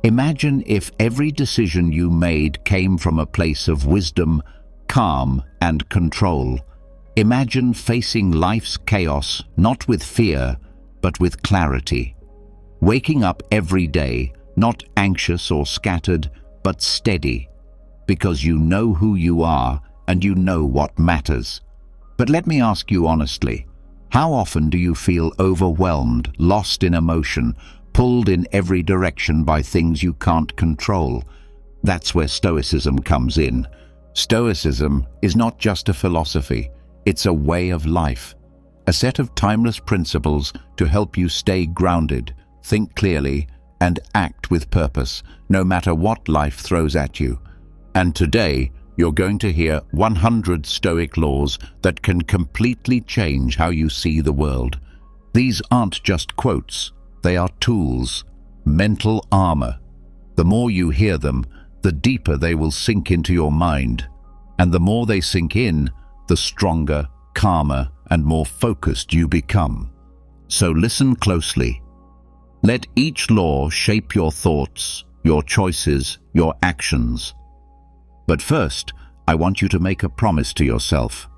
Imagine if every decision you made came from a place of wisdom, calm, and control. Imagine facing life's chaos not with fear, but with clarity. Waking up every day, not anxious or scattered, but steady, because you know who you are and you know what matters. But let me ask you honestly, how often do you feel overwhelmed, lost in emotion, pulled in every direction by things you can't control? That's where Stoicism comes in. Stoicism is not just a philosophy, it's a way of life, a set of timeless principles to help you stay grounded, think clearly, and act with purpose, no matter what life throws at you. And today, you're going to hear 100 Stoic laws that can completely change how you see the world. These aren't just quotes, they are tools, mental armor. The more you hear them, the deeper they will sink into your mind. And the more they sink in, the stronger, calmer, and more focused you become. So listen closely. Let each law shape your thoughts, your choices, your actions. But first, I want you to make a promise to yourself.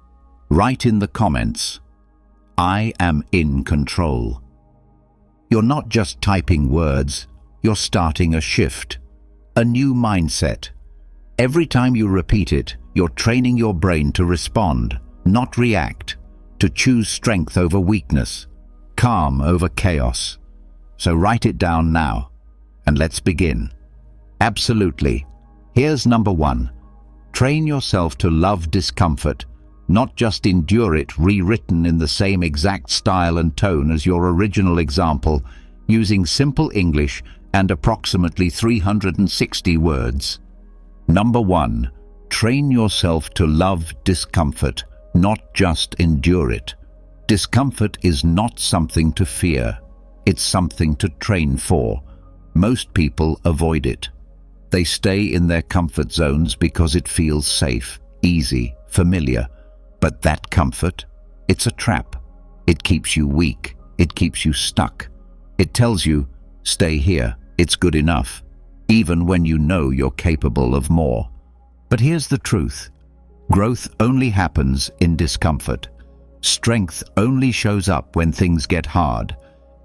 Write in the comments, I am in control. You're not just typing words, you're starting a shift, a new mindset. Every time you repeat it, you're training your brain to respond, not react, to choose strength over weakness, calm over chaos. So write it down now, and let's begin. Absolutely. Here's number 1. Train yourself to love discomfort, not just endure it rewritten in the same exact style and tone as your original example, using simple English and approximately 360 words. Number 1. Train yourself to love discomfort, not just endure it. Discomfort is not something to fear. It's something to train for. Most people avoid it. They stay in their comfort zones because it feels safe, easy, familiar. But that comfort, it's a trap. It keeps you weak. It keeps you stuck. It tells you, stay here, it's good enough, even when you know you're capable of more. But here's the truth. Growth only happens in discomfort. Strength only shows up when things get hard.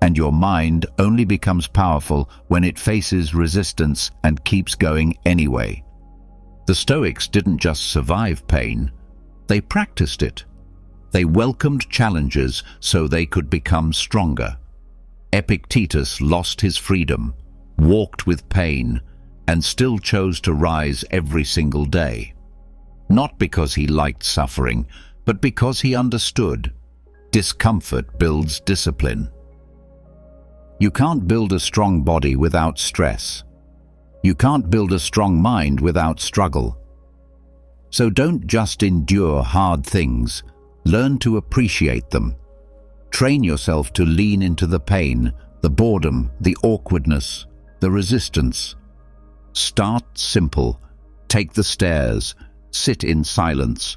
And your mind only becomes powerful when it faces resistance and keeps going anyway. The Stoics didn't just survive pain, they practiced it. They welcomed challenges so they could become stronger. Epictetus lost his freedom, walked with pain, and still chose to rise every single day. Not because he liked suffering, but because he understood. Discomfort builds discipline. You can't build a strong body without stress. You can't build a strong mind without struggle. So don't just endure hard things, learn to appreciate them. Train yourself to lean into the pain, the boredom, the awkwardness, the resistance. Start simple. Take the stairs. Sit in silence.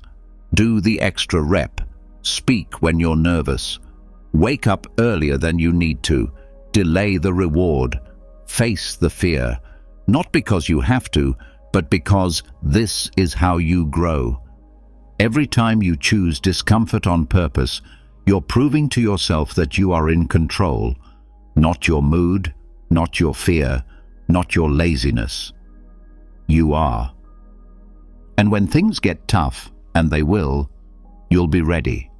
Do the extra rep. Speak when you're nervous. Wake up earlier than you need to. Delay the reward. Face the fear. Not because you have to, but because this is how you grow. Every time you choose discomfort on purpose, you're proving to yourself that you are in control. Not your mood, not your fear, not your laziness. You are. And when things get tough, and they will, you'll be ready.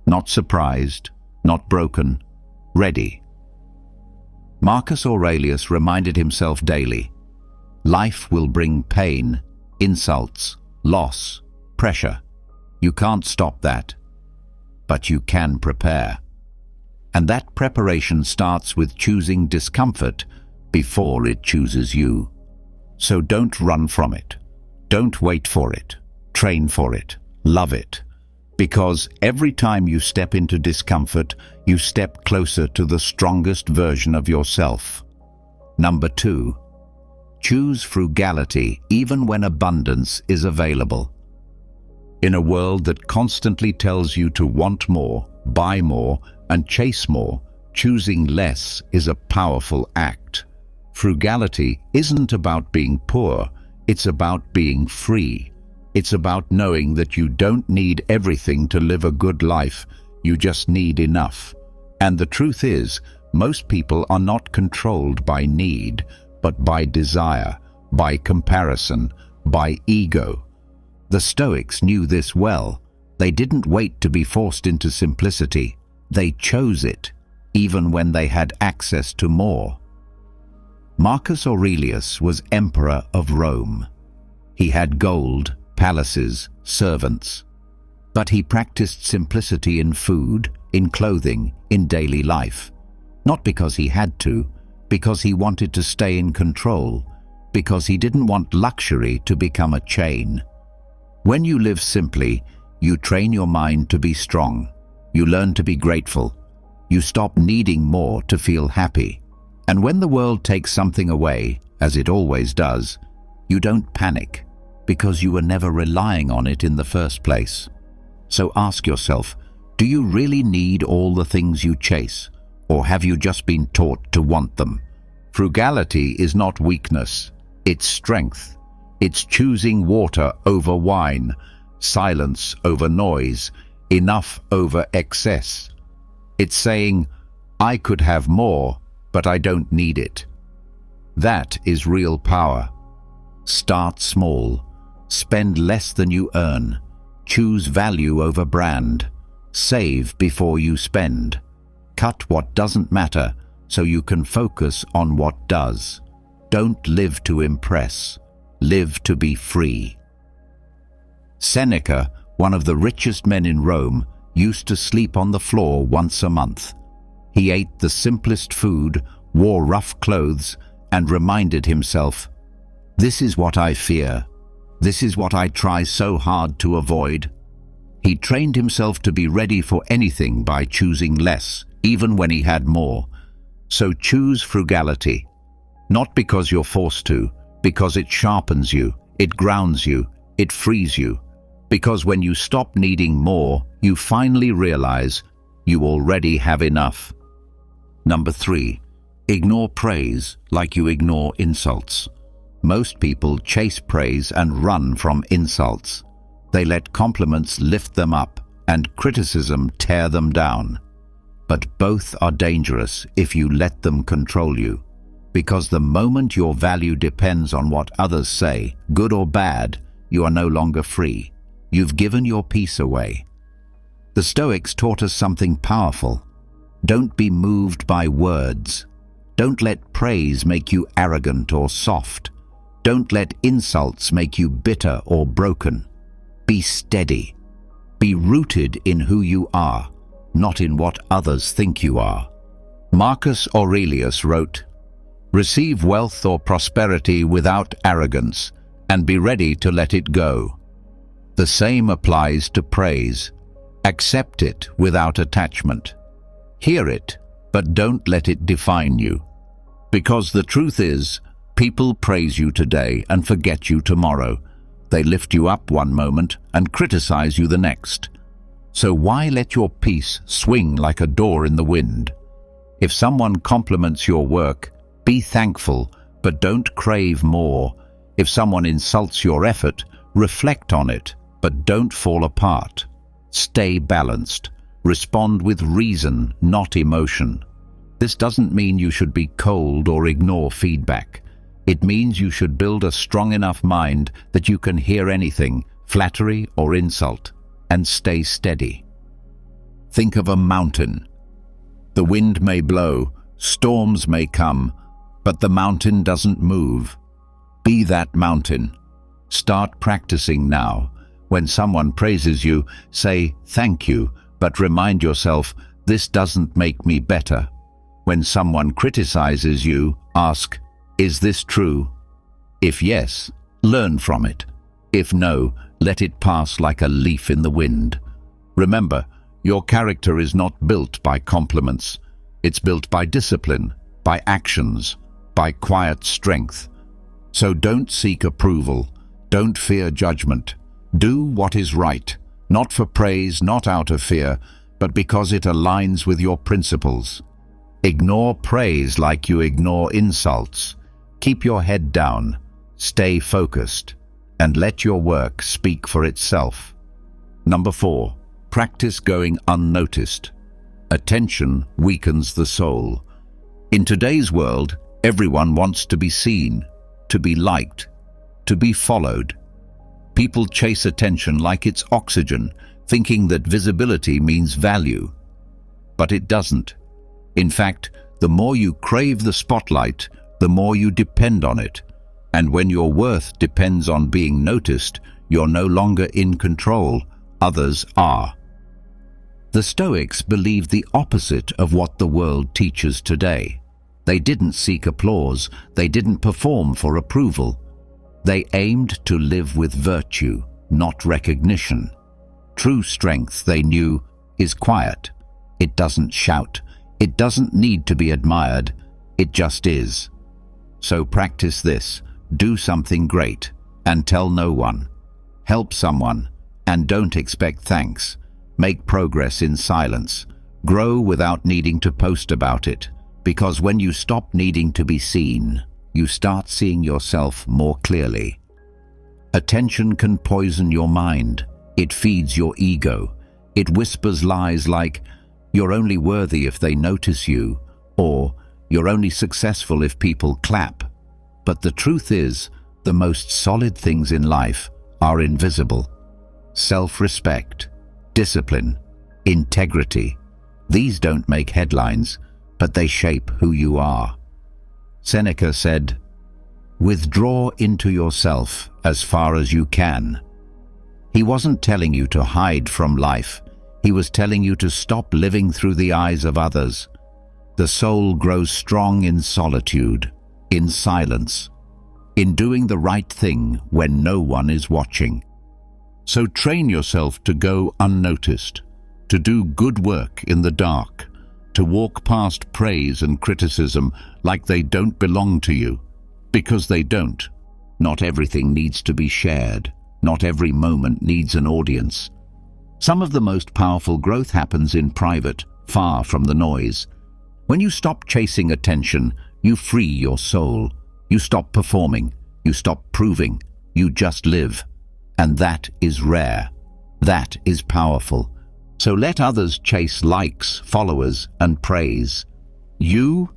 Not surprised, not broken, ready. Marcus Aurelius reminded himself daily, life will bring pain, insults, loss, pressure. You can't stop that, but you can prepare. And that preparation starts with choosing discomfort before it chooses you. So don't run from it. Don't wait for it. Train for it. Love it. Because every time you step into discomfort, you step closer to the strongest version of yourself. Number 2, choose frugality even when abundance is available. In a world that constantly tells you to want more, buy more, and chase more, choosing less is a powerful act. Frugality isn't about being poor, it's about being free. It's about knowing that you don't need everything to live a good life, you just need enough. And the truth is, most people are not controlled by need, but by desire, by comparison, by ego. The Stoics knew this well. They didn't wait to be forced into simplicity. They chose it, even when they had access to more. Marcus Aurelius was emperor of Rome. He had gold, palaces, servants. But he practiced simplicity in food, in clothing, in daily life. Not because he had to, because he wanted to stay in control, because he didn't want luxury to become a chain. When you live simply, you train your mind to be strong. You learn to be grateful. You stop needing more to feel happy. And when the world takes something away, as it always does, you don't panic, because you were never relying on it in the first place. So ask yourself, do you really need all the things you chase, or have you just been taught to want them? Frugality is not weakness, it's strength. It's choosing water over wine, silence over noise, enough over excess. It's saying, I could have more, but I don't need it. That is real power. Start small. Spend less than you earn. Choose value over brand. Save before you spend. Cut what doesn't matter so you can focus on what does. Don't live to impress. Live to be free. Seneca, one of the richest men in Rome, used to sleep on the floor once a month. He ate the simplest food, wore rough clothes, and reminded himself, "This is what I fear. This is what I try so hard to avoid." He trained himself to be ready for anything by choosing less, even when he had more. So choose frugality, not because you're forced to, because it sharpens you, it grounds you, it frees you. Because when you stop needing more, you finally realize you already have enough. Number 3, ignore praise like you ignore insults. Most people chase praise and run from insults. They let compliments lift them up and criticism tear them down. But both are dangerous if you let them control you. Because the moment your value depends on what others say, good or bad, you are no longer free. You've given your peace away. The Stoics taught us something powerful. Don't be moved by words. Don't let praise make you arrogant or soft. Don't let insults make you bitter or broken. Be steady. Be rooted in who you are, not in what others think you are. Marcus Aurelius wrote, "Receive wealth or prosperity without arrogance, and be ready to let it go." The same applies to praise. Accept it without attachment. Hear it, but don't let it define you. Because the truth is, people praise you today and forget you tomorrow. They lift you up one moment and criticize you the next. So why let your peace swing like a door in the wind? If someone compliments your work, be thankful, but don't crave more. If someone insults your effort, reflect on it, but don't fall apart. Stay balanced. Respond with reason, not emotion. This doesn't mean you should be cold or ignore feedback. It means you should build a strong enough mind that you can hear anything, flattery or insult, and stay steady. Think of a mountain. The wind may blow, storms may come, but the mountain doesn't move. Be that mountain. Start practicing now. When someone praises you, say thank you, but remind yourself, this doesn't make me better. When someone criticizes you, ask, is this true? If yes, learn from it. If no, let it pass like a leaf in the wind. Remember, your character is not built by compliments. It's built by discipline, by actions, by quiet strength. So don't seek approval. Don't fear judgment. Do what is right, not for praise, not out of fear, but because it aligns with your principles. Ignore praise like you ignore insults. Keep your head down, stay focused, and let your work speak for itself. Number 4. Practice going unnoticed. Attention weakens the soul. In today's world, everyone wants to be seen, to be liked, to be followed. People chase attention like it's oxygen, thinking that visibility means value. But it doesn't. In fact, the more you crave the spotlight, the more you depend on it. And when your worth depends on being noticed, you're no longer in control, others are. The Stoics believed the opposite of what the world teaches today. They didn't seek applause, they didn't perform for approval. They aimed to live with virtue, not recognition. True strength, they knew, is quiet. It doesn't shout. It doesn't need to be admired. It just is. So practice this. Do something great and tell no one. Help someone and don't expect thanks. Make progress in silence. Grow without needing to post about it. Because when you stop needing to be seen, you start seeing yourself more clearly. Attention can poison your mind. It feeds your ego. It whispers lies like, "You're only worthy if they notice you," or "You're only successful if people clap." But the truth is, the most solid things in life are invisible. Self-respect, discipline, integrity. These don't make headlines, but they shape who you are. Seneca said, "Withdraw into yourself as far as you can." He wasn't telling you to hide from life. He was telling you to stop living through the eyes of others. The soul grows strong in solitude, in silence, in doing the right thing when no one is watching. So train yourself to go unnoticed, to do good work in the dark, to walk past praise and criticism like they don't belong to you, because they don't. Not everything needs to be shared. Not every moment needs an audience. Some of the most powerful growth happens in private, far from the noise. When you stop chasing attention, you free your soul. You stop performing. You stop proving. You just live. And that is rare. That is powerful. So let others chase likes, followers, and praise. You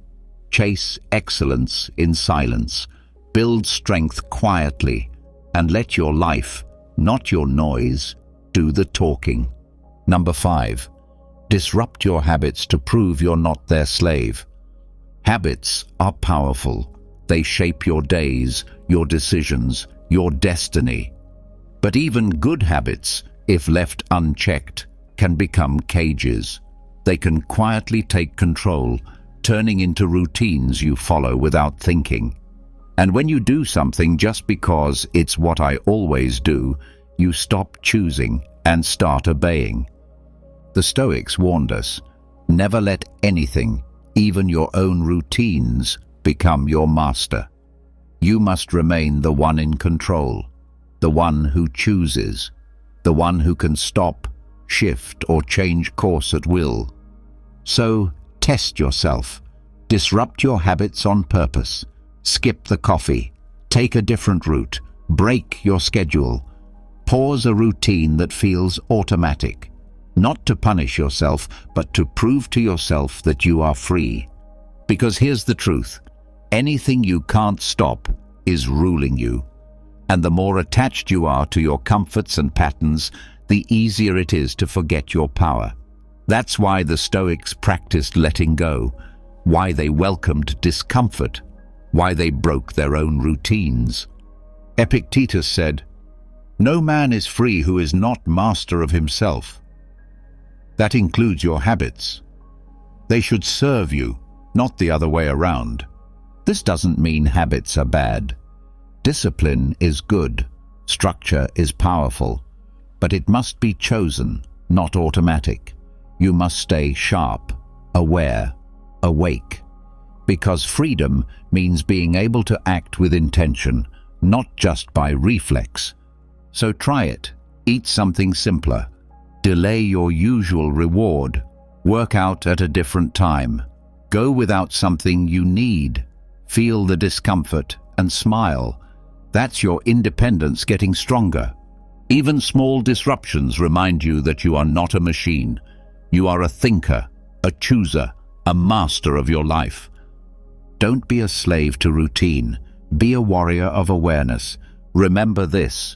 chase excellence in silence. Build strength quietly, and let your life, not your noise, do the talking. Number 5. Disrupt your habits to prove you're not their slave. Habits are powerful. They shape your days, your decisions, your destiny. But even good habits, if left unchecked, can become cages. They can quietly take control, turning into routines you follow without thinking. And when you do something just because it's what I always do, you stop choosing and start obeying. The Stoics warned us, never let anything, even your own routines, become your master. You must remain the one in control, the one who chooses, the one who can stop, shift, or change course at will. So, test yourself. Disrupt your habits on purpose. Skip the coffee. Take a different route. Break your schedule. Pause a routine that feels automatic. Not to punish yourself, but to prove to yourself that you are free. Because here's the truth. Anything you can't stop is ruling you. And the more attached you are to your comforts and patterns, the easier it is to forget your power. That's why the Stoics practiced letting go, why they welcomed discomfort, why they broke their own routines. Epictetus said, "No man is free who is not master of himself." That includes your habits. They should serve you, not the other way around. This doesn't mean habits are bad. Discipline is good, structure is powerful, but it must be chosen, not automatic. You must stay sharp, aware, awake. Because freedom means being able to act with intention, not just by reflex. So try it. Eat something simpler. Delay your usual reward. Work out at a different time. Go without something you need. feel the discomfort, and smile. That's your independence getting stronger. Even small disruptions remind you that you are not a machine. You are a thinker, a chooser, a master of your life. Don't be a slave to routine. Be a warrior of awareness. Remember this: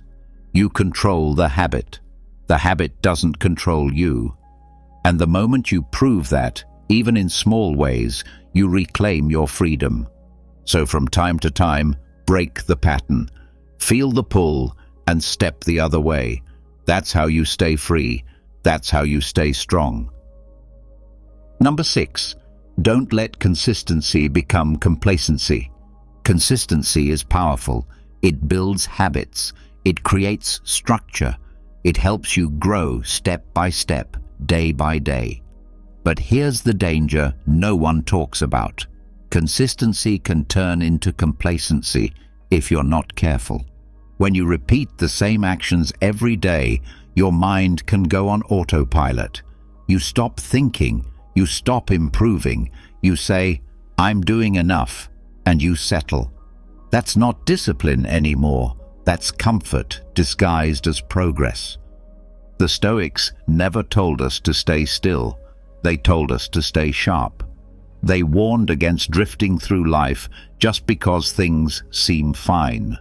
you control the habit. The habit doesn't control you. And the moment you prove that, even in small ways, you reclaim your freedom. So from time to time, break the pattern. Feel the pull and step the other way. That's how you stay free. That's how you stay strong. Number 6, don't let consistency become complacency. Consistency is powerful. It builds habits. It creates structure. It helps you grow step by step, day by day. But here's the danger no one talks about. Consistency can turn into complacency if you're not careful. When you repeat the same actions every day, your mind can go on autopilot. You stop thinking, you stop improving, you say, "I'm doing enough," and you settle. That's not discipline anymore. That's comfort disguised as progress. The Stoics never told us to stay still. They told us to stay sharp. They warned against drifting through life just because things seem fine.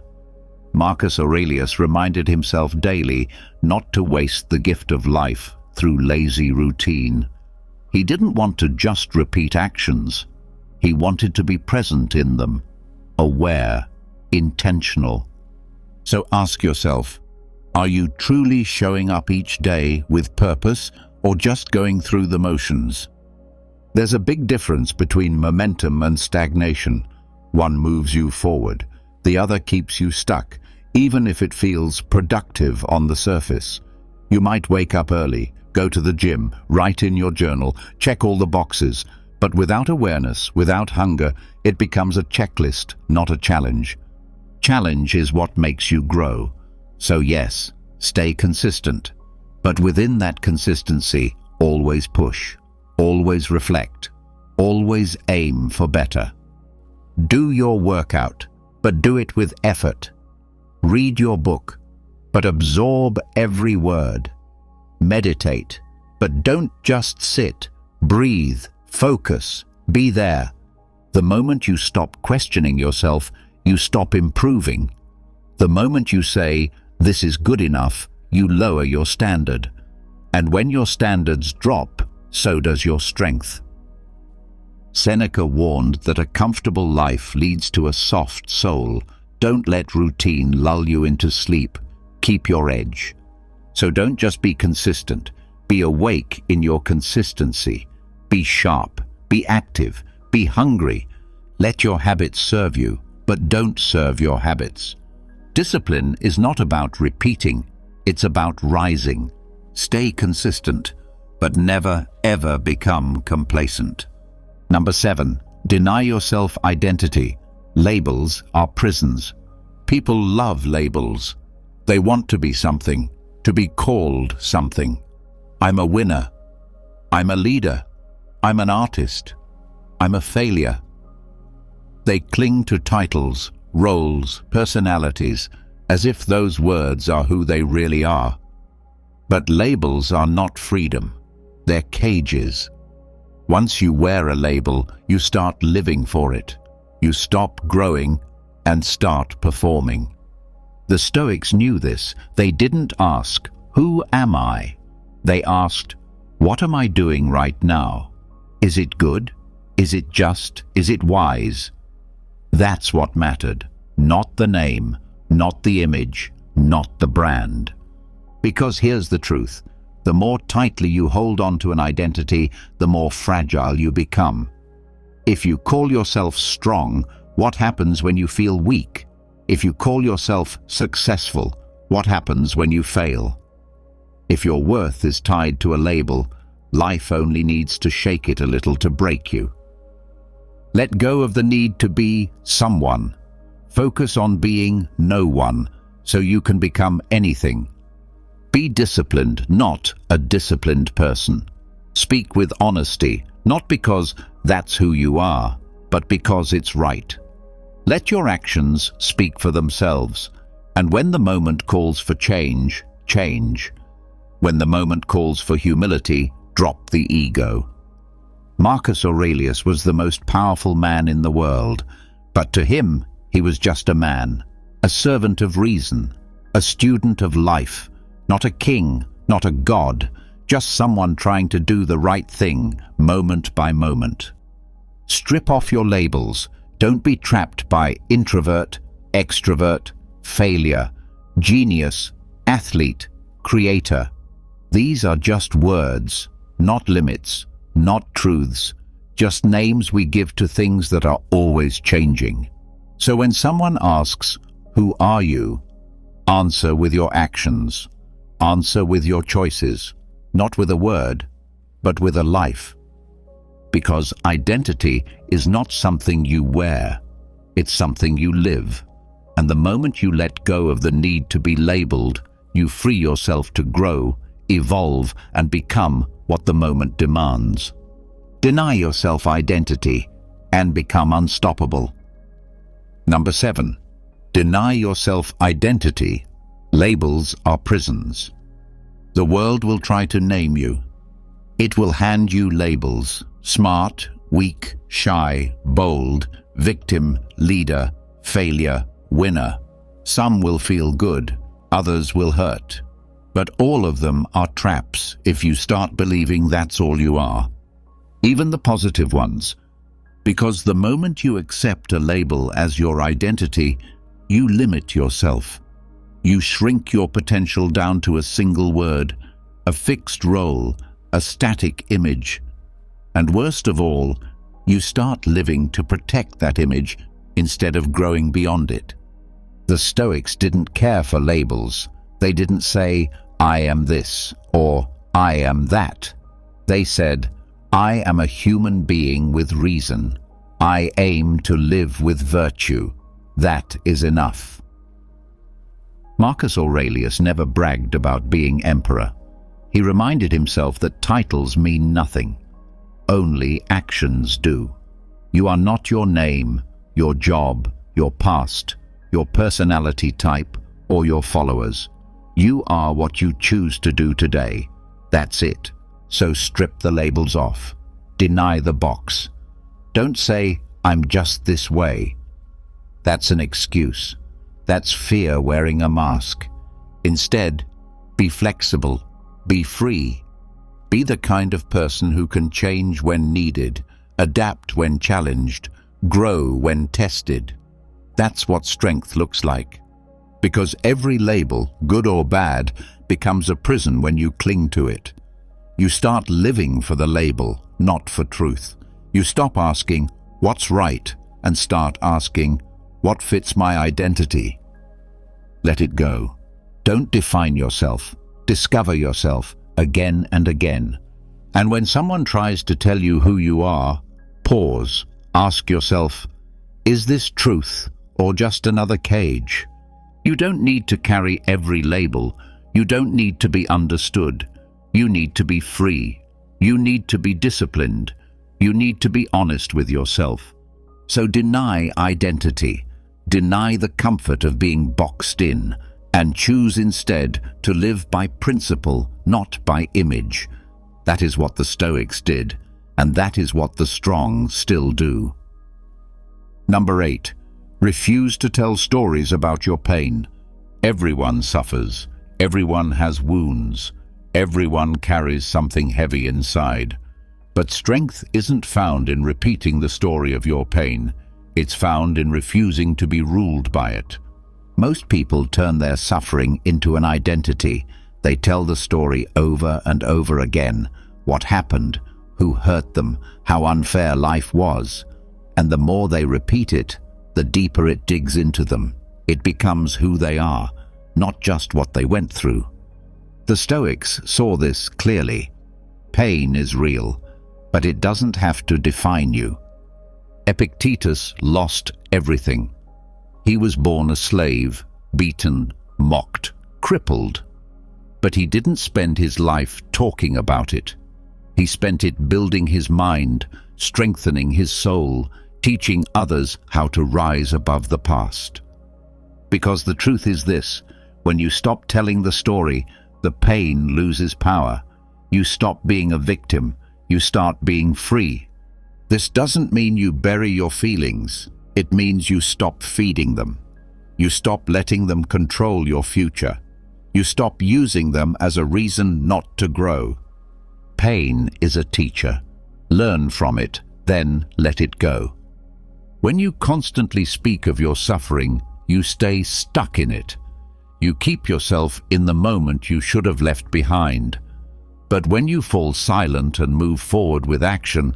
Marcus Aurelius reminded himself daily not to waste the gift of life through lazy routine. He didn't want to just repeat actions. He wanted to be present in them, aware, intentional. So ask yourself, are you truly showing up each day with purpose or just going through the motions? There's a big difference between momentum and stagnation. One moves you forward, the other keeps you stuck, even if it feels productive on the surface. You might wake up early, go to the gym, write in your journal, check all the boxes, but without awareness, without hunger, it becomes a checklist, not a challenge. Challenge is what makes you grow. So yes, stay consistent. But within that consistency, always push, always reflect, always aim for better. Do your workout, but do it with effort. Read your book, but absorb every word. Meditate, but don't just sit. Breathe, focus, be there. The moment you stop questioning yourself, you stop improving. The moment you say, "This is good enough," you lower your standard. And when your standards drop, so does your strength. Seneca warned that a comfortable life leads to a soft soul. Don't let routine lull you into sleep. Keep your edge. So don't just be consistent. Be awake in your consistency. Be sharp. Be active. Be hungry. Let your habits serve you, but don't serve your habits. Discipline is not about repeating. It's about rising. Stay consistent, but never, ever become complacent. Number 7, deny yourself identity. Labels are prisons. People love labels. They want to be something, to be called something. I'm a winner. I'm a leader. I'm an artist. I'm a failure. They cling to titles, roles, personalities, as if those words are who they really are. But labels are not freedom. They're cages. Once you wear a label, you start living for it. You stop growing and start performing. The Stoics knew this. They didn't ask, "Who am I?" They asked, "What am I doing right now? Is it good? Is it just? Is it wise?" That's what mattered. Not the name, not the image, not the brand. Because here's the truth. The more tightly you hold on to an identity, the more fragile you become. If you call yourself strong, what happens when you feel weak? If you call yourself successful, what happens when you fail? If your worth is tied to a label, life only needs to shake it a little to break you. Let go of the need to be someone. Focus on being no one, so you can become anything. Be disciplined, not a disciplined person. Speak with honesty, not because that's who you are, but because it's right. Let your actions speak for themselves, and when the moment calls for change, change. When the moment calls for humility, drop the ego. Marcus Aurelius was the most powerful man in the world, but to him, he was just a man, a servant of reason, a student of life, not a king, not a god, just someone trying to do the right thing, moment by moment. Strip off your labels. Don't be trapped by introvert, extrovert, failure, genius, athlete, creator. These are just words, not limits, not truths, just names we give to things that are always changing. So when someone asks, "Who are you?" answer with your actions. Answer with your choices, not with a word, but with a life. Because identity is not something you wear, it's something you live. And the moment you let go of the need to be labeled, you free yourself to grow, evolve, and become what the moment demands. Deny yourself identity and become unstoppable. Number 7. Deny yourself identity. Labels are prisons. The world will try to name you. It will hand you labels: smart, weak, shy, bold, victim, leader, failure, winner. Some will feel good, others will hurt. But all of them are traps if you start believing that's all you are. Even the positive ones. Because the moment you accept a label as your identity, you limit yourself. You shrink your potential down to a single word, a fixed role, a static image. And worst of all, you start living to protect that image instead of growing beyond it. The Stoics didn't care for labels. They didn't say, "I am this," or "I am that." They said, "I am a human being with reason. I aim to live with virtue. That is enough." Marcus Aurelius never bragged about being emperor. He reminded himself that titles mean nothing. Only actions do. You are not your name, your job, your past, your personality type, or your followers. You are what you choose to do today. That's it. So strip the labels off. Deny the box. Don't say, "I'm just this way." That's an excuse. That's fear wearing a mask. Instead, be flexible. Be free. Be the kind of person who can change when needed, adapt when challenged, grow when tested. That's what strength looks like. Because every label, good or bad, becomes a prison when you cling to it. You start living for the label, not for truth. You stop asking, "What's right?" and start asking, "What fits my identity?" Let it go. Don't define yourself. Discover yourself again and again. And when someone tries to tell you who you are, pause. Ask yourself, is this truth or just another cage? You don't need to carry every label. You don't need to be understood. You need to be free. You need to be disciplined. You need to be honest with yourself. So deny identity. Deny the comfort of being boxed in, and choose instead to live by principle, not by image. That is what the Stoics did, and that is what the strong still do. Number 8. Refuse to tell stories about your pain. Everyone suffers. Everyone has wounds. Everyone carries something heavy inside. But strength isn't found in repeating the story of your pain. It's found in refusing to be ruled by it. Most people turn their suffering into an identity. They tell the story over and over again. What happened, who hurt them, how unfair life was. And the more they repeat it, the deeper it digs into them. It becomes who they are, not just what they went through. The Stoics saw this clearly. Pain is real, but it doesn't have to define you. Epictetus lost everything. He was born a slave, beaten, mocked, crippled. But he didn't spend his life talking about it. He spent it building his mind, strengthening his soul, teaching others how to rise above the past. Because the truth is this: when you stop telling the story, the pain loses power. You stop being a victim, you start being free. This doesn't mean you bury your feelings. It means you stop feeding them. You stop letting them control your future. You stop using them as a reason not to grow. Pain is a teacher. Learn from it, then let it go. When you constantly speak of your suffering, you stay stuck in it. You keep yourself in the moment you should have left behind. But when you fall silent and move forward with action,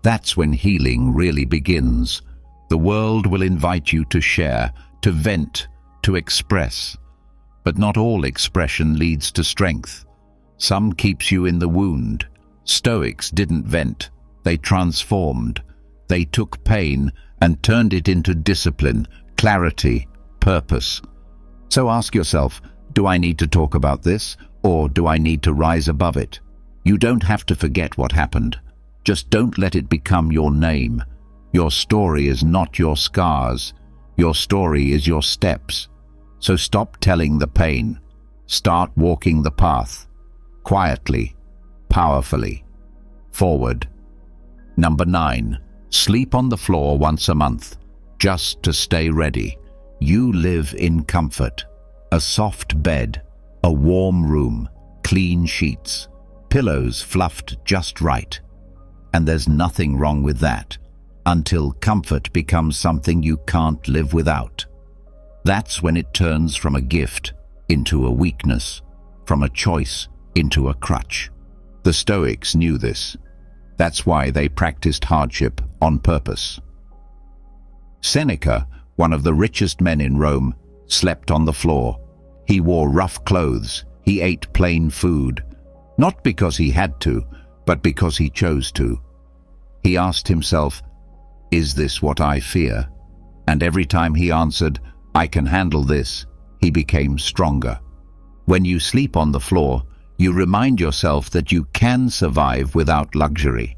that's when healing really begins. The world will invite you to share, to vent, to express. But not all expression leads to strength. Some keeps you in the wound. Stoics didn't vent. They transformed. They took pain and turned it into discipline, clarity, purpose. So ask yourself, do I need to talk about this, or do I need to rise above it? You don't have to forget what happened. Just don't let it become your name. Your story is not your scars. Your story is your steps. So stop telling the pain. Start walking the path. Quietly, powerfully. Forward. Number 9. Sleep on the floor once a month, just to stay ready. You live in comfort. A soft bed, a warm room, clean sheets, pillows fluffed just right. And there's nothing wrong with that, until comfort becomes something you can't live without. That's when it turns from a gift into a weakness, from a choice into a crutch. The Stoics knew this. That's why they practiced hardship on purpose. Seneca, one of the richest men in Rome, slept on the floor. He wore rough clothes. He ate plain food, not because he had to, but because he chose to. He asked himself, "Is this what I fear?" And every time he answered, "I can handle this," he became stronger. When you sleep on the floor, you remind yourself that you can survive without luxury.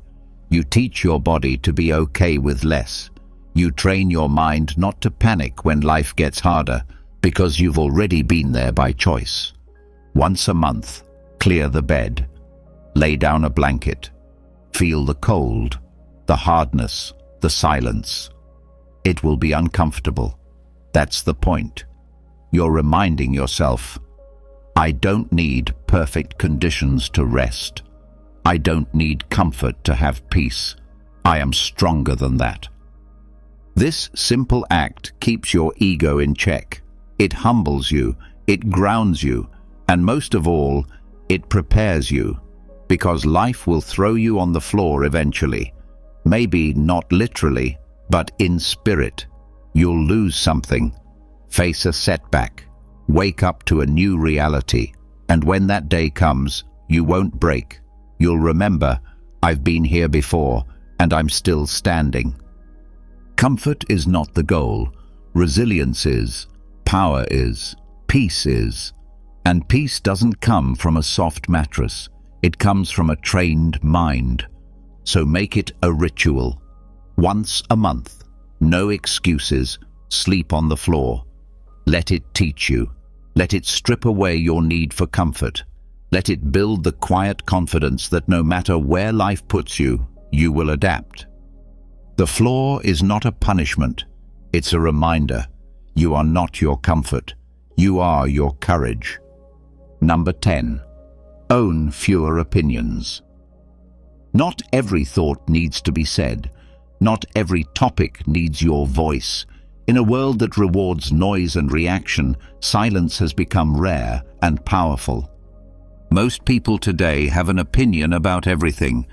You teach your body to be okay with less. You train your mind not to panic when life gets harder, because you've already been there by choice. Once a month, clear the bed. Lay down a blanket. Feel the cold, the hardness, the silence. It will be uncomfortable. That's the point. You're reminding yourself, I don't need perfect conditions to rest. I don't need comfort to have peace. I am stronger than that. This simple act keeps your ego in check. It humbles you, it grounds you, and most of all, it prepares you, because life will throw you on the floor eventually. Maybe not literally, but in spirit. You'll lose something, face a setback, wake up to a new reality, and when that day comes, you won't break. You'll remember, I've been here before, and I'm still standing. Comfort is not the goal. Resilience is, power is, peace is. And peace doesn't come from a soft mattress. It comes from a trained mind. So make it a ritual. Once a month, no excuses, sleep on the floor. Let it teach you. Let it strip away your need for comfort. Let it build the quiet confidence that no matter where life puts you, you will adapt. The floor is not a punishment. It's a reminder. You are not your comfort. You are your courage. Number 10. Own fewer opinions. Not every thought needs to be said. Not every topic needs your voice. In a world that rewards noise and reaction, silence has become rare and powerful. Most people today have an opinion about everything.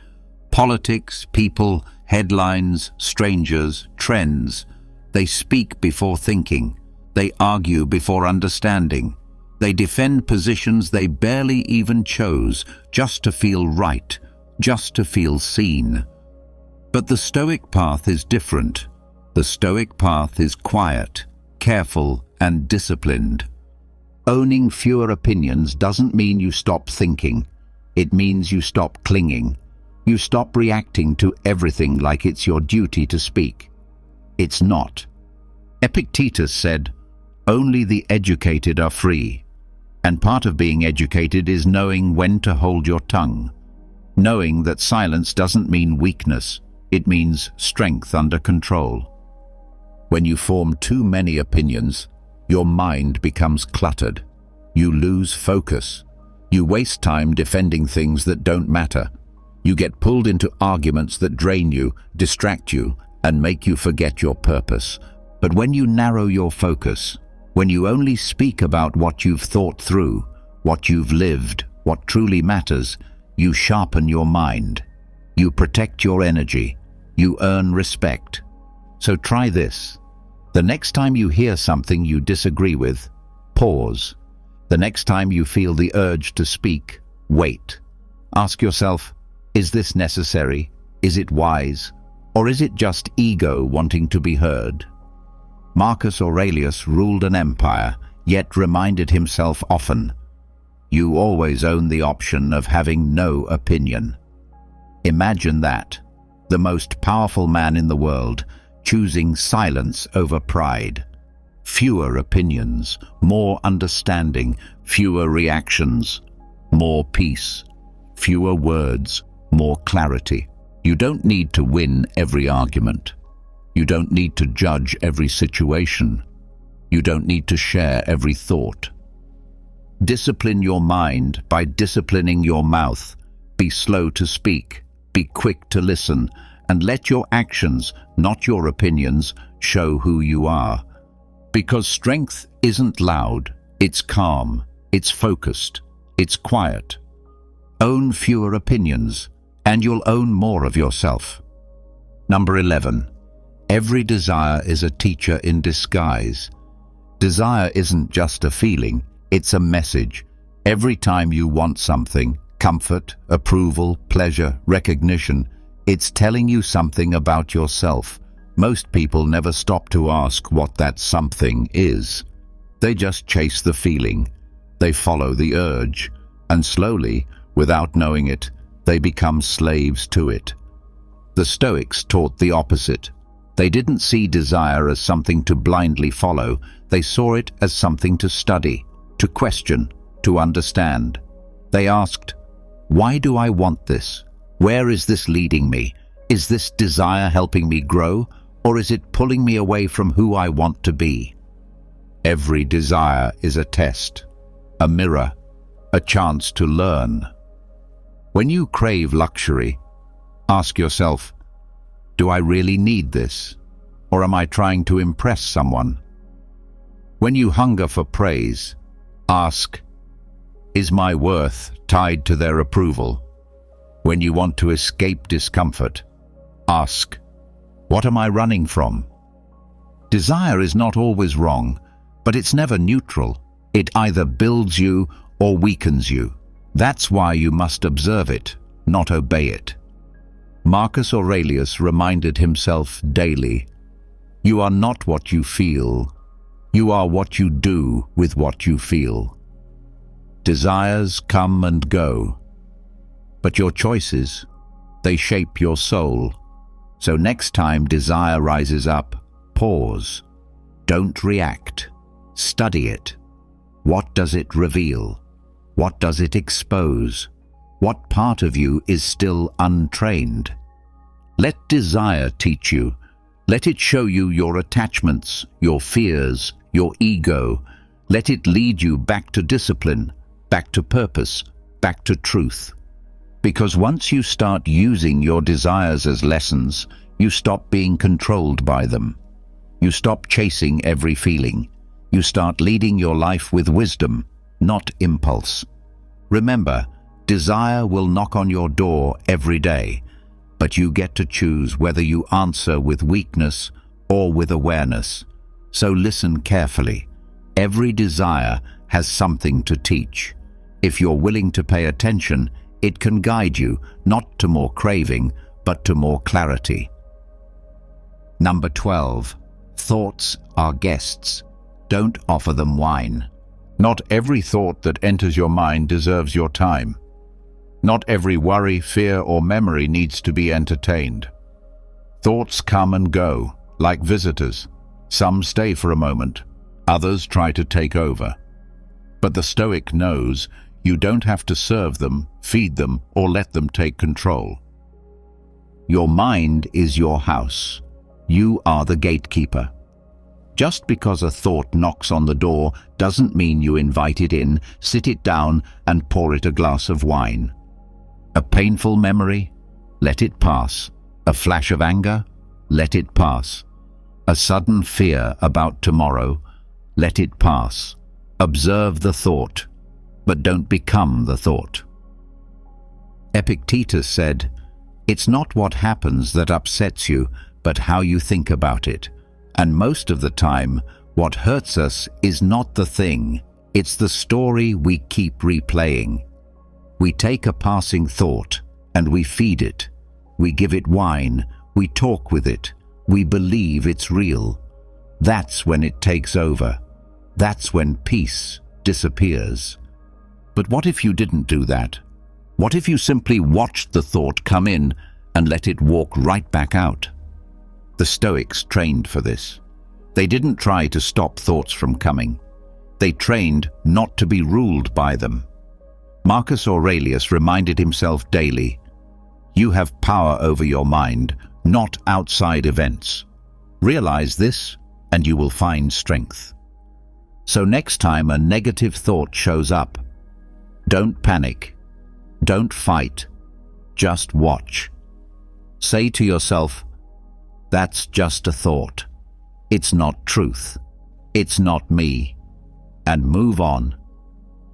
Politics, people, headlines, strangers, trends. They speak before thinking. They argue before understanding. They defend positions they barely even chose, just to feel right, just to feel seen. But the Stoic path is different. The Stoic path is quiet, careful, and disciplined. Owning fewer opinions doesn't mean you stop thinking. It means you stop clinging. You stop reacting to everything like it's your duty to speak. It's not. Epictetus said, "Only the educated are free." And part of being educated is knowing when to hold your tongue. Knowing that silence doesn't mean weakness, it means strength under control. When you form too many opinions, your mind becomes cluttered. You lose focus. You waste time defending things that don't matter. You get pulled into arguments that drain you, distract you, and make you forget your purpose. But when you narrow your focus, when you only speak about what you've thought through, what you've lived, what truly matters, you sharpen your mind. You protect your energy. You earn respect. So try this. The next time you hear something you disagree with, pause. The next time you feel the urge to speak, wait. Ask yourself, is this necessary? Is it wise? Or is it just ego wanting to be heard? Marcus Aurelius ruled an empire, yet reminded himself often, "You always own the option of having no opinion." Imagine that, the most powerful man in the world, choosing silence over pride. Fewer opinions, more understanding, fewer reactions, more peace. Fewer words, more clarity. You don't need to win every argument. You don't need to judge every situation. You don't need to share every thought. Discipline your mind by disciplining your mouth. Be slow to speak, be quick to listen, and let your actions, not your opinions, show who you are. Because strength isn't loud, it's calm, it's focused, it's quiet. Own fewer opinions, and you'll own more of yourself. Number 11. Every desire is a teacher in disguise. Desire isn't just a feeling, it's a message. Every time you want something, comfort, approval, pleasure, recognition, it's telling you something about yourself. Most people never stop to ask what that something is. They just chase the feeling. They follow the urge, and slowly, without knowing it, they become slaves to it. The Stoics taught the opposite. They didn't see desire as something to blindly follow. They saw it as something to study, to question, to understand. They asked, "Why do I want this? Where is this leading me? Is this desire helping me grow, or is it pulling me away from who I want to be?" Every desire is a test, a mirror, a chance to learn. When you crave luxury, ask yourself, do I really need this? Or am I trying to impress someone? When you hunger for praise, ask, is my worth tied to their approval? When you want to escape discomfort, ask, what am I running from? Desire is not always wrong, but it's never neutral. It either builds you or weakens you. That's why you must observe it, not obey it. Marcus Aurelius reminded himself daily, you are not what you feel, you are what you do with what you feel. Desires come and go, but your choices, they shape your soul. So next time desire rises up, pause. Don't react. Study it. What does it reveal? What does it expose? What part of you is still untrained? Let desire teach you. Let it show you your attachments, your fears, your ego. Let it lead you back to discipline, back to purpose, back to truth. Because once you start using your desires as lessons, you stop being controlled by them. You stop chasing every feeling. You start leading your life with wisdom, not impulse. Remember, desire will knock on your door every day, but you get to choose whether you answer with weakness or with awareness. So listen carefully. Every desire has something to teach. If you're willing to pay attention, it can guide you, not to more craving, but to more clarity. Number 12. Thoughts are guests. Don't offer them wine. Not every thought that enters your mind deserves your time. Not every worry, fear, or memory needs to be entertained. Thoughts come and go, like visitors. Some stay for a moment, others try to take over. But the Stoic knows you don't have to serve them, feed them, or let them take control. Your mind is your house. You are the gatekeeper. Just because a thought knocks on the door doesn't mean you invite it in, sit it down, and pour it a glass of wine. A painful memory? Let it pass. A flash of anger? Let it pass. A sudden fear about tomorrow? Let it pass. Observe the thought, but don't become the thought. Epictetus said, "It's not what happens that upsets you, but how you think about it. And most of the time, what hurts us is not the thing, it's the story we keep replaying. We take a passing thought, and we feed it. We give it wine, we talk with it, we believe it's real. That's when it takes over. That's when peace disappears." But what if you didn't do that? What if you simply watched the thought come in and let it walk right back out? The Stoics trained for this. They didn't try to stop thoughts from coming. They trained not to be ruled by them. Marcus Aurelius reminded himself daily, "You have power over your mind, not outside events. Realize this, and you will find strength." So next time a negative thought shows up, don't panic. Don't fight. Just watch. Say to yourself, "That's just a thought. It's not truth. It's not me." And move on.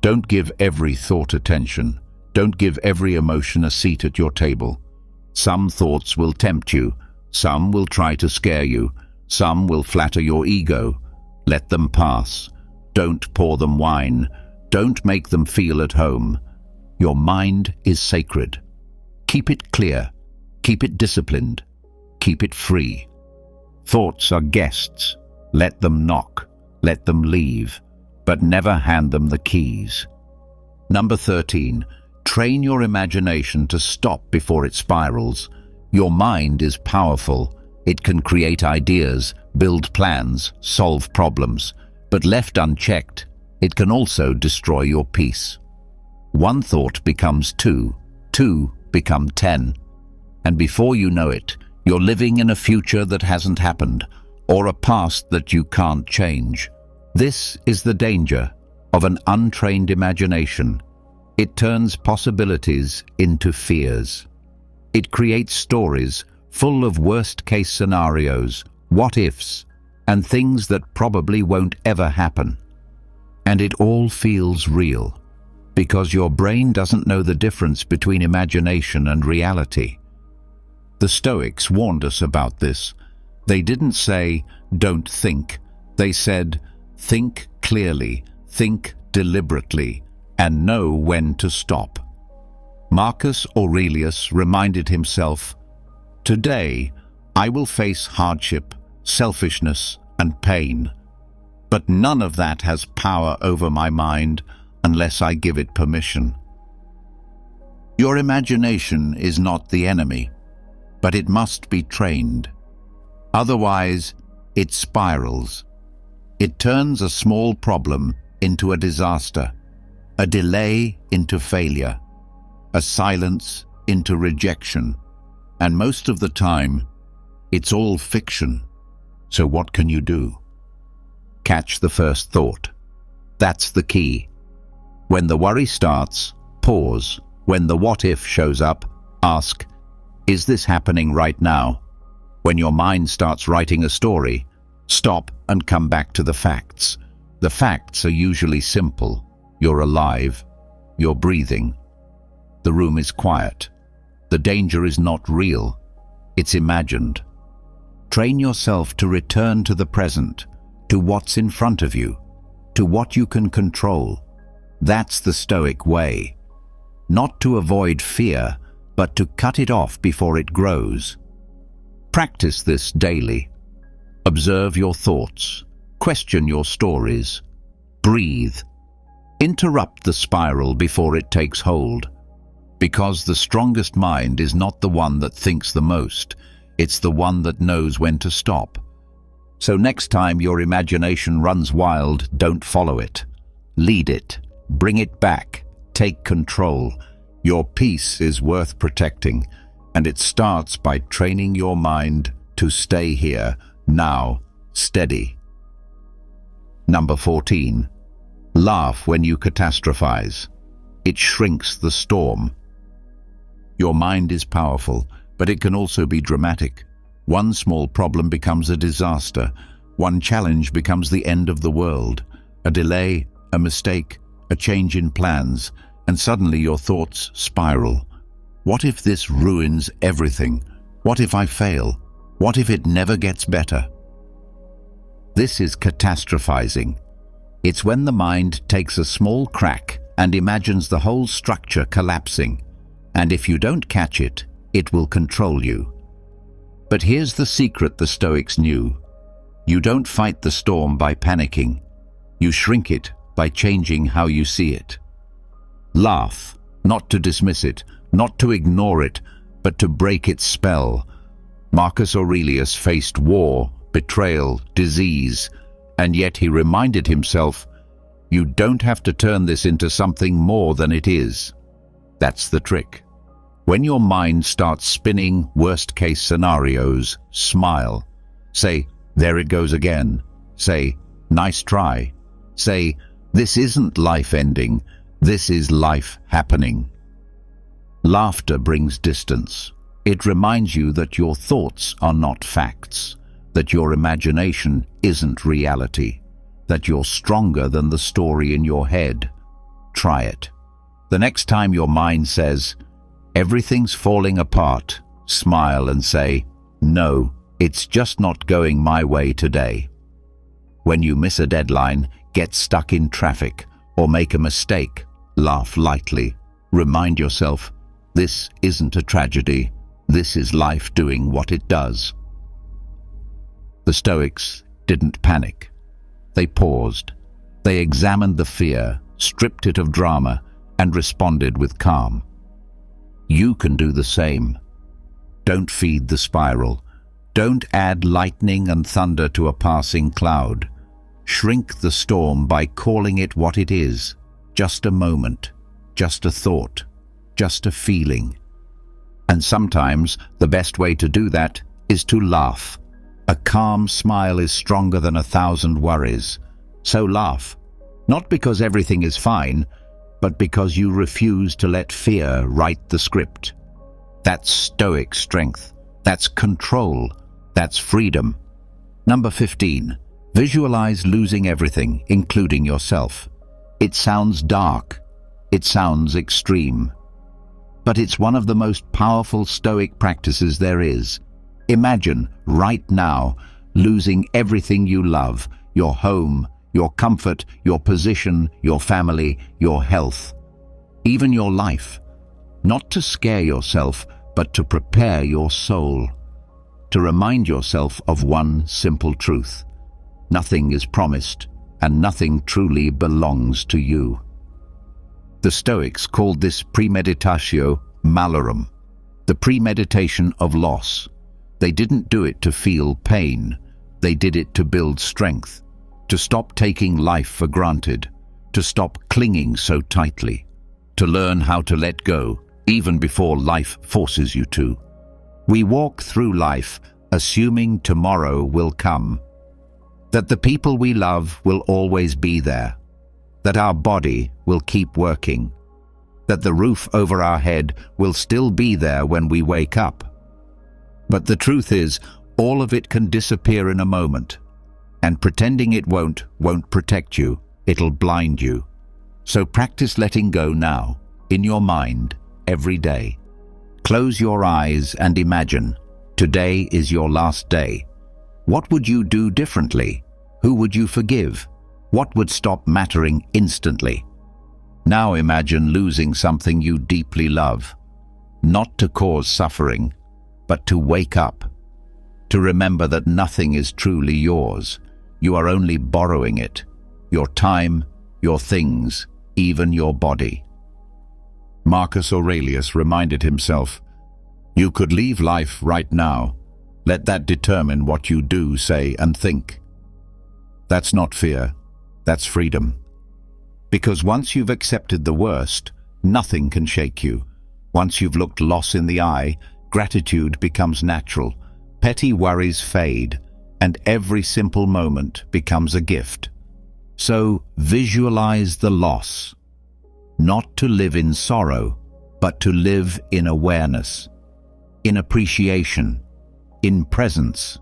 Don't give every thought attention. Don't give every emotion a seat at your table. Some thoughts will tempt you. Some will try to scare you. Some will flatter your ego. Let them pass. Don't pour them wine. Don't make them feel at home. Your mind is sacred. Keep it clear. Keep it disciplined. Keep it free. Thoughts are guests. Let them knock. Let them leave. But never hand them the keys. Number 13. Train your imagination to stop before it spirals. Your mind is powerful. It can create ideas, build plans, solve problems. But left unchecked, it can also destroy your peace. One thought becomes two, two become 10. And before you know it, you're living in a future that hasn't happened, or a past that you can't change. This is the danger of an untrained imagination. It turns possibilities into fears. It creates stories full of worst-case scenarios, what-ifs, and things that probably won't ever happen. And it all feels real, because your brain doesn't know the difference between imagination and reality. The Stoics warned us about this. They didn't say, "Don't think." They said, "Think clearly, think deliberately, and know when to stop." Marcus Aurelius reminded himself, "Today, I will face hardship, selfishness, and pain. But none of that has power over my mind unless I give it permission." Your imagination is not the enemy, but it must be trained. Otherwise, it spirals. It turns a small problem into a disaster, a delay into failure, a silence into rejection, and most of the time, it's all fiction. So what can you do? Catch the first thought. That's the key. When the worry starts, pause. When the what-if shows up, ask, "Is this happening right now?" When your mind starts writing a story, stop and come back to the facts. The facts are usually simple. You're alive. You're breathing. The room is quiet. The danger is not real. It's imagined. Train yourself to return to the present, to what's in front of you, to what you can control. That's the Stoic way. Not to avoid fear, but to cut it off before it grows. Practice this daily. Observe your thoughts. Question your stories. Breathe. Interrupt the spiral before it takes hold. Because the strongest mind is not the one that thinks the most. It's the one that knows when to stop. So next time your imagination runs wild, don't follow it. Lead it. Bring it back. Take control. Your peace is worth protecting, and it starts by training your mind to stay here, now, steady. Number 14. Laugh when you catastrophize. It shrinks the storm. Your mind is powerful, but it can also be dramatic. One small problem becomes a disaster. One challenge becomes the end of the world. A delay, a mistake, a change in plans, and suddenly your thoughts spiral. What if this ruins everything? What if I fail? What if it never gets better? This is catastrophizing. It's when the mind takes a small crack and imagines the whole structure collapsing. And if you don't catch it, it will control you. But here's the secret the Stoics knew. You don't fight the storm by panicking. You shrink it by changing how you see it. Laugh, not to dismiss it, not to ignore it, but to break its spell. Marcus Aurelius faced war, betrayal, disease, and yet he reminded himself, you don't have to turn this into something more than it is. That's the trick. When your mind starts spinning worst-case scenarios, smile. Say, there it goes again. Say, nice try. Say, this isn't life ending, this is life happening. Laughter brings distance. It reminds you that your thoughts are not facts, that your imagination isn't reality, that you're stronger than the story in your head. Try it. The next time your mind says, everything's falling apart, smile and say, no, it's just not going my way today. When you miss a deadline, get stuck in traffic, or make a mistake, laugh lightly. Remind yourself, this isn't a tragedy. This is life doing what it does. The Stoics didn't panic. They paused. They examined the fear, stripped it of drama, and responded with calm. You can do the same. Don't feed the spiral. Don't add lightning and thunder to a passing cloud. Shrink the storm by calling it what it is. Just a moment, just a thought, just a feeling. And sometimes the best way to do that is to laugh. A calm smile is stronger than 1,000 worries. So laugh, not because everything is fine, but because you refuse to let fear write the script. That's Stoic strength. That's control. That's freedom. Number 15. Visualize losing everything, including yourself. It sounds dark. It sounds extreme. But it's one of the most powerful Stoic practices there is. Imagine, right now, losing everything you love, your home, your comfort, your position, your family, your health, even your life. Not to scare yourself, but to prepare your soul. To remind yourself of one simple truth. Nothing is promised, and nothing truly belongs to you. The Stoics called this premeditatio malorum, the premeditation of loss. They didn't do it to feel pain. They did it to build strength, to stop taking life for granted, to stop clinging so tightly, to learn how to let go, even before life forces you to. We walk through life assuming tomorrow will come, that the people we love will always be there, that our body will keep working, that the roof over our head will still be there when we wake up. But the truth is, all of it can disappear in a moment, and pretending it won't protect you, it'll blind you. So practice letting go now, in your mind, every day. Close your eyes and imagine, today is your last day. What would you do differently? Who would you forgive? What would stop mattering instantly? Now imagine losing something you deeply love, not to cause suffering, but to wake up, to remember that nothing is truly yours. You are only borrowing it, your time, your things, even your body. Marcus Aurelius reminded himself, you could leave life right now, Let that determine what you do, say, and think. That's not fear, that's freedom. Because once you've accepted the worst, nothing can shake you. Once you've looked loss in the eye, gratitude becomes natural, petty worries fade, and every simple moment becomes a gift. So visualize the loss, not to live in sorrow, but to live in awareness, in appreciation, in presence.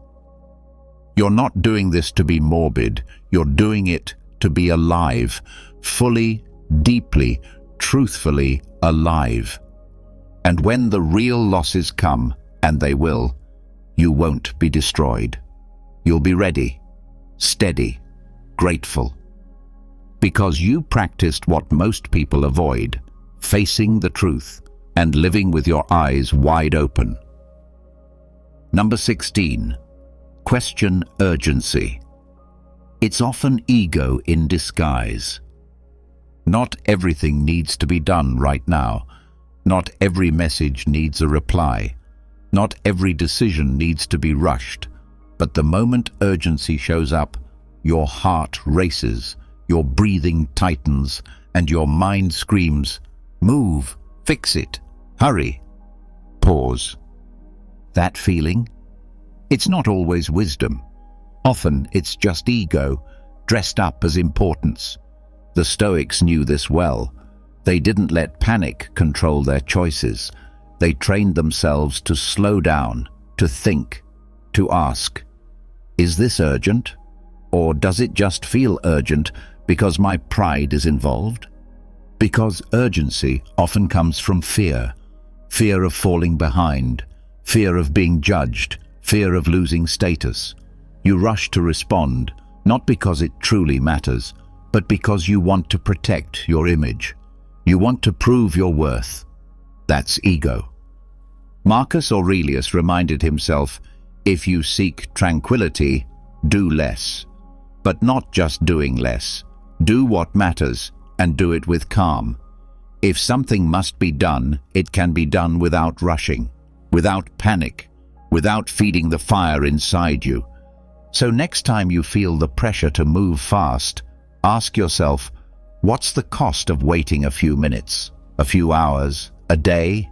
You're not doing this to be morbid, you're doing it to be alive, fully, deeply, truthfully alive. And when the real losses come, and they will, you won't be destroyed. You'll be ready, steady, grateful. Because you practiced what most people avoid, facing the truth and living with your eyes wide open. Number 16. Question urgency. It's often ego in disguise. Not everything needs to be done right now. Not every message needs a reply. Not every decision needs to be rushed. But the moment urgency shows up, your heart races, your breathing tightens, and your mind screams, "Move, fix it, hurry." Pause. That feeling? It's not always wisdom. Often it's just ego, dressed up as importance. The Stoics knew this well. They didn't let panic control their choices. They trained themselves to slow down, to think, to ask, is this urgent? Or does it just feel urgent because my pride is involved? Because urgency often comes from fear. Fear of falling behind, fear of being judged, fear of losing status. You rush to respond, not because it truly matters, but because you want to protect your image. You want to prove your worth. That's ego. Marcus Aurelius reminded himself, if you seek tranquility, do less. But not just doing less. Do what matters, and do it with calm. If something must be done, it can be done without rushing, without panic, without feeding the fire inside you. So next time you feel the pressure to move fast, ask yourself, what's the cost of waiting a few minutes, a few hours, a day?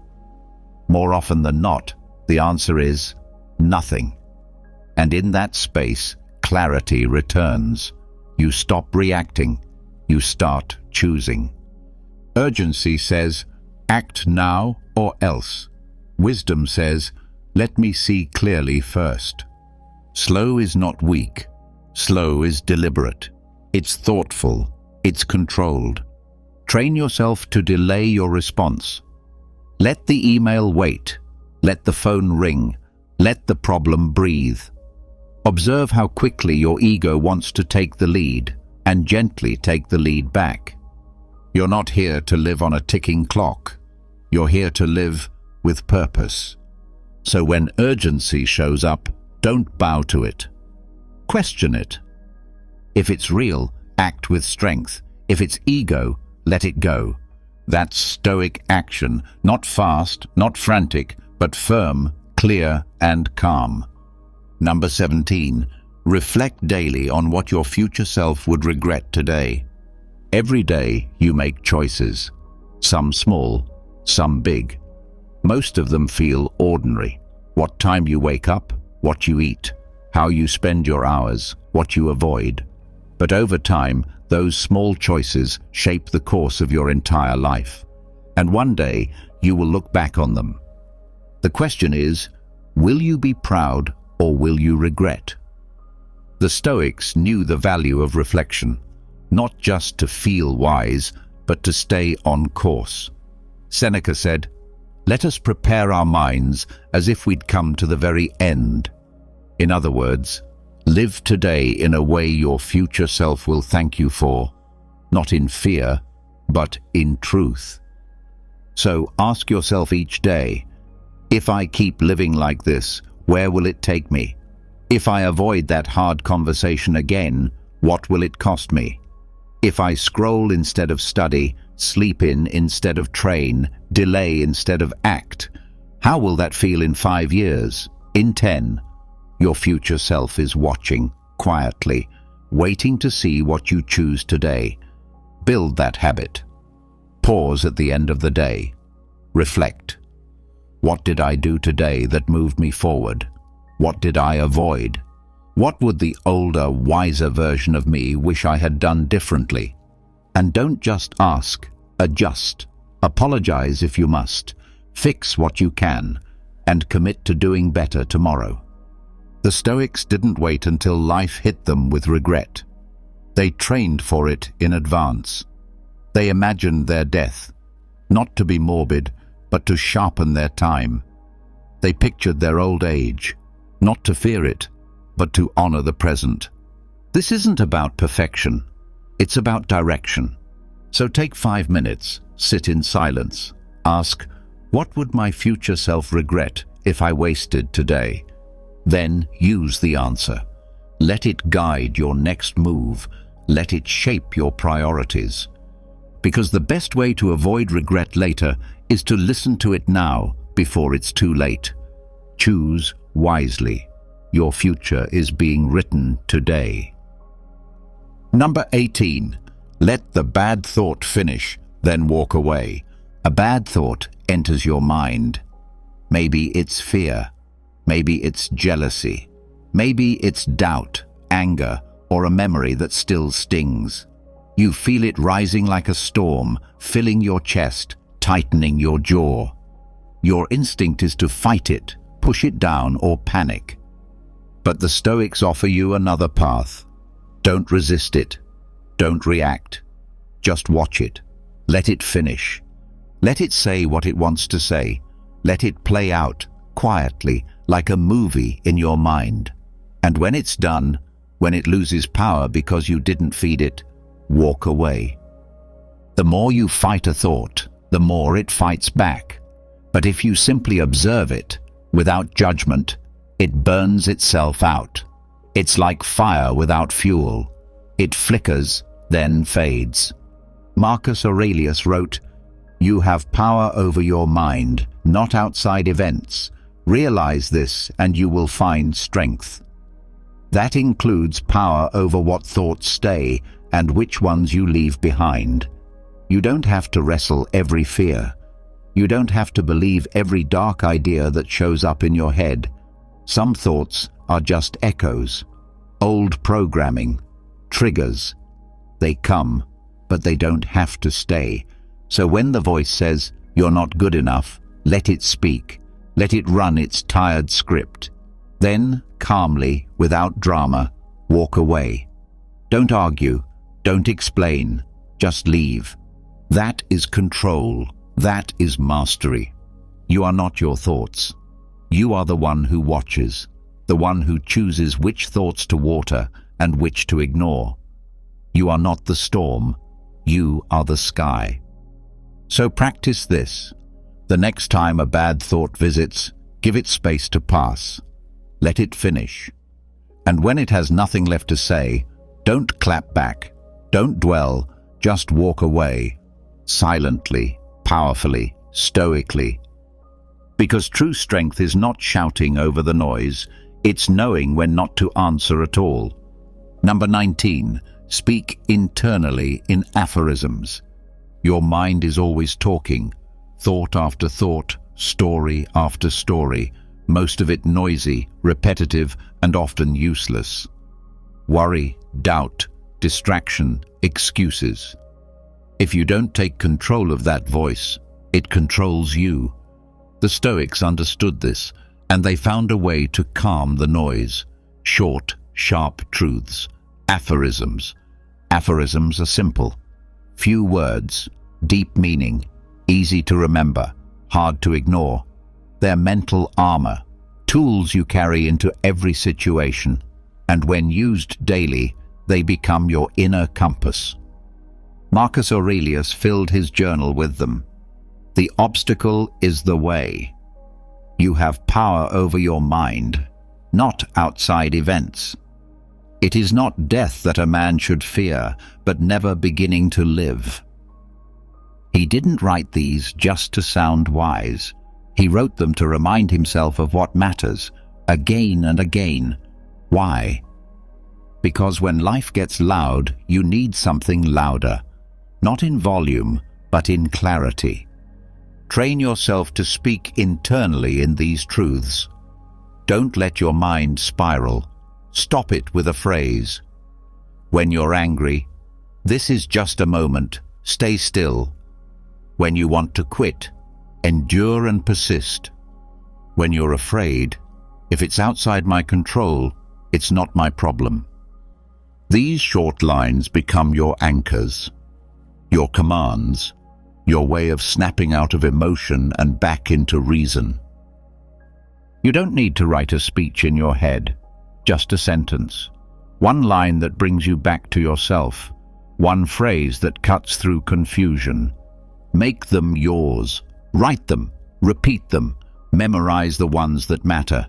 More often than not, the answer is nothing. And in that space, clarity returns. You stop reacting. You start choosing. Urgency says, act now or else. Wisdom says, let me see clearly first. Slow is not weak. Slow is deliberate. It's thoughtful. It's controlled. Train yourself to delay your response. Let the email wait. Let the phone ring. Let the problem breathe. Observe how quickly your ego wants to take the lead, and gently take the lead back. You're not here to live on a ticking clock. You're here to live with purpose. So when urgency shows up, don't bow to it. Question it. If it's real, act with strength. If it's ego, let it go. That's Stoic action, not fast, not frantic, but firm, clear, and calm. Number 17. Reflect daily on what your future self would regret today. Every day you make choices, some small, some big. Most of them feel ordinary. What time you wake up, what you eat, how you spend your hours, what you avoid. But over time, those small choices shape the course of your entire life. And one day, you will look back on them. The question is, will you be proud or will you regret? The Stoics knew the value of reflection, not just to feel wise, but to stay on course. Seneca said, "Let us prepare our minds as if we'd come to the very end." In other words, live today in a way your future self will thank you for, not in fear, but in truth. So ask yourself each day, if I keep living like this, where will it take me? If I avoid that hard conversation again, what will it cost me? If I scroll instead of study, sleep in instead of train, delay instead of act, how will that feel in 5 years, in 10, Your future self is watching, quietly, waiting to see what you choose today. Build that habit. Pause at the end of the day. Reflect. What did I do today that moved me forward? What did I avoid? What would the older, wiser version of me wish I had done differently? And don't just ask, adjust. Apologize if you must. Fix what you can, and commit to doing better tomorrow. The Stoics didn't wait until life hit them with regret. They trained for it in advance. They imagined their death, not to be morbid, but to sharpen their time. They pictured their old age, not to fear it, but to honor the present. This isn't about perfection. It's about direction. So take 5 minutes, sit in silence. Ask, what would my future self regret if I wasted today? Then use the answer. Let it guide your next move. Let it shape your priorities. Because the best way to avoid regret later is to listen to it now before it's too late. Choose wisely. Your future is being written today. Number 18. Let the bad thought finish, then walk away. A bad thought enters your mind. Maybe it's fear. Maybe it's jealousy. Maybe it's doubt, anger, or a memory that still stings. You feel it rising like a storm, filling your chest, tightening your jaw. Your instinct is to fight it, push it down, or panic. But the Stoics offer you another path. Don't resist it. Don't react. Just watch it. Let it finish. Let it say what it wants to say. Let it play out, quietly, like a movie in your mind. And when it's done, when it loses power because you didn't feed it, walk away. The more you fight a thought, the more it fights back. But if you simply observe it, without judgment, it burns itself out. It's like fire without fuel. It flickers, then fades. Marcus Aurelius wrote, "You have power over your mind, not outside events. Realize this and you will find strength." That includes power over what thoughts stay and which ones you leave behind. You don't have to wrestle every fear. You don't have to believe every dark idea that shows up in your head. Some thoughts are just echoes, old programming, triggers. They come, but they don't have to stay. So when the voice says, "You're not good enough," let it speak. Let it run its tired script. Then, calmly, without drama, walk away. Don't argue. Don't explain. Just leave. That is control. That is mastery. You are not your thoughts. You are the one who watches, the one who chooses which thoughts to water and which to ignore. You are not the storm. You are the sky. So practice this. The next time a bad thought visits, give it space to pass. Let it finish. And when it has nothing left to say, don't clap back. Don't dwell. Just walk away. Silently, powerfully, stoically. Because true strength is not shouting over the noise, it's knowing when not to answer at all. Number 19. Speak internally in aphorisms. Your mind is always talking, thought after thought, story after story, most of it noisy, repetitive, and often useless. Worry, doubt, distraction, excuses. If you don't take control of that voice, it controls you. The Stoics understood this, and they found a way to calm the noise. Short, sharp truths. Aphorisms. Aphorisms are simple. Few words, deep meaning, easy to remember, hard to ignore. They're mental armor, tools you carry into every situation, and when used daily, they become your inner compass. Marcus Aurelius filled his journal with them. The obstacle is the way. You have power over your mind, not outside events. It is not death that a man should fear, but never beginning to live. He didn't write these just to sound wise. He wrote them to remind himself of what matters, again and again. Why? Because when life gets loud, you need something louder, not in volume, but in clarity. Train yourself to speak internally in these truths. Don't let your mind spiral. Stop it with a phrase. When you're angry, this is just a moment, stay still. When you want to quit, endure and persist. When you're afraid, if it's outside my control, it's not my problem. These short lines become your anchors, your commands, your way of snapping out of emotion and back into reason. You don't need to write a speech in your head, just a sentence. One line that brings you back to yourself, one phrase that cuts through confusion. Make them yours. Write them, repeat them, memorize the ones that matter.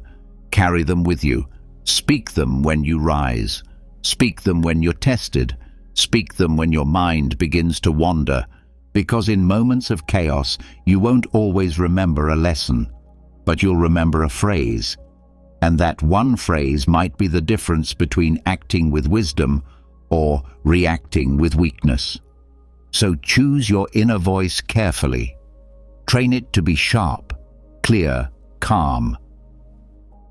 Carry them with you. Speak them when you rise. Speak them when you're tested. Speak them when your mind begins to wander. Because in moments of chaos, you won't always remember a lesson, but you'll remember a phrase. And that one phrase might be the difference between acting with wisdom or reacting with weakness. So choose your inner voice carefully. Train it to be sharp, clear, calm.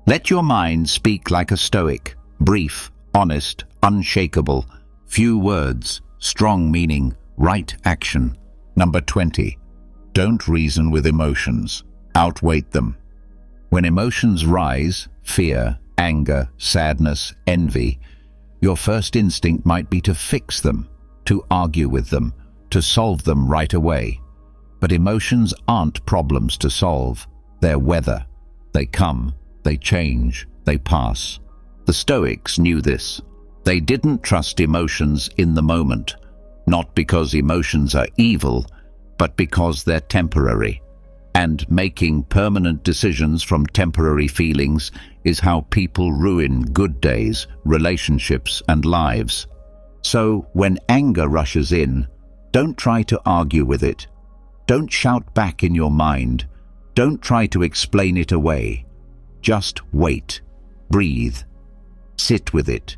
Let your mind speak like a Stoic, brief, honest, unshakable, few words, strong meaning, right action. Number 20. Don't reason with emotions. Outweight them. When emotions rise, fear, anger, sadness, envy, your first instinct might be to fix them, to argue with them, to solve them right away. But emotions aren't problems to solve. They're weather. They come, they change, they pass. The Stoics knew this. They didn't trust emotions in the moment, not because emotions are evil, but because they're temporary. And making permanent decisions from temporary feelings is how people ruin good days, relationships, and lives. So when anger rushes in, don't try to argue with it. Don't shout back in your mind. Don't try to explain it away. Just wait, breathe, sit with it,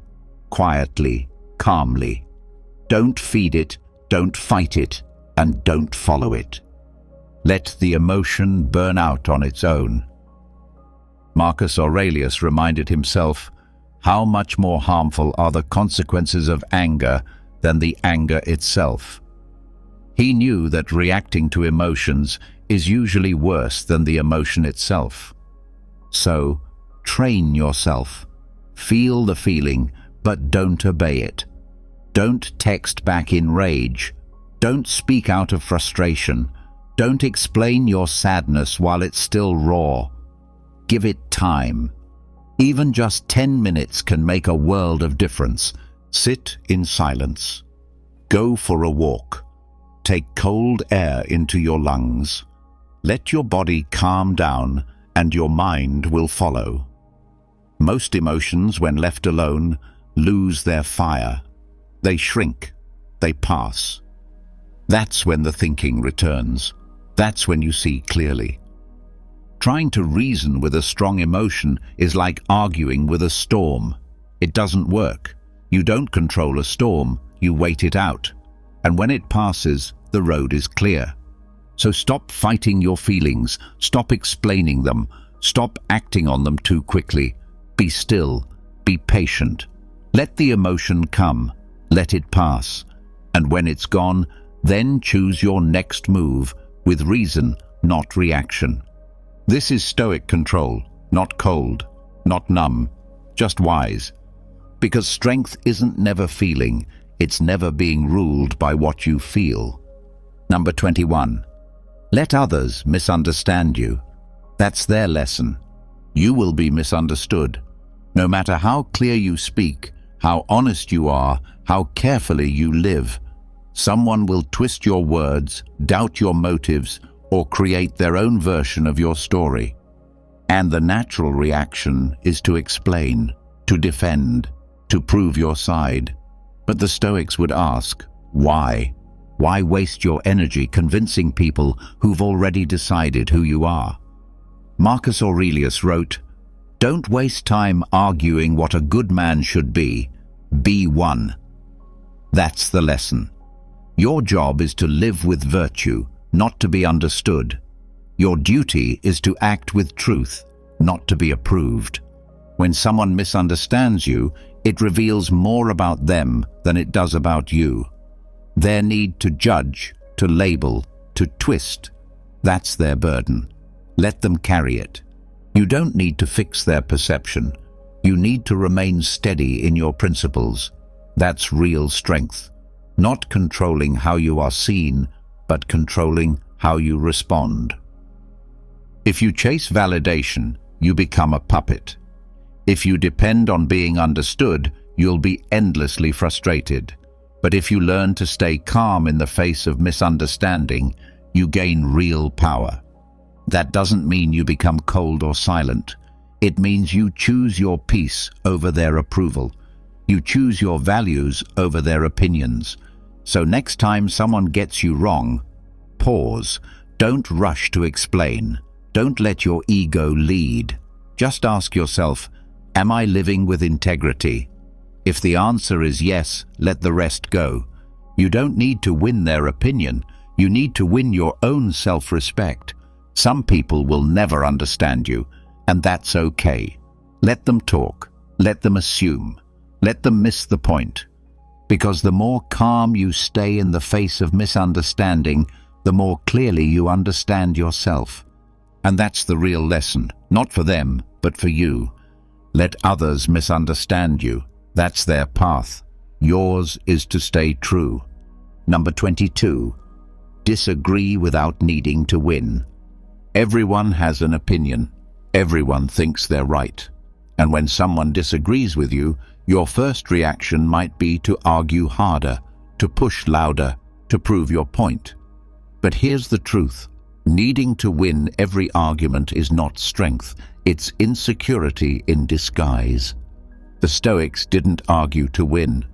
quietly, calmly. Don't feed it, don't fight it, and don't follow it. Let the emotion burn out on its own. Marcus Aurelius reminded himself, how much more harmful are the consequences of anger than the anger itself? He knew that reacting to emotions is usually worse than the emotion itself. So, train yourself. Feel the feeling, but don't obey it. Don't text back in rage. Don't speak out of frustration. Don't explain your sadness while it's still raw. Give it time. Even just 10 minutes can make a world of difference. Sit in silence. Go for a walk. Take cold air into your lungs. Let your body calm down, and your mind will follow. Most emotions, when left alone, lose their fire. They shrink. They pass. That's when the thinking returns. That's when you see clearly. Trying to reason with a strong emotion is like arguing with a storm. It doesn't work. You don't control a storm, you wait it out. And when it passes, the road is clear. So stop fighting your feelings, stop explaining them, stop acting on them too quickly. Be still, be patient. Let the emotion come, let it pass. And when it's gone, then choose your next move with reason, not reaction. This is Stoic control, not cold, not numb, just wise. Because strength isn't never feeling, it's never being ruled by what you feel. Number 21. Let others misunderstand you. That's their lesson. You will be misunderstood. No matter how clear you speak, how honest you are, how carefully you live, someone will twist your words, doubt your motives, or create their own version of your story. And the natural reaction is to explain, to defend, to prove your side. But the Stoics would ask, why? Why waste your energy convincing people who've already decided who you are? Marcus Aurelius wrote, Don't waste time arguing what a good man should be. Be one. That's the lesson. Your job is to live with virtue, not to be understood. Your duty is to act with truth, not to be approved. When someone misunderstands you, it reveals more about them than it does about you. Their need to judge, to label, to twist, that's their burden. Let them carry it. You don't need to fix their perception. You need to remain steady in your principles. That's real strength. Not controlling how you are seen, but controlling how you respond. If you chase validation, you become a puppet. If you depend on being understood, you'll be endlessly frustrated. But if you learn to stay calm in the face of misunderstanding, you gain real power. That doesn't mean you become cold or silent. It means you choose your peace over their approval. You choose your values over their opinions. So next time someone gets you wrong, pause. Don't rush to explain. Don't let your ego lead. Just ask yourself, am I living with integrity? If the answer is yes, let the rest go. You don't need to win their opinion. You need to win your own self-respect. Some people will never understand you, and that's okay. Let them talk. Let them assume. Let them miss the point. Because the more calm you stay in the face of misunderstanding, the more clearly you understand yourself. And that's the real lesson, not for them, but for you. Let others misunderstand you. That's their path. Yours is to stay true. Number 22. Disagree without needing to win. Everyone has an opinion. Everyone thinks they're right. And when someone disagrees with you, your first reaction might be to argue harder, to push louder, to prove your point. But here's the truth. Needing to win every argument is not strength. It's insecurity in disguise. The Stoics didn't argue to win.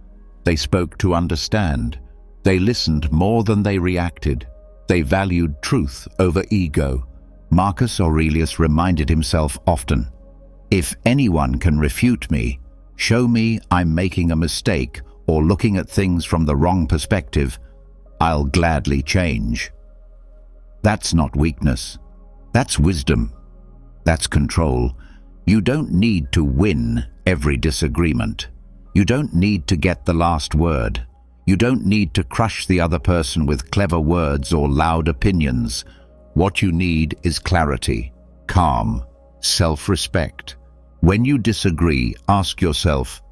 They spoke to understand. They listened more than they reacted. They valued truth over ego. Marcus Aurelius reminded himself often, if anyone can refute me, show me I'm making a mistake or looking at things from the wrong perspective, I'll gladly change. That's not weakness. That's wisdom. That's control. You don't need to win every disagreement. You don't need to get the last word. You don't need to crush the other person with clever words or loud opinions. What you need is clarity, calm, self-respect. When you disagree, ask yourself,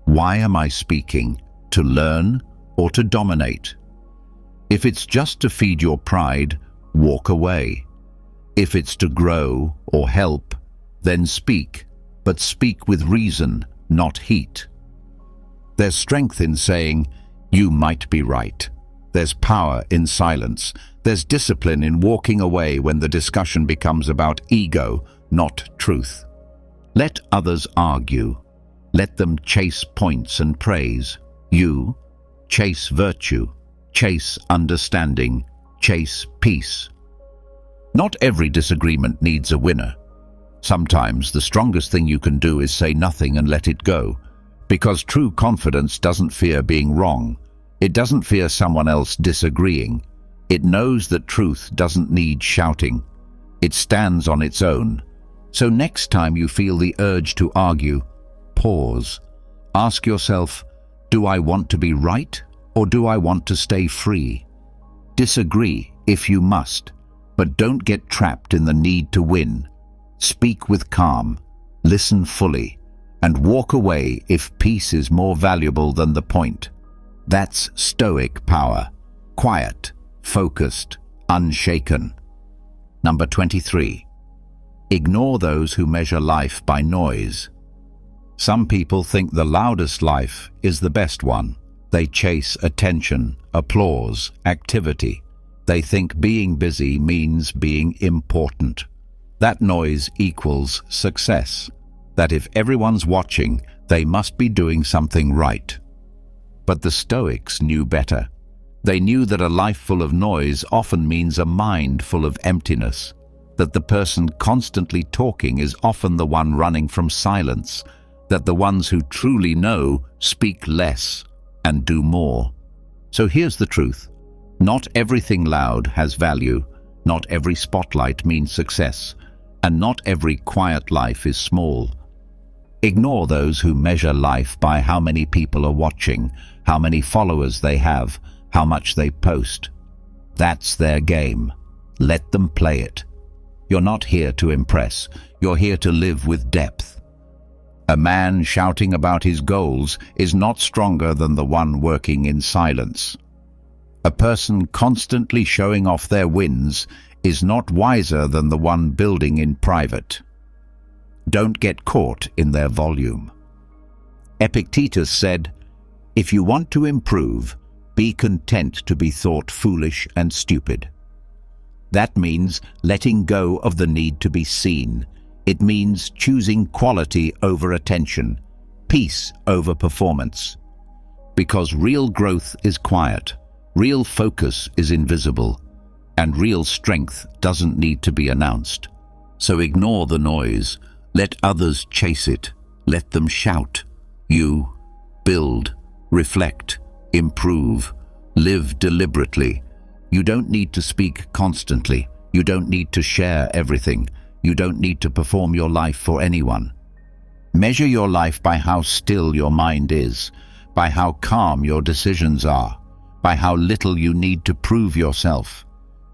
why am I speaking? To learn or to dominate? If it's just to feed your pride, walk away. If it's to grow or help, then speak, but speak with reason, not heat. There's strength in saying, you might be right. There's power in silence. There's discipline in walking away when the discussion becomes about ego, not truth. Let others argue. Let them chase points and praise. You chase virtue, chase understanding, chase peace. Not every disagreement needs a winner. Sometimes the strongest thing you can do is say nothing and let it go, because true confidence doesn't fear being wrong. It doesn't fear someone else disagreeing. It knows that truth doesn't need shouting. It stands on its own. So next time you feel the urge to argue, pause. Ask yourself, do I want to be right or do I want to stay free? Disagree if you must, but don't get trapped in the need to win. Speak with calm, listen fully, and walk away if peace is more valuable than the point. That's Stoic power. Quiet, focused, unshaken. Number 23. Ignore those who measure life by noise. Some people think the loudest life is the best one. They chase attention, applause, activity. They think being busy means being important. That noise equals success. That if everyone's watching, they must be doing something right. But the Stoics knew better. They knew that a life full of noise often means a mind full of emptiness. that the person constantly talking is often the one running from silence, that the ones who truly know speak less and do more. So here's the truth. Not everything loud has value, not every spotlight means success, and not every quiet life is small. Ignore those who measure life by how many people are watching, how many followers they have, how much they post. That's their game. Let them play it. You're not here to impress, you're here to live with depth. A man shouting about his goals is not stronger than the one working in silence. A person constantly showing off their wins is not wiser than the one building in private. Don't get caught in their volume. Epictetus said, "If you want to improve, be content to be thought foolish and stupid." That means letting go of the need to be seen. It means choosing quality over attention, peace over performance. Because real growth is quiet, real focus is invisible, and real strength doesn't need to be announced. So ignore the noise, let others chase it, let them shout. You build, reflect, improve, live deliberately. You don't need to speak constantly. You don't need to share everything. You don't need to perform your life for anyone. Measure your life by how still your mind is, by how calm your decisions are, by how little you need to prove yourself.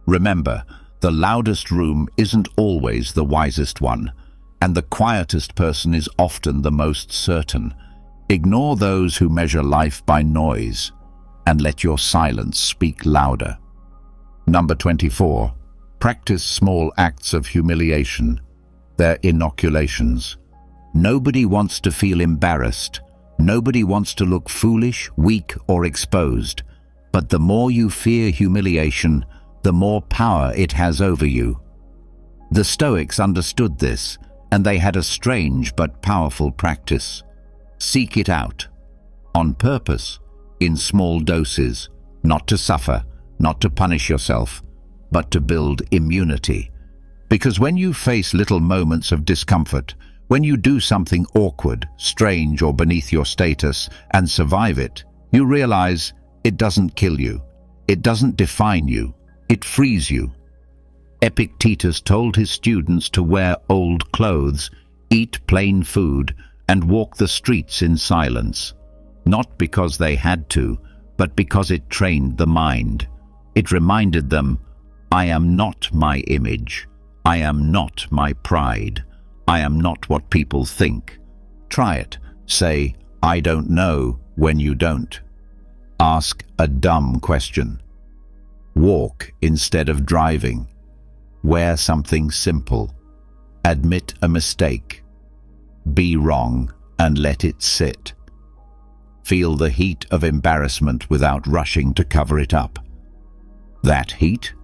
Remember, the loudest room isn't always the wisest one, and the quietest person is often the most certain. Ignore those who measure life by noise, and let your silence speak louder. Number 24. Practice small acts of humiliation. They're inoculations. Nobody wants to feel embarrassed. Nobody wants to look foolish, weak, or exposed. But the more you fear humiliation, the more power it has over you. The Stoics understood this, and they had a strange but powerful practice. Seek it out. On purpose, in small doses, not to suffer, not to punish yourself, but to build immunity. Because when you face little moments of discomfort, when you do something awkward, strange, or beneath your status and survive it, you realize it doesn't kill you. It doesn't define you. It frees you. Epictetus told his students to wear old clothes, eat plain food, and walk the streets in silence. Not because they had to, but because it trained the mind. It reminded them, I am not my image. I am not my pride. I am not what people think. Try it. Say, I don't know, when you don't. Ask a dumb question. Walk instead of driving. Wear something simple. Admit a mistake. Be wrong and let it sit. Feel the heat of embarrassment without rushing to cover it up. That heat?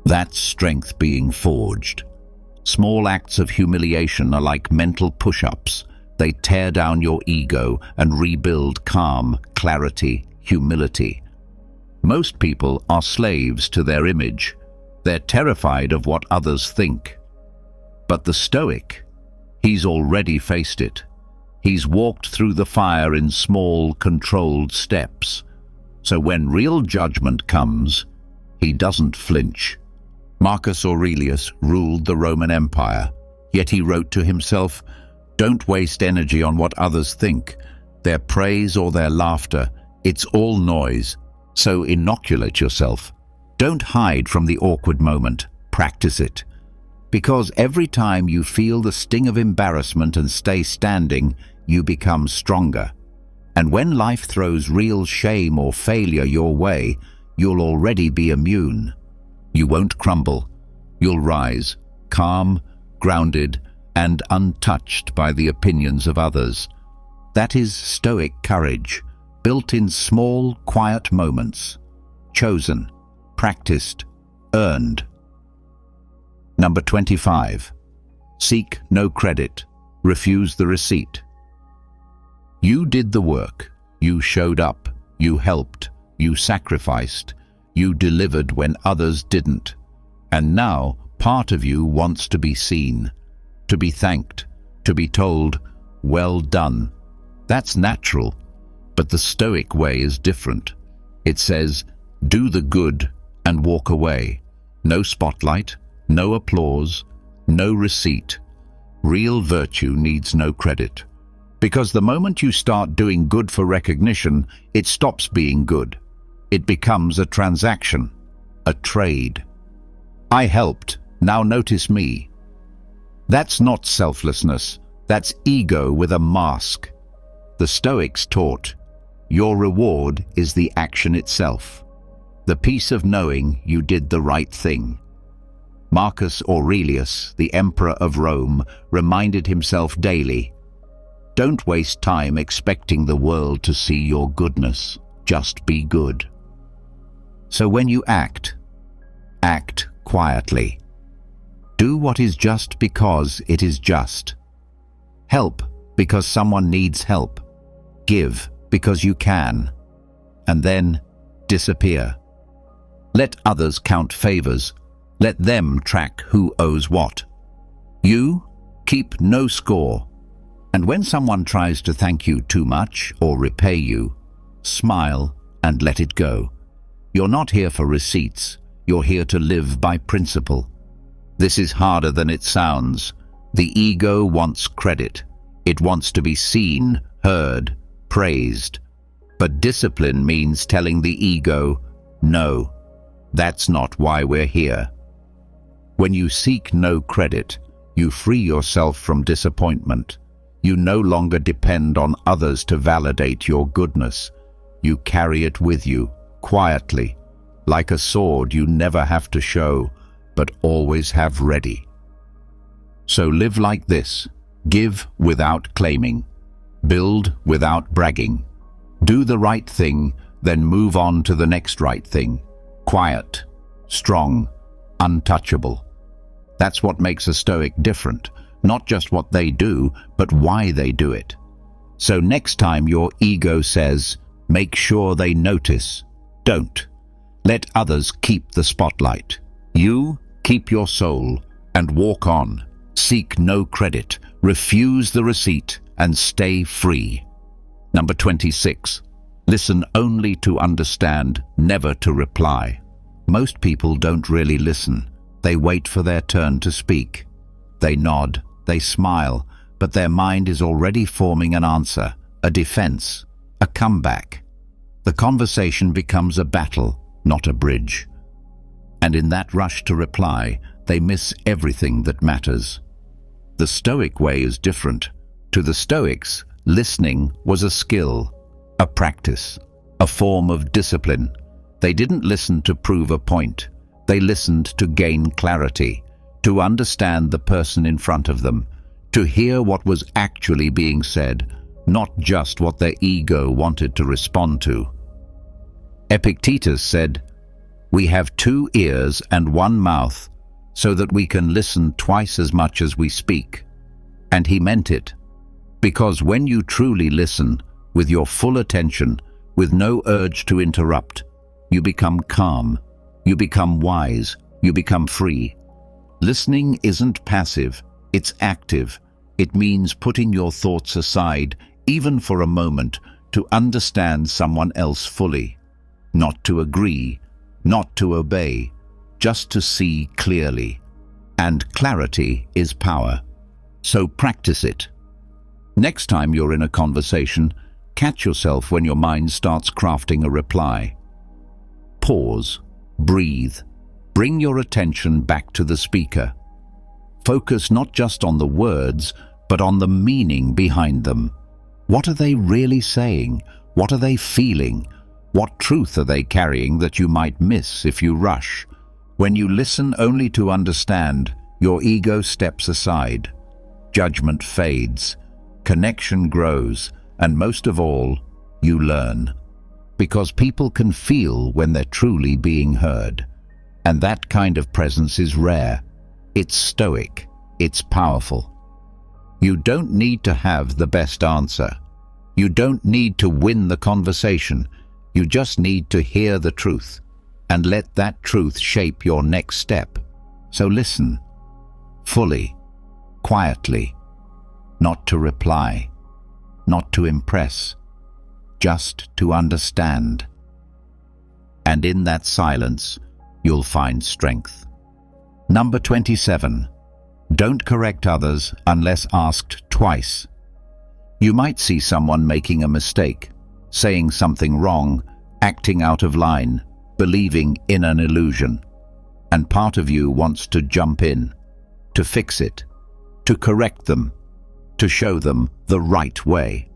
That's strength being forged. Small acts of humiliation are like mental push-ups. They tear down your ego and rebuild calm, clarity, humility. Most people are slaves to their image. They're terrified of what others think. But the Stoic, he's already faced it. He's walked through the fire in small, controlled steps. So when real judgment comes, he doesn't flinch. Marcus Aurelius ruled the Roman Empire, yet he wrote to himself, "Don't waste energy on what others think, their praise or their laughter. It's all noise. So inoculate yourself. Don't hide from the awkward moment. Practice it. Because every time you feel the sting of embarrassment and stay standing, you become stronger. And when life throws real shame or failure your way, you'll already be immune. You won't crumble. You'll rise, calm, grounded, and untouched by the opinions of others. That is Stoic courage, built in small, quiet moments. Chosen, practiced, earned. Number 25. Seek no credit. Refuse the receipt. You did the work. You showed up. You helped. You sacrificed. You delivered when others didn't. And now, part of you wants to be seen, to be thanked, to be told, "Well done." That's natural, but the Stoic way is different. It says, do the good and walk away. No spotlight, no applause, no receipt. Real virtue needs no credit. Because the moment you start doing good for recognition, it stops being good. It becomes a transaction, a trade. I helped, now notice me. That's not selflessness, that's ego with a mask. The Stoics taught, your reward is the action itself, the peace of knowing you did the right thing. Marcus Aurelius, the Emperor of Rome, reminded himself daily, don't waste time expecting the world to see your goodness, just be good. So when you act quietly. Do what is just because it is just. Help because someone needs help. Give because you can. And then disappear. Let others count favors. Let them track who owes what. You keep no score. And when someone tries to thank you too much or repay you, smile and let it go. You're not here for receipts. You're here to live by principle. This is harder than it sounds. The ego wants credit. It wants to be seen, heard, praised. But discipline means telling the ego, no, that's not why we're here. When you seek no credit, you free yourself from disappointment. You no longer depend on others to validate your goodness. You carry it with you, quietly, like a sword you never have to show, but always have ready. So live like this. Give without claiming. Build without bragging. Do the right thing, then move on to the next right thing. Quiet, strong, untouchable. That's what makes a Stoic different. Not just what they do, but why they do it. So next time your ego says, make sure they notice, don't. Let others keep the spotlight. You keep your soul and walk on. Seek no credit, refuse the receipt, and stay free. Number 26. Listen only to understand, never to reply. Most people don't really listen. They wait for their turn to speak. They nod, they smile, but their mind is already forming an answer, a defense, a comeback. The conversation becomes a battle, not a bridge. And in that rush to reply, they miss everything that matters. The Stoic way is different. To the Stoics, listening was a skill, a practice, a form of discipline. They didn't listen to prove a point. They listened to gain clarity, to understand the person in front of them, to hear what was actually being said, not just what their ego wanted to respond to. Epictetus said, we have 2 ears and 1 mouth, so that we can listen twice as much as we speak. And he meant it, because when you truly listen, with your full attention, with no urge to interrupt, you become calm, you become wise, you become free. Listening isn't passive, it's active. It means putting your thoughts aside, even for a moment, to understand someone else fully. Not to agree, not to obey, just to see clearly. And clarity is power. So practice it. Next time you're in a conversation, catch yourself when your mind starts crafting a reply. Pause, breathe, bring your attention back to the speaker. Focus not just on the words, but on the meaning behind them. What are they really saying? What are they feeling? What truth are they carrying that you might miss if you rush? When you listen only to understand, your ego steps aside. Judgment fades. Connection grows. And most of all, you learn. Because people can feel when they're truly being heard. And that kind of presence is rare. It's Stoic. It's powerful. You don't need to have the best answer. You don't need to win the conversation. You just need to hear the truth and let that truth shape your next step. So listen, fully, quietly, not to reply, not to impress, just to understand. And in that silence, you'll find strength. Number 27. Don't correct others unless asked twice. You might see someone making a mistake, saying something wrong, acting out of line, believing in an illusion. And part of you wants to jump in, to fix it, to correct them, to show them the right way.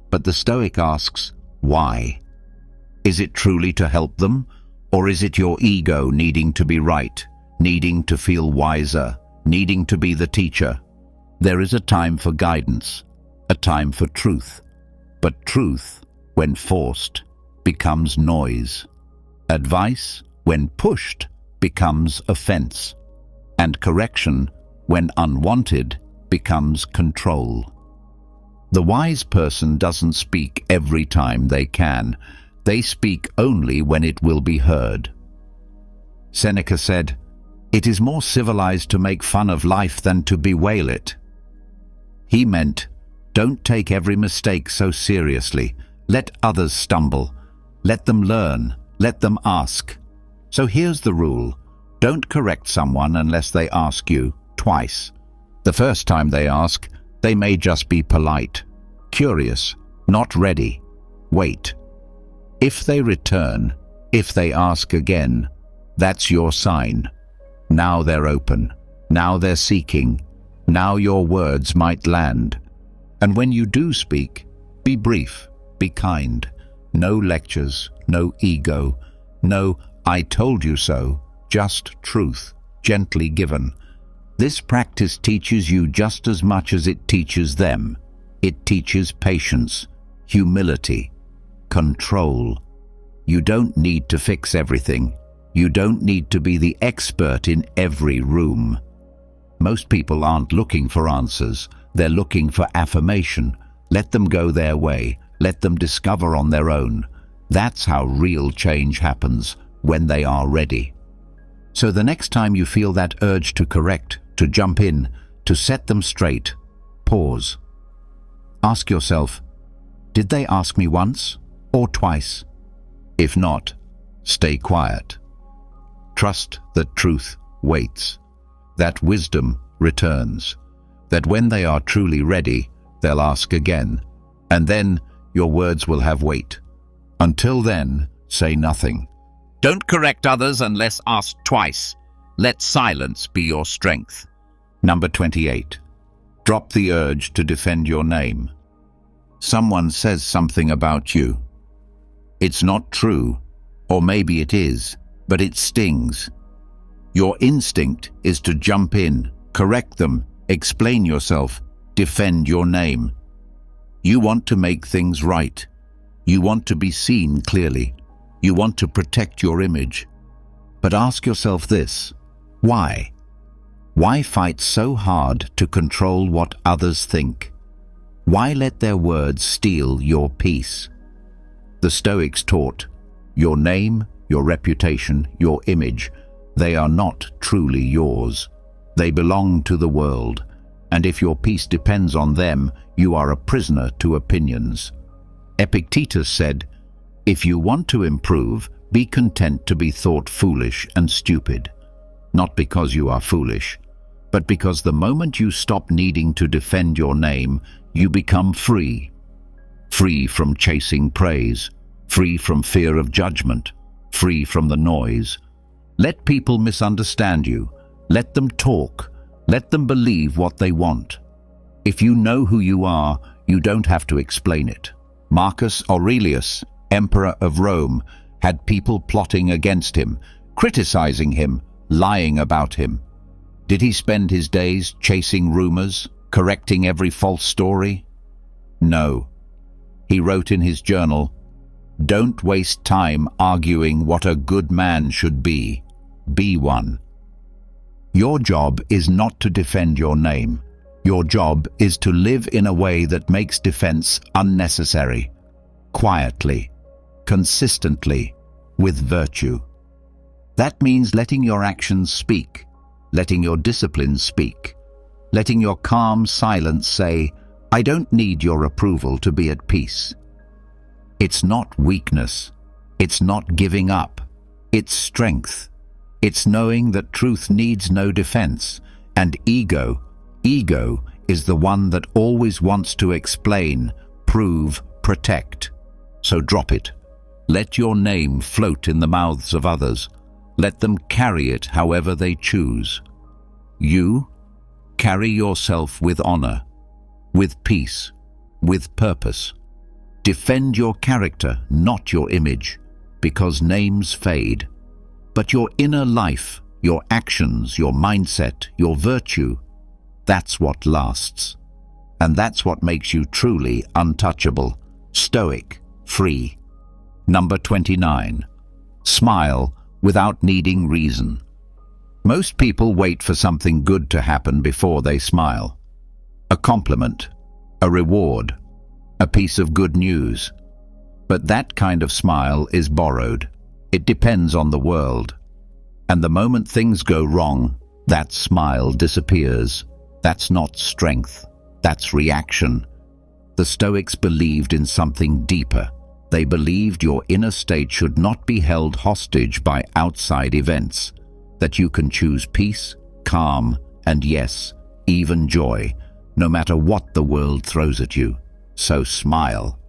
But the Stoic asks, why? Is it truly to help them, or is it your ego needing to be right, needing to feel wiser, needing to be the teacher? There is a time for guidance, a time for truth. But truth, when forced, becomes noise. Advice, when pushed, becomes offense. And correction, when unwanted, becomes control. The wise person doesn't speak every time they can. They speak only when it will be heard. Seneca said, "It is more civilized to make fun of life than to bewail it." He meant, don't take every mistake so seriously. Let others stumble. Let them learn. Let them ask. So here's the rule. Don't correct someone unless they ask you twice. The first time they ask, they may just be polite, curious, not ready. Wait. If they return, if they ask again, that's your sign. Now they're open. Now they're seeking. Now your words might land. And when you do speak, be brief, be kind. No lectures, no ego, no "I told you so," just truth, gently given. This practice teaches you just as much as it teaches them. It teaches patience, humility, control. You don't need to fix everything. You don't need to be the expert in every room. Most people aren't looking for answers. They're looking for affirmation. Let them go their way. Let them discover on their own. That's how real change happens, when they are ready. So the next time you feel that urge to correct, to jump in, to set them straight, pause. Ask yourself, did they ask me once or twice? If not, stay quiet. Trust that truth waits, that wisdom returns, that when they are truly ready, they'll ask again, and then your words will have weight. Until then, say nothing. Don't correct others unless asked twice. Let silence be your strength. Number 28. Drop the urge to defend your name. Someone says something about you. It's not true, or maybe it is, but it stings. Your instinct is to jump in, correct them, explain yourself, defend your name. You want to make things right. You want to be seen clearly. You want to protect your image. But ask yourself this, why? Why fight so hard to control what others think? Why let their words steal your peace? The Stoics taught, your name, your reputation, your image, they are not truly yours. They belong to the world, and if your peace depends on them, you are a prisoner to opinions. Epictetus said, if you want to improve, be content to be thought foolish and stupid. Not because you are foolish, but because the moment you stop needing to defend your name, you become free. Free from chasing praise, free from fear of judgment, free from the noise. Let people misunderstand you. Let them talk. Let them believe what they want. If you know who you are, you don't have to explain it. Marcus Aurelius, Emperor of Rome, had people plotting against him, criticizing him, lying about him. Did he spend his days chasing rumors, correcting every false story? No. He wrote in his journal, "Don't waste time arguing what a good man should be. Be one." Your job is not to defend your name. Your job is to live in a way that makes defense unnecessary, quietly, consistently, with virtue. That means letting your actions speak, letting your discipline speak, letting your calm silence say, "I don't need your approval to be at peace." It's not weakness. It's not giving up. It's strength. It's knowing that truth needs no defense, and ego is the one that always wants to explain, prove, protect. So drop it. Let your name float in the mouths of others. Let them carry it however they choose. You carry yourself with honor, with peace, with purpose. Defend your character, not your image, because names fade. But your inner life, your actions, your mindset, your virtue, that's what lasts. And that's what makes you truly untouchable, stoic, free. Number 29. Smile without needing reason. Most people wait for something good to happen before they smile. A compliment, a reward, a piece of good news. But that kind of smile is borrowed. It depends on the world. And the moment things go wrong, that smile disappears. That's not strength. That's reaction. The Stoics believed in something deeper. They believed your inner state should not be held hostage by outside events, that you can choose peace, calm, and yes, even joy, no matter what the world throws at you. So smile.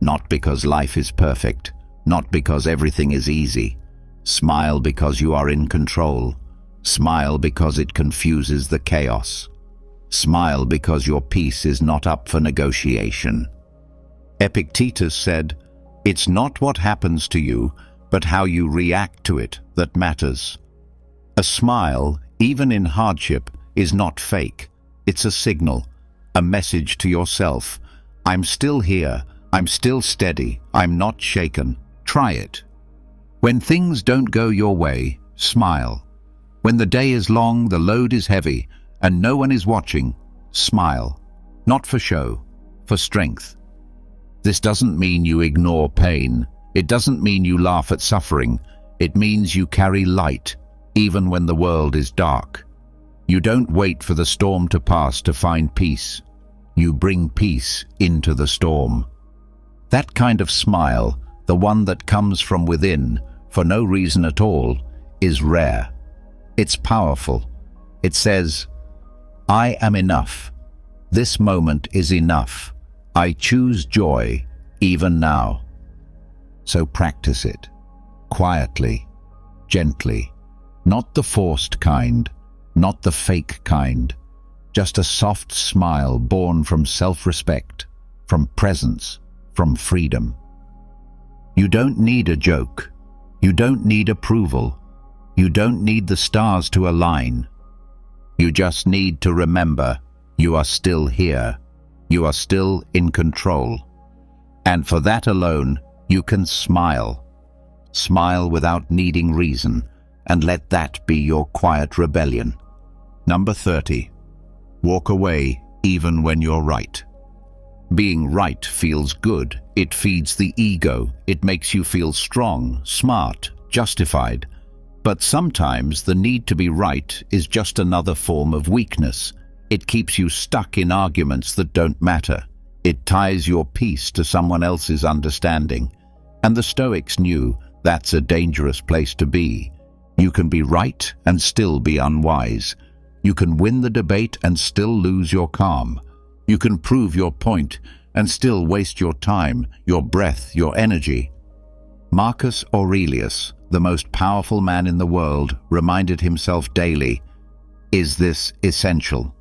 Not because life is perfect, not because everything is easy. Smile because you are in control. Smile because it confuses the chaos. Smile because your peace is not up for negotiation. Epictetus said, "It's not what happens to you, but how you react to it that matters." A smile, even in hardship, is not fake. It's a signal, a message to yourself. I'm still here. I'm still steady. I'm not shaken. Try it. When things don't go your way, smile. When the day is long, the load is heavy, and no one is watching, smile. Not for show, for strength. This doesn't mean you ignore pain. It doesn't mean you laugh at suffering. It means you carry light, even when the world is dark. You don't wait for the storm to pass to find peace. You bring peace into the storm. That kind of smile, the one that comes from within, for no reason at all, is rare. It's powerful. It says, "I am enough. This moment is enough. I choose joy, even now." So practice it, quietly, gently, not the forced kind, not the fake kind, just a soft smile born from self-respect, from presence, from freedom. You don't need a joke. You don't need approval. You don't need the stars to align. You just need to remember you are still here. You are still in control. And for that alone, you can smile. Smile without needing reason, and let that be your quiet rebellion. Number 30. Walk away even when you're right. Being right feels good. It feeds the ego. It makes you feel strong, smart, justified. But sometimes the need to be right is just another form of weakness. It keeps you stuck in arguments that don't matter. It ties your peace to someone else's understanding. And the Stoics knew that's a dangerous place to be. You can be right and still be unwise. You can win the debate and still lose your calm. You can prove your point and still waste your time, your breath, your energy. Marcus Aurelius, the most powerful man in the world, reminded himself daily, is this essential?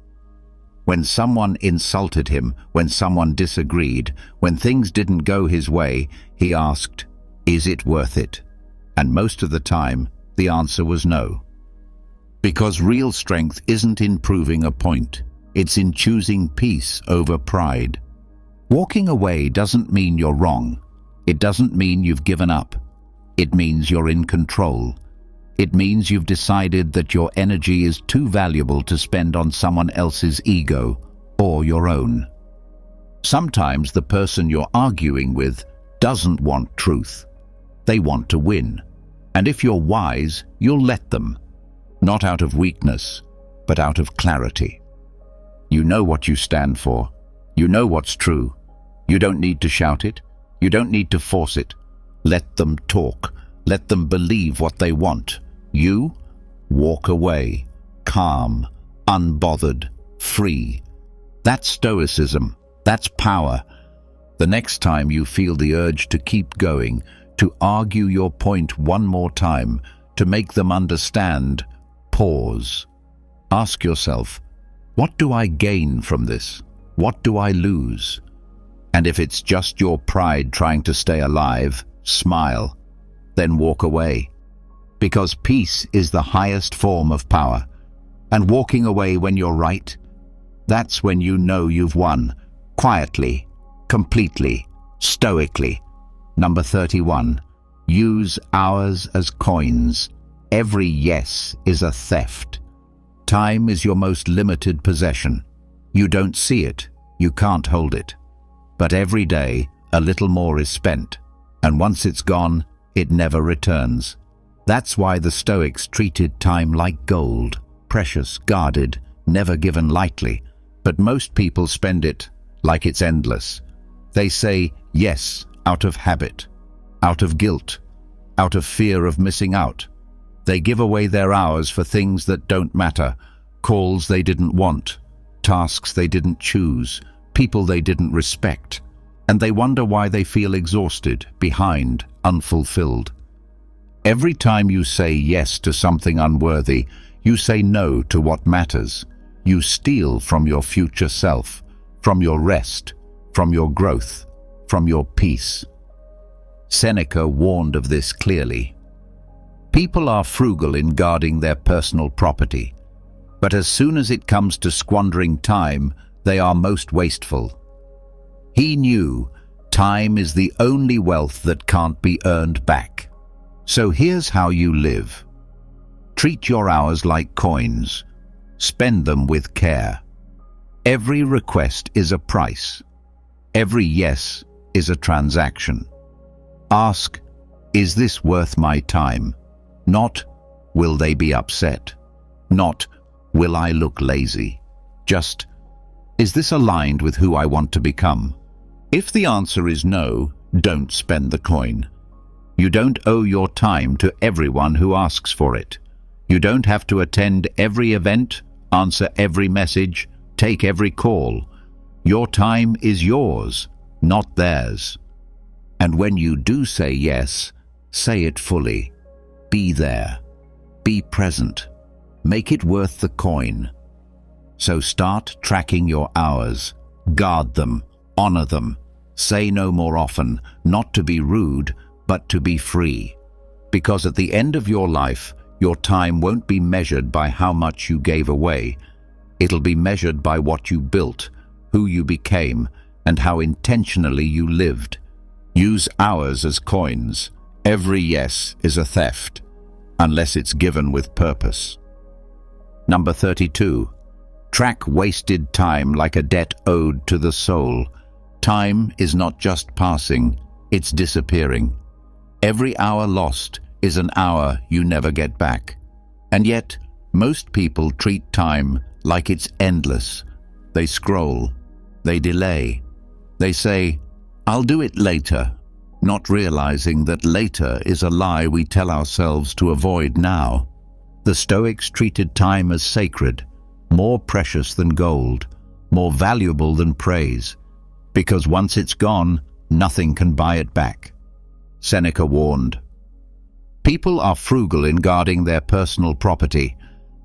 When someone insulted him, when someone disagreed, when things didn't go his way, he asked, is it worth it? And most of the time, the answer was no. Because real strength isn't in proving a point. It's in choosing peace over pride. Walking away doesn't mean you're wrong. It doesn't mean you've given up. It means you're in control. It means you've decided that your energy is too valuable to spend on someone else's ego or your own. Sometimes the person you're arguing with doesn't want truth. They want to win. And if you're wise, you'll let them. Not out of weakness, but out of clarity. You know what you stand for. You know what's true. You don't need to shout it. You don't need to force it. Let them talk. Let them believe what they want. You walk away, calm, unbothered, free. That's Stoicism. That's power. The next time you feel the urge to keep going, to argue your point one more time, to make them understand, pause. Ask yourself, what do I gain from this? What do I lose? And if it's just your pride trying to stay alive, smile, then walk away. Because peace is the highest form of power. And walking away when you're right, that's when you know you've won. Quietly, completely, stoically. Number 31. Use hours as coins. Every yes is a theft. Time is your most limited possession. You don't see it, you can't hold it. But every day, a little more is spent. And once it's gone, it never returns. That's why the Stoics treated time like gold, precious, guarded, never given lightly. But most people spend it like it's endless. They say yes out of habit, out of guilt, out of fear of missing out. They give away their hours for things that don't matter, calls they didn't want, tasks they didn't choose, people they didn't respect. And they wonder why they feel exhausted, behind, unfulfilled. Every time you say yes to something unworthy, you say no to what matters. You steal from your future self, from your rest, from your growth, from your peace. Seneca warned of this clearly. People are frugal in guarding their personal property, but as soon as it comes to squandering time, they are most wasteful. He knew time is the only wealth that can't be earned back. So here's how you live. Treat your hours like coins. Spend them with care. Every request is a price. Every yes is a transaction. Ask, is this worth my time? Not, will they be upset? Not, will I look lazy? Just, is this aligned with who I want to become? If the answer is no, don't spend the coin. You don't owe your time to everyone who asks for it. You don't have to attend every event, answer every message, take every call. Your time is yours, not theirs. And when you do say yes, say it fully. Be there. Be present. Make it worth the coin. So start tracking your hours. Guard them. Honor them. Say no more often, not to be rude, but to be free. Because at the end of your life, your time won't be measured by how much you gave away. It'll be measured by what you built, who you became, and how intentionally you lived. Use hours as coins. Every yes is a theft, unless it's given with purpose. Number 32. Track wasted time like a debt owed to the soul. Time is not just passing, it's disappearing. Every hour lost is an hour you never get back. And yet, most people treat time like it's endless. They scroll, they delay, they say, I'll do it later, not realizing that later is a lie we tell ourselves to avoid now. The Stoics treated time as sacred, more precious than gold, more valuable than praise, because once it's gone, nothing can buy it back. Seneca warned, people are frugal in guarding their personal property,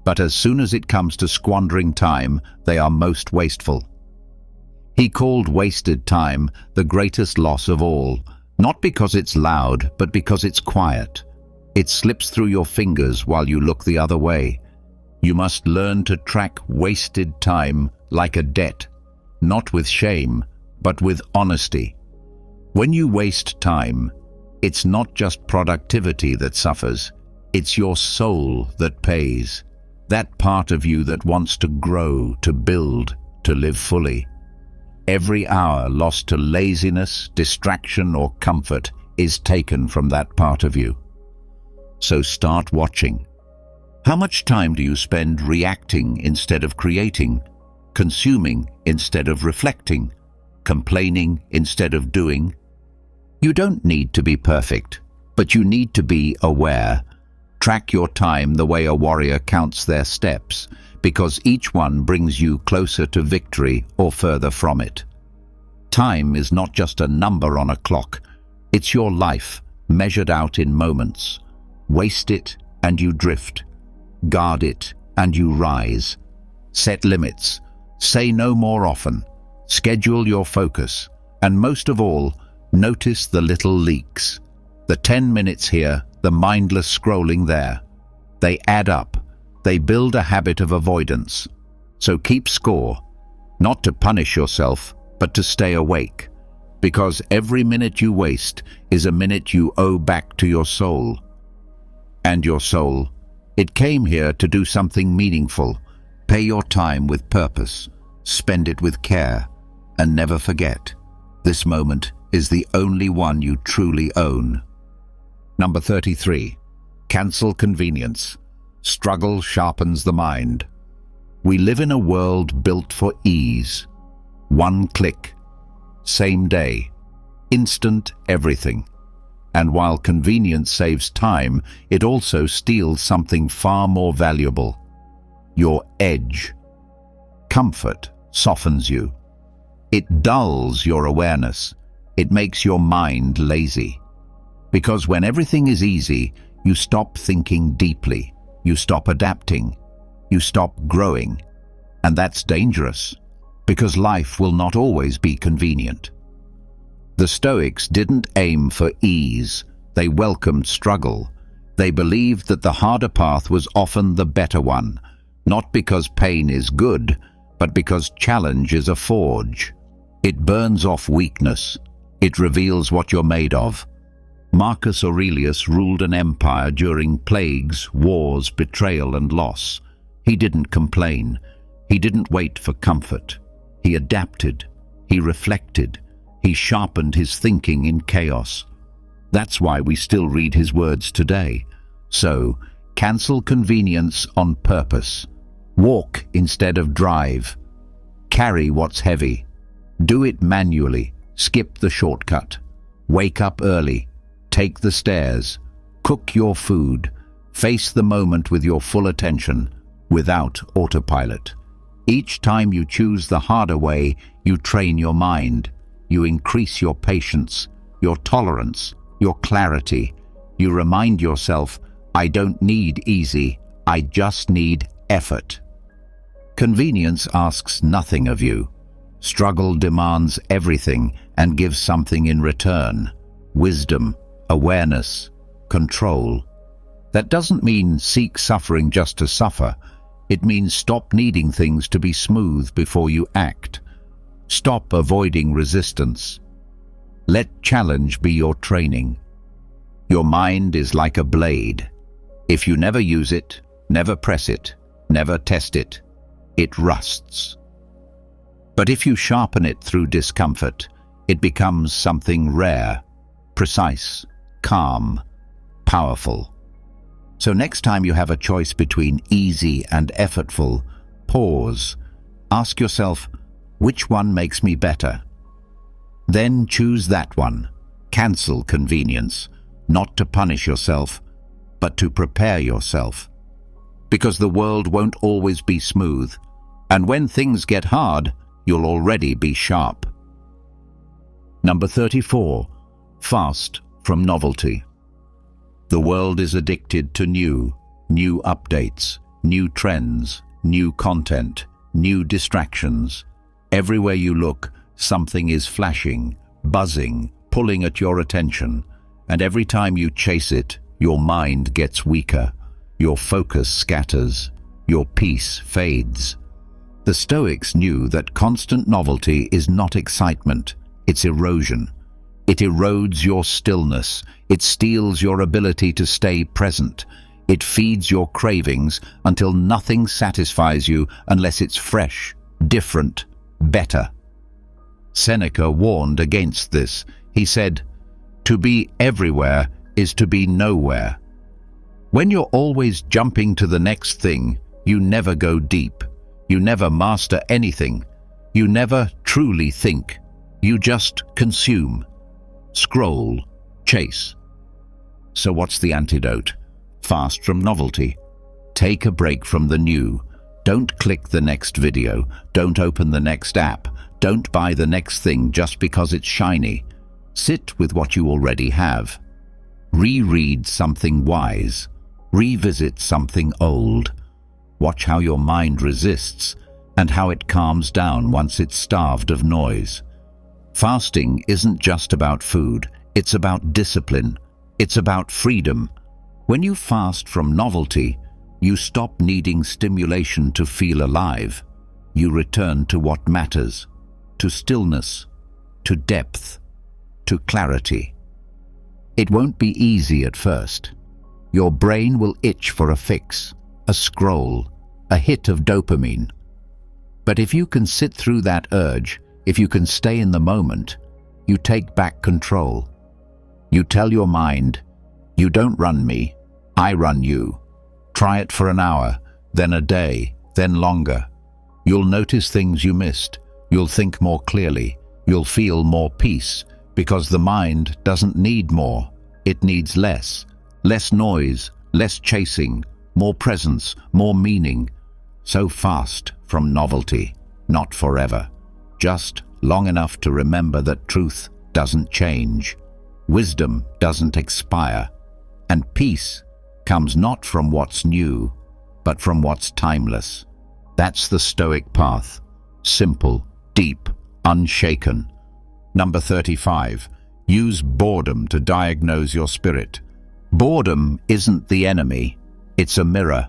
but as soon as it comes to squandering time, they are most wasteful. He called wasted time the greatest loss of all, not because it's loud, but because it's quiet. It slips through your fingers while you look the other way. You must learn to track wasted time like a debt, not with shame, but with honesty. When you waste time, it's not just productivity that suffers, it's your soul that pays. That part of you that wants to grow, to build, to live fully. Every hour lost to laziness, distraction, or comfort is taken from that part of you. So start watching. How much time do you spend reacting instead of creating, consuming instead of reflecting, complaining instead of doing? You don't need to be perfect, but you need to be aware. Track your time the way a warrior counts their steps, because each one brings you closer to victory or further from it. Time is not just a number on a clock. It's your life, measured out in moments. Waste it and you drift. Guard it and you rise. Set limits. Say no more often. Schedule your focus. And most of all, notice the little leaks. The 10 minutes here, the mindless scrolling there. They add up. They build a habit of avoidance. So keep score, not to punish yourself, but to stay awake. Because every minute you waste is a minute you owe back to your soul. And your soul, it came here to do something meaningful. Pay your time with purpose. Spend it with care. And never forget, this moment is the only one you truly own. Number 33. Cancel convenience. Struggle sharpens the mind. We live in a world built for ease. One click. Same day. Instant everything. And while convenience saves time, it also steals something far more valuable. Your edge. Comfort softens you. It dulls your awareness. It makes your mind lazy. Because when everything is easy, you stop thinking deeply. You stop adapting. You stop growing. And that's dangerous, because life will not always be convenient. The Stoics didn't aim for ease. They welcomed struggle. They believed that the harder path was often the better one, not because pain is good, but because challenge is a forge. It burns off weakness. It reveals what you're made of. Marcus Aurelius ruled an empire during plagues, wars, betrayal, and loss. He didn't complain. He didn't wait for comfort. He adapted. He reflected. He sharpened his thinking in chaos. That's why we still read his words today. So, cancel convenience on purpose. Walk instead of drive. Carry what's heavy. Do it manually. Skip the shortcut. Wake up early. Take the stairs. Cook your food. Face the moment with your full attention, without autopilot. Each time you choose the harder way, you train your mind. You increase your patience, your tolerance, your clarity. You remind yourself, I don't need easy, I just need effort. Convenience asks nothing of you. Struggle demands everything and gives something in return. Wisdom, awareness, control. That doesn't mean seek suffering just to suffer. It means stop needing things to be smooth before you act. Stop avoiding resistance. Let challenge be your training. Your mind is like a blade. If you never use it, never press it, never test it, it rusts. But if you sharpen it through discomfort, it becomes something rare, precise, calm, powerful. So next time you have a choice between easy and effortful, pause. Ask yourself, which one makes me better? Then choose that one. Cancel convenience, not to punish yourself, but to prepare yourself. Because the world won't always be smooth, and when things get hard, you'll already be sharp. Number 34. Fast from novelty. The world is addicted to new updates, new trends, new content, new distractions. Everywhere you look, something is flashing, buzzing, pulling at your attention. And every time you chase it, your mind gets weaker, your focus scatters, your peace fades. The Stoics knew that constant novelty is not excitement, it's erosion. It erodes your stillness, it steals your ability to stay present. It feeds your cravings until nothing satisfies you unless it's fresh, different, better. Seneca warned against this. He said, "To be everywhere is to be nowhere." When you're always jumping to the next thing, you never go deep. You never master anything. You never truly think. You just consume, scroll, chase. So what's the antidote? Fast from novelty. Take a break from the new. Don't click the next video. Don't open the next app. Don't buy the next thing just because it's shiny. Sit with what you already have. Reread something wise. Revisit something old. Watch how your mind resists and how it calms down once it's starved of noise. Fasting isn't just about food. It's about discipline. It's about freedom. When you fast from novelty, you stop needing stimulation to feel alive. You return to what matters, to stillness, to depth, to clarity. It won't be easy at first. Your brain will itch for a fix, a scroll, a hit of dopamine. But if you can sit through that urge, if you can stay in the moment, you take back control. You tell your mind, "You don't run me, I run you." Try it for an hour, then a day, then longer. You'll notice things you missed. You'll think more clearly. You'll feel more peace, because the mind doesn't need more. It needs less. Less noise, less chasing, more presence, more meaning. So fast from novelty, not forever. Just long enough to remember that truth doesn't change. Wisdom doesn't expire. And peace comes not from what's new, but from what's timeless. That's the Stoic path. Simple, deep, unshaken. Number 35. Use boredom to diagnose your spirit. Boredom isn't the enemy. It's a mirror.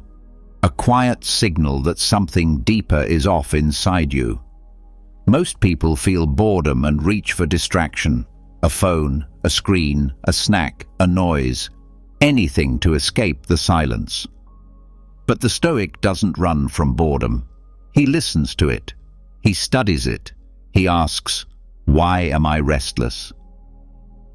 A quiet signal that something deeper is off inside you. Most people feel boredom and reach for distraction. A phone, a screen, a snack, a noise. Anything to escape the silence. But the Stoic doesn't run from boredom. He listens to it. He studies it. He asks, "Why am I restless?"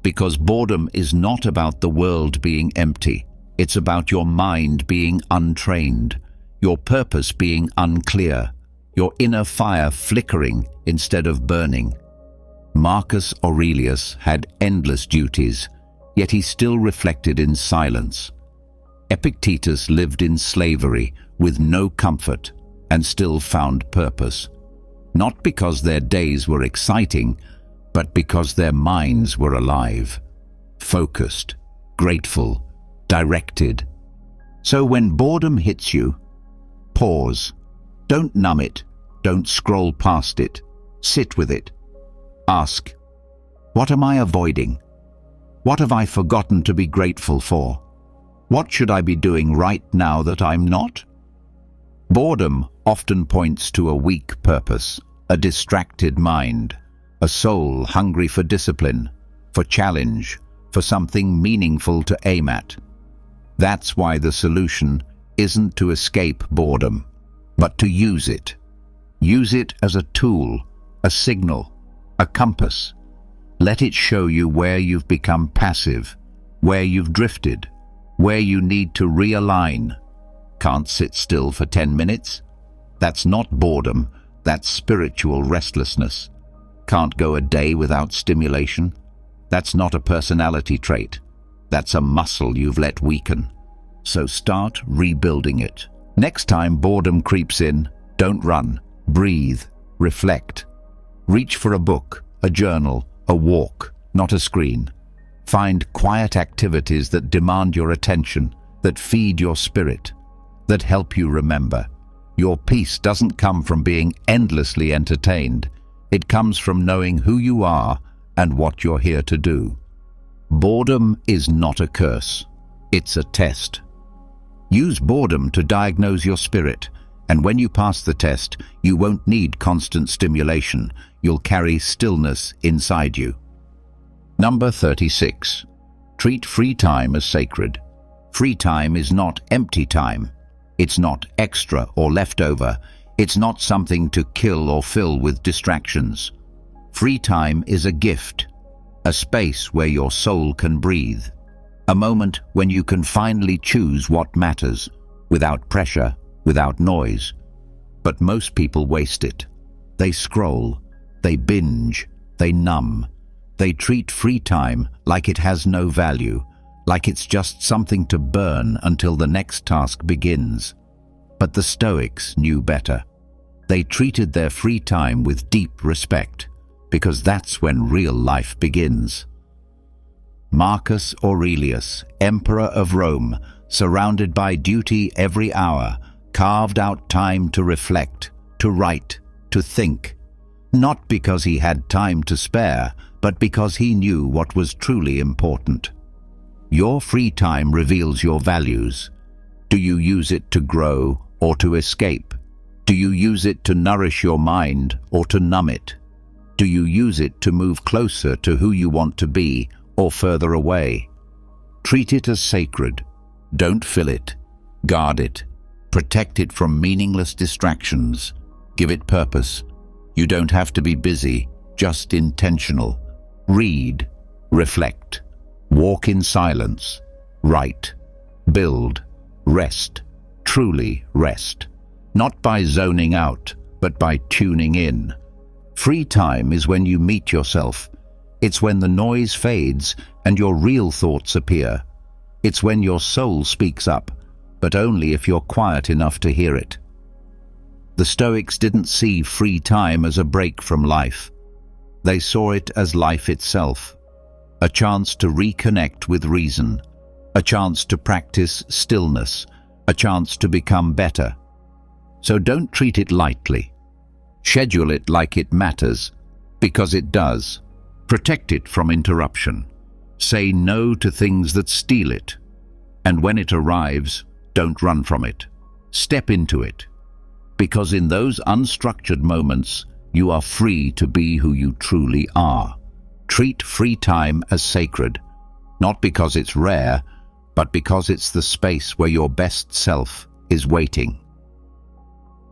Because boredom is not about the world being empty. It's about your mind being untrained, your purpose being unclear, your inner fire flickering instead of burning. Marcus Aurelius had endless duties, yet he still reflected in silence. Epictetus lived in slavery with no comfort and still found purpose. Not because their days were exciting, but because their minds were alive, focused, grateful, directed. So when boredom hits you, pause. Don't numb it. Don't scroll past it. Sit with it. Ask, what am I avoiding? What have I forgotten to be grateful for? What should I be doing right now that I'm not? Boredom often points to a weak purpose, a distracted mind, a soul hungry for discipline, for challenge, for something meaningful to aim at. That's why the solution isn't to escape boredom, but to use it. Use it as a tool, a signal, a compass. Let it show you where you've become passive, where you've drifted, where you need to realign. Can't sit still for 10 minutes? That's not boredom, that's spiritual restlessness. Can't go a day without stimulation? That's not a personality trait. That's a muscle you've let weaken. So start rebuilding it. Next time boredom creeps in, don't run. Breathe. Reflect. Reach for a book, a journal, a walk, not a screen. Find quiet activities that demand your attention, that feed your spirit, that help you remember. Your peace doesn't come from being endlessly entertained. It comes from knowing who you are and what you're here to do. Boredom is not a curse. It's a test. Use boredom to diagnose your spirit, and when you pass the test, you won't need constant stimulation. You'll carry stillness inside you. Number 36. Treat free time as sacred. Free time is not empty time. It's not extra or leftover. It's not something to kill or fill with distractions. Free time is a gift, a space where your soul can breathe, A moment when you can finally choose what matters, without pressure, without noise. But most people waste it. They scroll, they binge, they numb. They treat free time like it has no value, like it's just something to burn until the next task begins. But the Stoics knew better. They treated their free time with deep respect, because that's when real life begins. Marcus Aurelius, Emperor of Rome, surrounded by duty every hour, carved out time to reflect, to write, to think. Not because he had time to spare, but because he knew what was truly important. Your free time reveals your values. Do you use it to grow or to escape? Do you use it to nourish your mind or to numb it? Do you use it to move closer to who you want to be or further away? Treat it as sacred. Don't fill it. Guard it. Protect it from meaningless distractions. Give it purpose. You don't have to be busy, just intentional. Read, reflect, walk in silence, write, build, rest, truly rest. Not by zoning out, but by tuning in. Free time is when you meet yourself. It's when the noise fades and your real thoughts appear. It's when your soul speaks up, but only if you're quiet enough to hear it. The Stoics didn't see free time as a break from life. They saw it as life itself, a chance to reconnect with reason, a chance to practice stillness, a chance to become better. So don't treat it lightly. Schedule it like it matters, because it does. Protect it from interruption. Say no to things that steal it. And when it arrives, don't run from it. Step into it. Because in those unstructured moments, you are free to be who you truly are. Treat free time as sacred, not because it's rare, but because it's the space where your best self is waiting.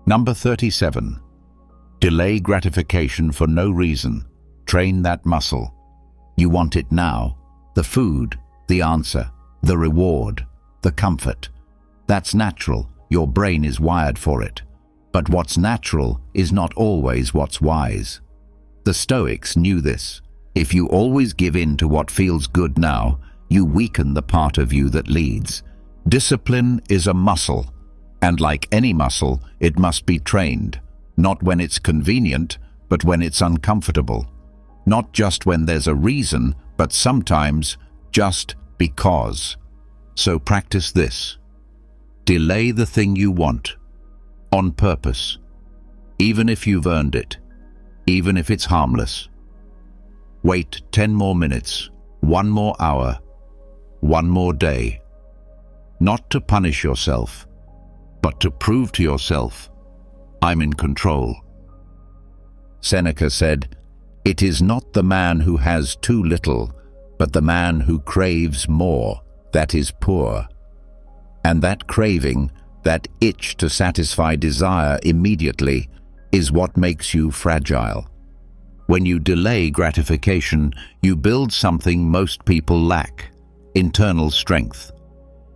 Number 37. Delay gratification for no reason. Train that muscle. You want it now. The food, the answer, the reward, the comfort. That's natural. Your brain is wired for it. But what's natural is not always what's wise. The Stoics knew this. If you always give in to what feels good now, you weaken the part of you that leads. Discipline is a muscle, and like any muscle, it must be trained. Not when it's convenient, but when it's uncomfortable. Not just when there's a reason, but sometimes just because. So practice this. Delay the thing you want, on purpose, even if you've earned it, even if it's harmless. Wait 10 more minutes, 1 more hour, 1 more day. Not to punish yourself, but to prove to yourself, I'm in control. Seneca said, "It is not the man who has too little, but the man who craves more, that is poor." And that craving, that itch to satisfy desire immediately, is what makes you fragile. When you delay gratification, you build something most people lack: internal strength.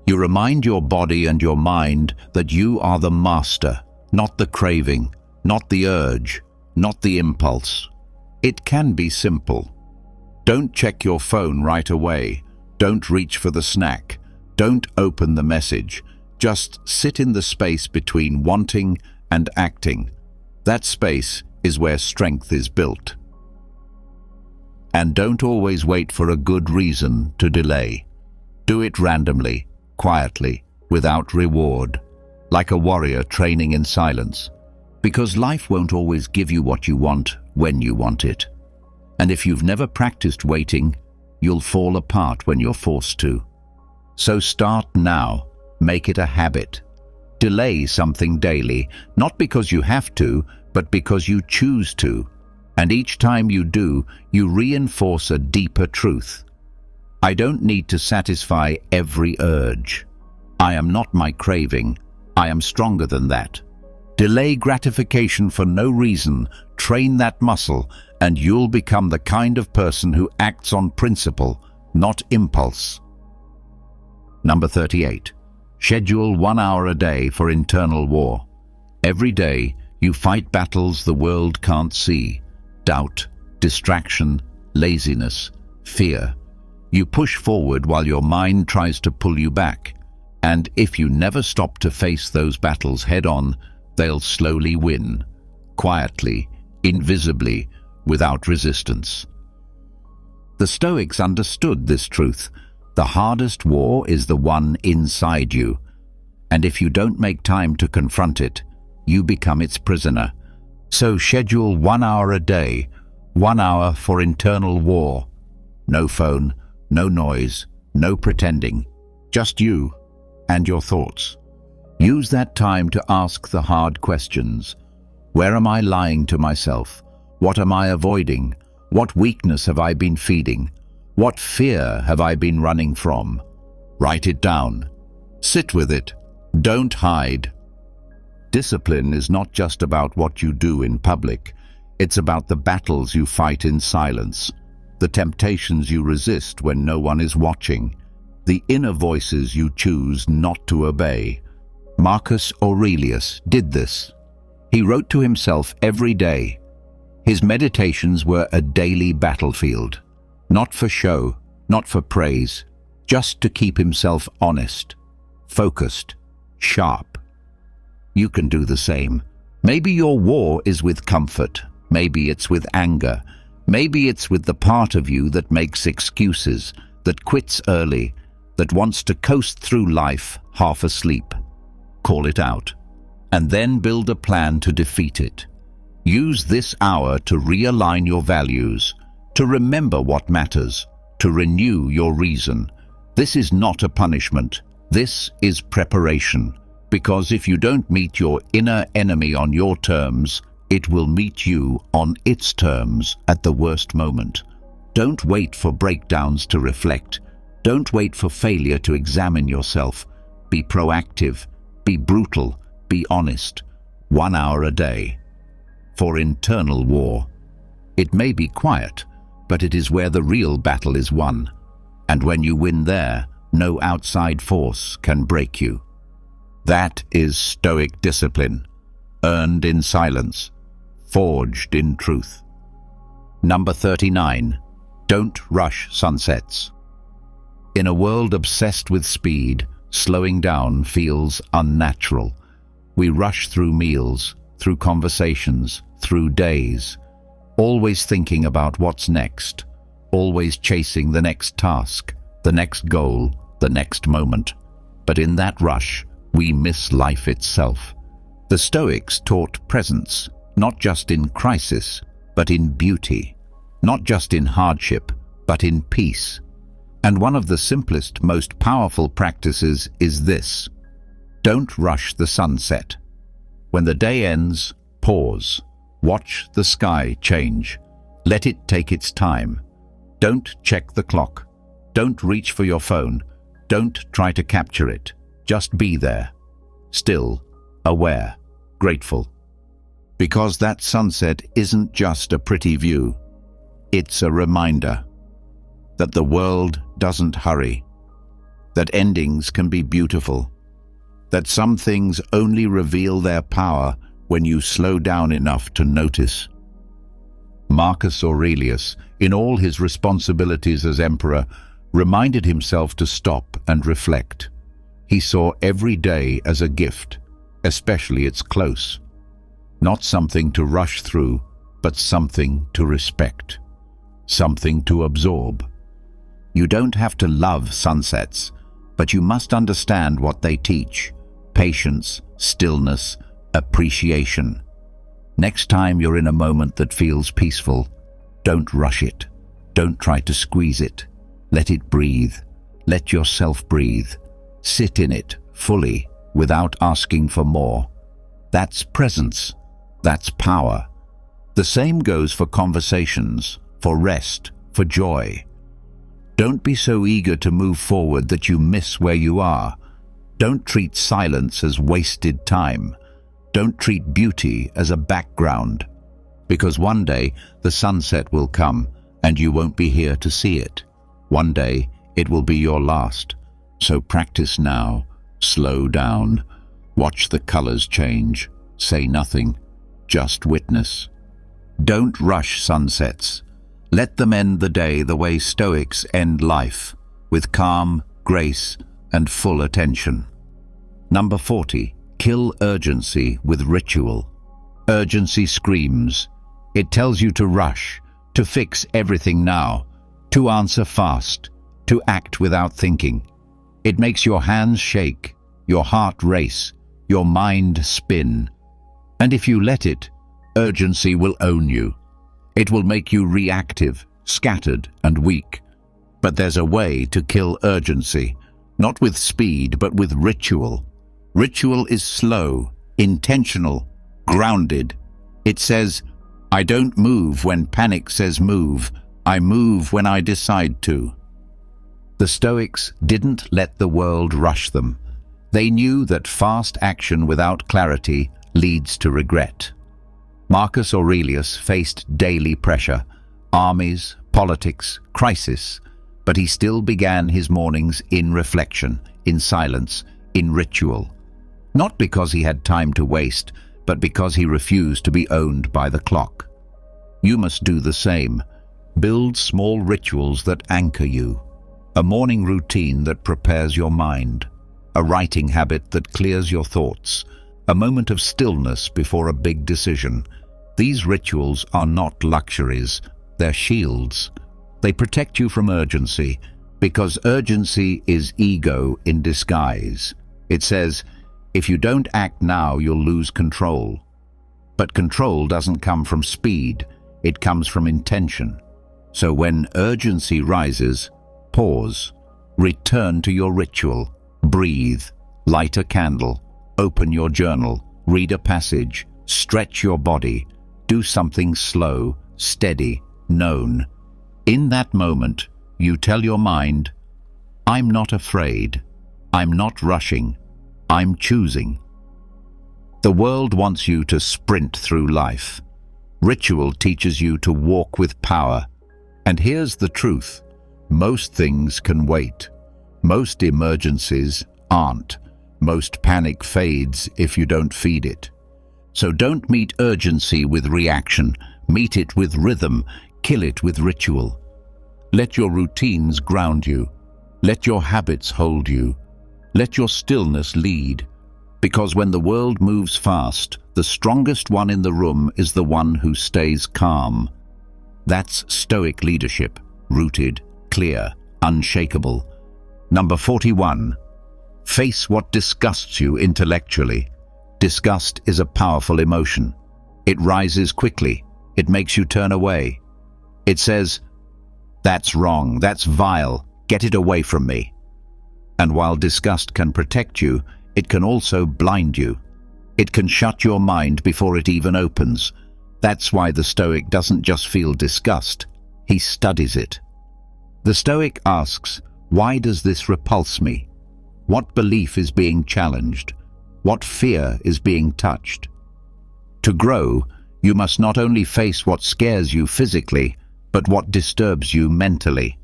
You remind your body and your mind that you are the master, not the craving, not the urge, not the impulse. It can be simple. Don't check your phone right away. Don't reach for the snack. Don't open the message. Just sit in the space between wanting and acting. That space is where strength is built. And don't always wait for a good reason to delay. Do it randomly, quietly, without reward, like a warrior training in silence. Because life won't always give you what you want when you want it. And if you've never practiced waiting, you'll fall apart when you're forced to. So start now. Make it a habit. Delay something daily, not because you have to, but because you choose to. And each time you do, you reinforce a deeper truth. I don't need to satisfy every urge. I am not my craving. I am stronger than that. Delay gratification for no reason. Train that muscle, and you'll become the kind of person who acts on principle, not impulse. Number 38. Schedule 1 hour a day for internal war. Every day, you fight battles the world can't see. Doubt, distraction, laziness, fear. You push forward while your mind tries to pull you back. And if you never stop to face those battles head-on, they'll slowly win. Quietly, invisibly, without resistance. The Stoics understood this truth. The hardest war is the one inside you. And if you don't make time to confront it, you become its prisoner. So schedule 1 hour a day, 1 hour for internal war. No phone, no noise, no pretending. Just you and your thoughts. Use that time to ask the hard questions. Where am I lying to myself? What am I avoiding? What weakness have I been feeding? What fear have I been running from? Write it down. Sit with it. Don't hide. Discipline is not just about what you do in public. It's about the battles you fight in silence, the temptations you resist when no one is watching, the inner voices you choose not to obey. Marcus Aurelius did this. He wrote to himself every day. His meditations were a daily battlefield, not for show, not for praise, just to keep himself honest, focused, sharp. You can do the same. Maybe your war is with comfort, maybe it's with anger, maybe it's with the part of you that makes excuses, that quits early, that wants to coast through life half asleep. Call it out, and then build a plan to defeat it. Use this hour to realign your values, to remember what matters, to renew your reason. This is not a punishment. This is preparation. Because if you don't meet your inner enemy on your terms, it will meet you on its terms at the worst moment. Don't wait for breakdowns to reflect. Don't wait for failure to examine yourself. Be proactive, be brutal, be honest. 1 hour a day. For internal war. It may be quiet, but it is where the real battle is won. And when you win there, no outside force can break you. That is Stoic discipline, earned in silence, forged in truth. Number 39. Don't rush sunsets. In a world obsessed with speed, slowing down feels unnatural. We rush through meals, through conversations, through days, always thinking about what's next, always chasing the next task, the next goal, the next moment. But in that rush, we miss life itself. The Stoics taught presence, not just in crisis, but in beauty, not just in hardship, but in peace. And one of the simplest, most powerful practices is this: don't rush the sunset. When the day ends, pause. Watch the sky change. Let it take its time. Don't check the clock. Don't reach for your phone. Don't try to capture it. Just be there, still, aware, grateful. Because that sunset isn't just a pretty view. It's a reminder that the world doesn't hurry, that endings can be beautiful, that some things only reveal their power when you slow down enough to notice. Marcus Aurelius, in all his responsibilities as emperor, reminded himself to stop and reflect. He saw every day as a gift, especially its close. Not something to rush through, but something to respect, something to absorb. You don't have to love sunsets, but you must understand what they teach: patience, stillness, appreciation. Next time you're in a moment that feels peaceful, don't rush it. Don't try to squeeze it. Let it breathe. Let yourself breathe. Sit in it fully, without asking for more. That's presence. That's power. The same goes for conversations, for rest, for joy. Don't be so eager to move forward that you miss where you are. Don't treat silence as wasted time. Don't treat beauty as a background, because one day the sunset will come and you won't be here to see it. One day it will be your last. So practice now. Slow down. Watch the colors change. Say nothing. Just witness. Don't rush sunsets. Let them end the day the way Stoics end life, with calm, grace, and full attention. Number 40. Kill urgency with ritual. Urgency screams. It tells you to rush, to fix everything now, to answer fast, to act without thinking. It makes your hands shake, your heart race, your mind spin. And if you let it, urgency will own you. It will make you reactive, scattered, and weak. But there's a way to kill urgency, not with speed, but with ritual. Ritual is slow, intentional, grounded. It says, I don't move when panic says move. I move when I decide to. The Stoics didn't let the world rush them. They knew that fast action without clarity leads to regret. Marcus Aurelius faced daily pressure, armies, politics, crisis, but he still began his mornings in reflection, in silence, in ritual. Not because he had time to waste, but because he refused to be owned by the clock. You must do the same. Build small rituals that anchor you. A morning routine that prepares your mind. A writing habit that clears your thoughts. A moment of stillness before a big decision. These rituals are not luxuries, they're shields. They protect you from urgency, because urgency is ego in disguise. It says, if you don't act now, you'll lose control. But control doesn't come from speed, it comes from intention. So when urgency rises, pause, return to your ritual, breathe, light a candle, open your journal, read a passage, stretch your body, do something slow, steady, known. In that moment, you tell your mind, I'm not afraid, I'm not rushing, I'm choosing. The world wants you to sprint through life. Ritual teaches you to walk with power. And here's the truth. Most things can wait. Most emergencies aren't. Most panic fades if you don't feed it. So don't meet urgency with reaction. Meet it with rhythm. Kill it with ritual. Let your routines ground you. Let your habits hold you. Let your stillness lead. Because when the world moves fast, the strongest one in the room is the one who stays calm. That's Stoic leadership, rooted, clear, unshakable. Number 41. Face what disgusts you intellectually. Disgust is a powerful emotion. It rises quickly. It makes you turn away. It says, that's wrong, that's vile, get it away from me. And while disgust can protect you, it can also blind you. It can shut your mind before it even opens. That's why the Stoic doesn't just feel disgust, he studies it. The Stoic asks, why does this repulse me? What belief is being challenged? What fear is being touched? To grow, you must not only face what scares you physically, but what disturbs you mentally.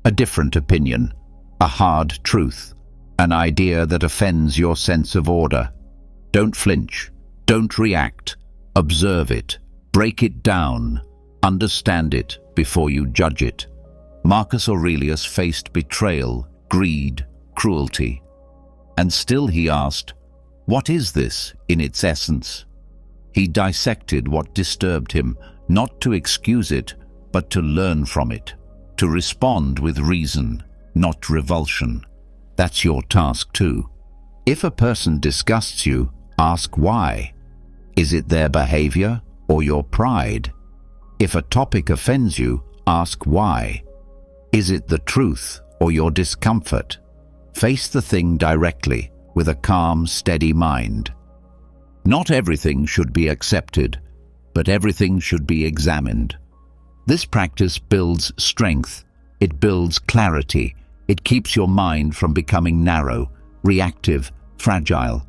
A different opinion, a hard truth, an idea that offends your sense of order. Don't flinch, don't react, observe it, break it down, understand it before you judge it. Marcus Aurelius faced betrayal, greed, cruelty. And still he asked, what is this in its essence? He dissected what disturbed him, not to excuse it, but to learn from it, to respond with reason, not revulsion. That's your task too. If a person disgusts you, ask why. Is it their behavior or your pride? If a topic offends you, ask why. Is it the truth or your discomfort? Face the thing directly, with a calm, steady mind. Not everything should be accepted, but everything should be examined. This practice builds strength, it builds clarity, it keeps your mind from becoming narrow, reactive, fragile,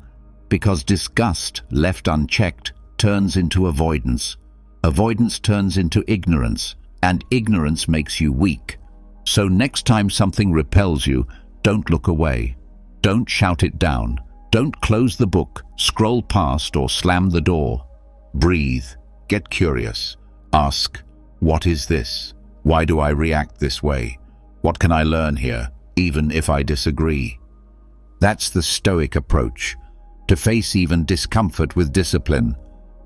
because disgust, left unchecked, turns into avoidance. Avoidance turns into ignorance, and ignorance makes you weak. So next time something repels you, Don't look away. Don't shout it down. Don't close the book, scroll past, or slam the door. Breathe. Get curious. Ask, what is this? Why do I react this way? What can I learn here, even if I disagree? That's the Stoic approach. To face even discomfort with discipline.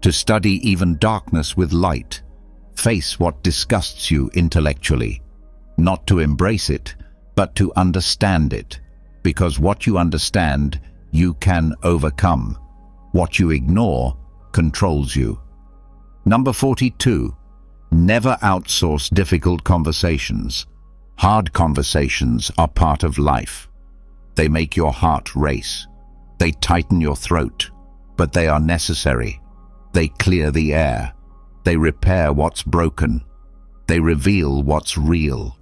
To study even darkness with light. Face what disgusts you intellectually. Not to embrace it, but to understand it. Because what you understand, you can overcome. What you ignore controls you. Number 42. Never outsource difficult conversations. Hard conversations are part of life. They make your heart race. They tighten your throat, but they are necessary. They clear the air. They repair what's broken. They reveal what's real.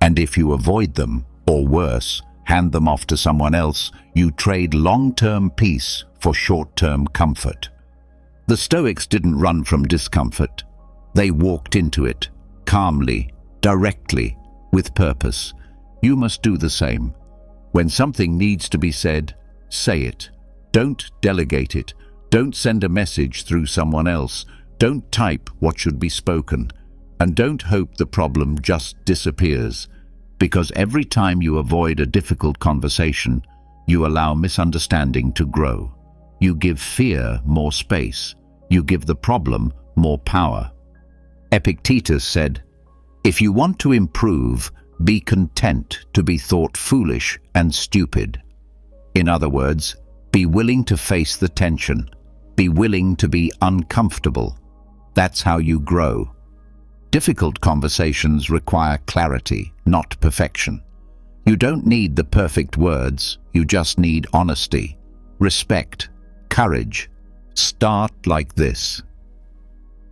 And if you avoid them, or worse, hand them off to someone else, you trade long-term peace for short-term comfort. The Stoics didn't run from discomfort. They walked into it, calmly, directly, with purpose. You must do the same. When something needs to be said, say it. Don't delegate it. Don't send a message through someone else. Don't type what should be spoken. And don't hope the problem just disappears. Because every time you avoid a difficult conversation, you allow misunderstanding to grow. You give fear more space. You give the problem more power. Epictetus said, "If you want to improve, be content to be thought foolish and stupid." In other words, be willing to face the tension. Be willing to be uncomfortable. That's how you grow. Difficult conversations require clarity, not perfection. You don't need the perfect words, you just need honesty, respect, courage. Start like this.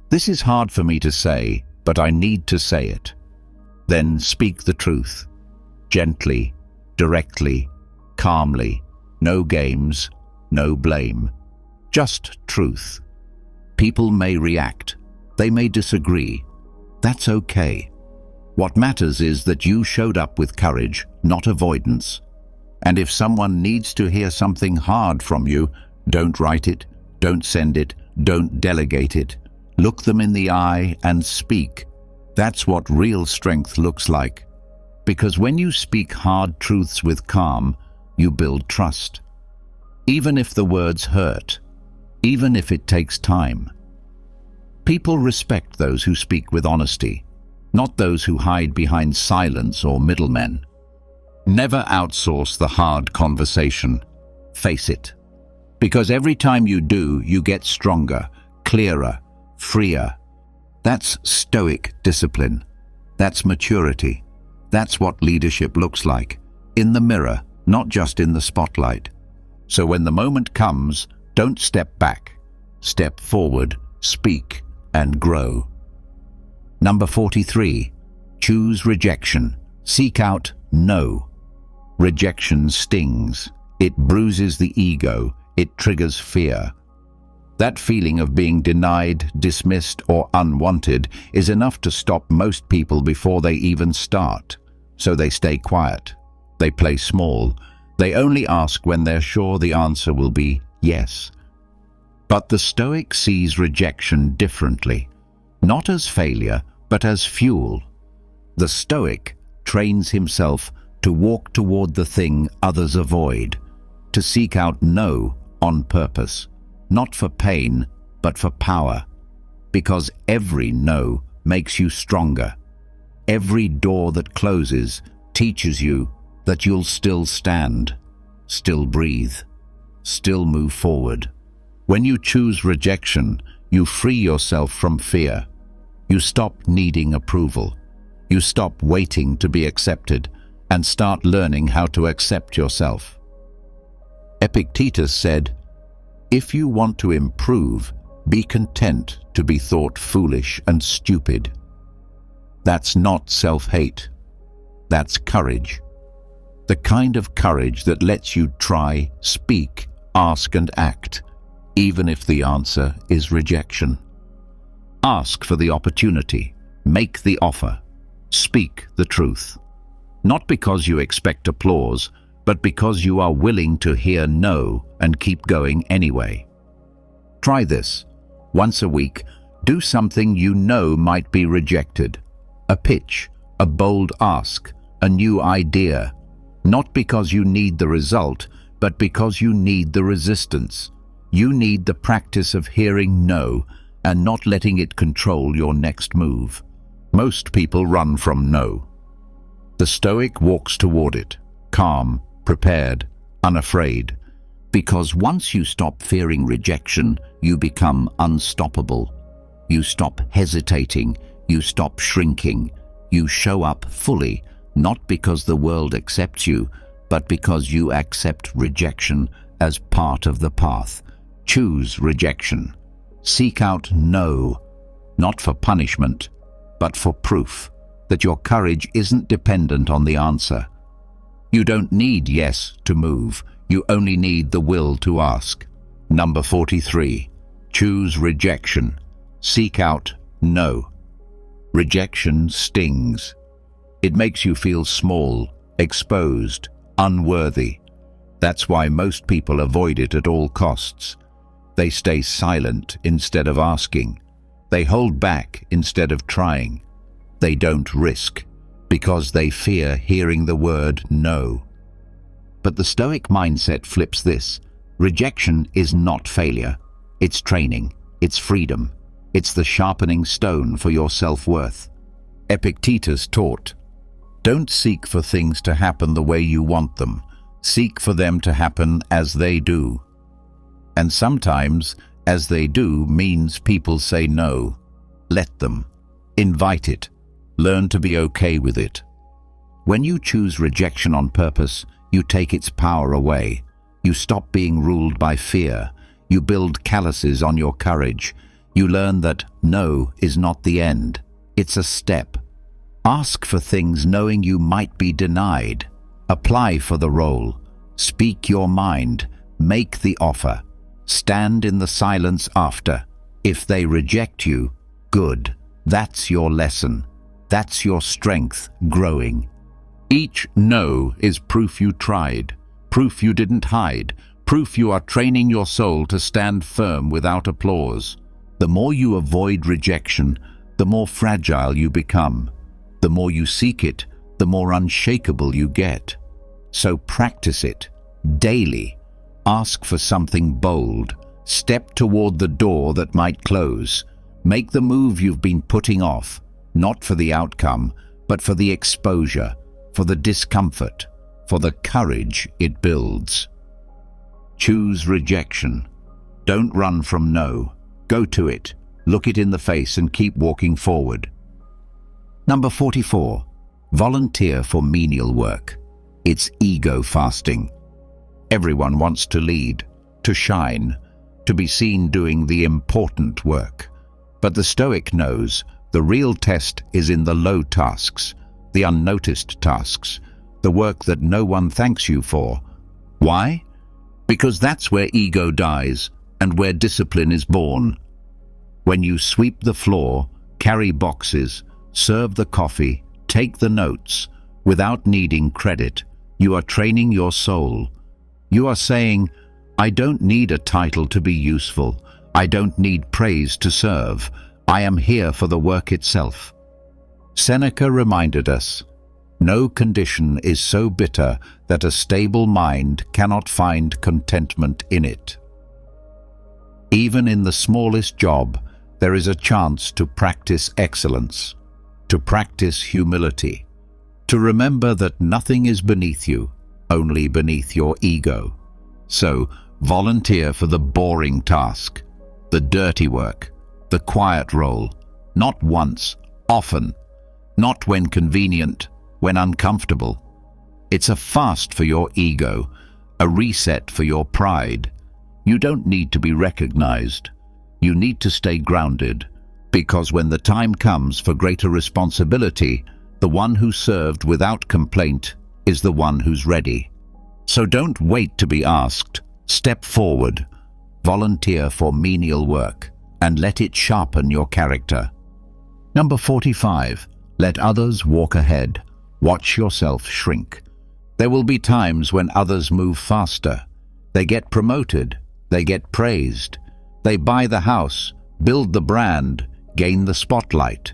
This is hard for me to say, but I need to say it. Then speak the truth. Gently, directly, calmly. No games, no blame. Just truth. People may react. They may disagree. That's okay. What matters is that you showed up with courage, not avoidance. And if someone needs to hear something hard from you, don't write it, don't send it, don't delegate it. Look them in the eye and speak. That's what real strength looks like. Because when you speak hard truths with calm, you build trust. Even if the words hurt, even if it takes time. People respect those who speak with honesty, not those who hide behind silence or middlemen. Never outsource the hard conversation. Face it. Because every time you do, you get stronger, clearer, freer. That's Stoic discipline. That's maturity. That's what leadership looks like. In the mirror, not just in the spotlight. So when the moment comes, don't step back. Step forward, speak, and grow. Number 43. Choose rejection. Seek out no. Rejection stings. It bruises the ego. It triggers fear. That feeling of being denied, dismissed, or unwanted is enough to stop most people before they even start. So they stay quiet. They play small. They only ask when they're sure the answer will be yes. But the Stoic sees rejection differently, not as failure, but as fuel. The Stoic trains himself to walk toward the thing others avoid, to seek out no on purpose, not for pain, but for power. Because every no makes you stronger. Every door that closes teaches you that you'll still stand, still breathe, still move forward. When you choose rejection, you free yourself from fear. You stop needing approval. You stop waiting to be accepted and start learning how to accept yourself. Epictetus said, "If you want to improve, be content to be thought foolish and stupid." That's not self-hate. That's courage. The kind of courage that lets you try, speak, ask, and act, even if the answer is rejection. Ask for the opportunity. Make the offer. Speak the truth. not because you expect applause, but because you are willing to hear no and keep going anyway. Try this. Once a week, do something you know might be rejected. A pitch, a bold ask, a new idea. Not because you need the result, but because you need the resistance. You need the practice of hearing no and not letting it control your next move. Most people run from no. The Stoic walks toward it, calm, prepared, unafraid. Because once you stop fearing rejection, you become unstoppable. You stop hesitating, you stop shrinking. You show up fully, not because the world accepts you, but because you accept rejection as part of the path. Choose rejection. Seek out no, not for punishment, but for proof that your courage isn't dependent on the answer. You don't need yes to move, you only need the will to ask. Number 43. Choose rejection. Seek out no. Rejection stings. It makes you feel small, exposed, unworthy. That's why most people avoid it at all costs. They stay silent instead of asking. They hold back instead of trying. They don't risk because they fear hearing the word no. But the Stoic mindset flips this. Rejection is not failure. It's training. It's freedom. It's the sharpening stone for your self-worth. Epictetus taught, "Don't seek for things to happen the way you want them. Seek for them to happen as they do." And sometimes, as they do means people say no. Let them. Invite it. Learn to be okay with it. When you choose rejection on purpose, you take its power away. You stop being ruled by fear. You build calluses on your courage. You learn that no is not the end. It's a step. Ask for things knowing you might be denied. Apply for the role. Speak your mind. Make the offer. Stand in the silence after. If they reject you, good. That's your lesson. That's your strength growing. Each no is proof you tried, proof you didn't hide, proof you are training your soul to stand firm without applause. The more you avoid rejection, the more fragile you become. The more you seek it, the more unshakable you get. So practice it daily. Ask for something bold. Step toward the door that might close. Make the move you've been putting off, not for the outcome, but for the exposure, for the discomfort, for the courage it builds. Choose rejection. Don't run from no. Go to it, look it in the face and keep walking forward. Number 44. Volunteer for menial work. It's ego fasting. Everyone wants to lead, to shine, to be seen doing the important work. But the Stoic knows the real test is in the low tasks, the unnoticed tasks, the work that no one thanks you for. Why? Because that's where ego dies and where discipline is born. When you sweep the floor, carry boxes, serve the coffee, take the notes, without needing credit, you are training your soul. You are saying, I don't need a title to be useful. I don't need praise to serve. I am here for the work itself. Seneca reminded us, no condition is so bitter that a stable mind cannot find contentment in it. Even in the smallest job, there is a chance to practice excellence, to practice humility, to remember that nothing is beneath you, only beneath your ego. So, volunteer for the boring task, the dirty work, the quiet role, not once, often, not when convenient, when uncomfortable. It's a fast for your ego, a reset for your pride. You don't need to be recognized. You need to stay grounded, because when the time comes for greater responsibility, the one who served without complaint is the one who's ready. So don't wait to be asked. Step forward, volunteer for menial work, and let it sharpen your character. Number 45. Let others walk ahead. Watch yourself shrink. There will be times when others move faster. They get promoted, they get praised, they buy the house, build the brand, gain the spotlight.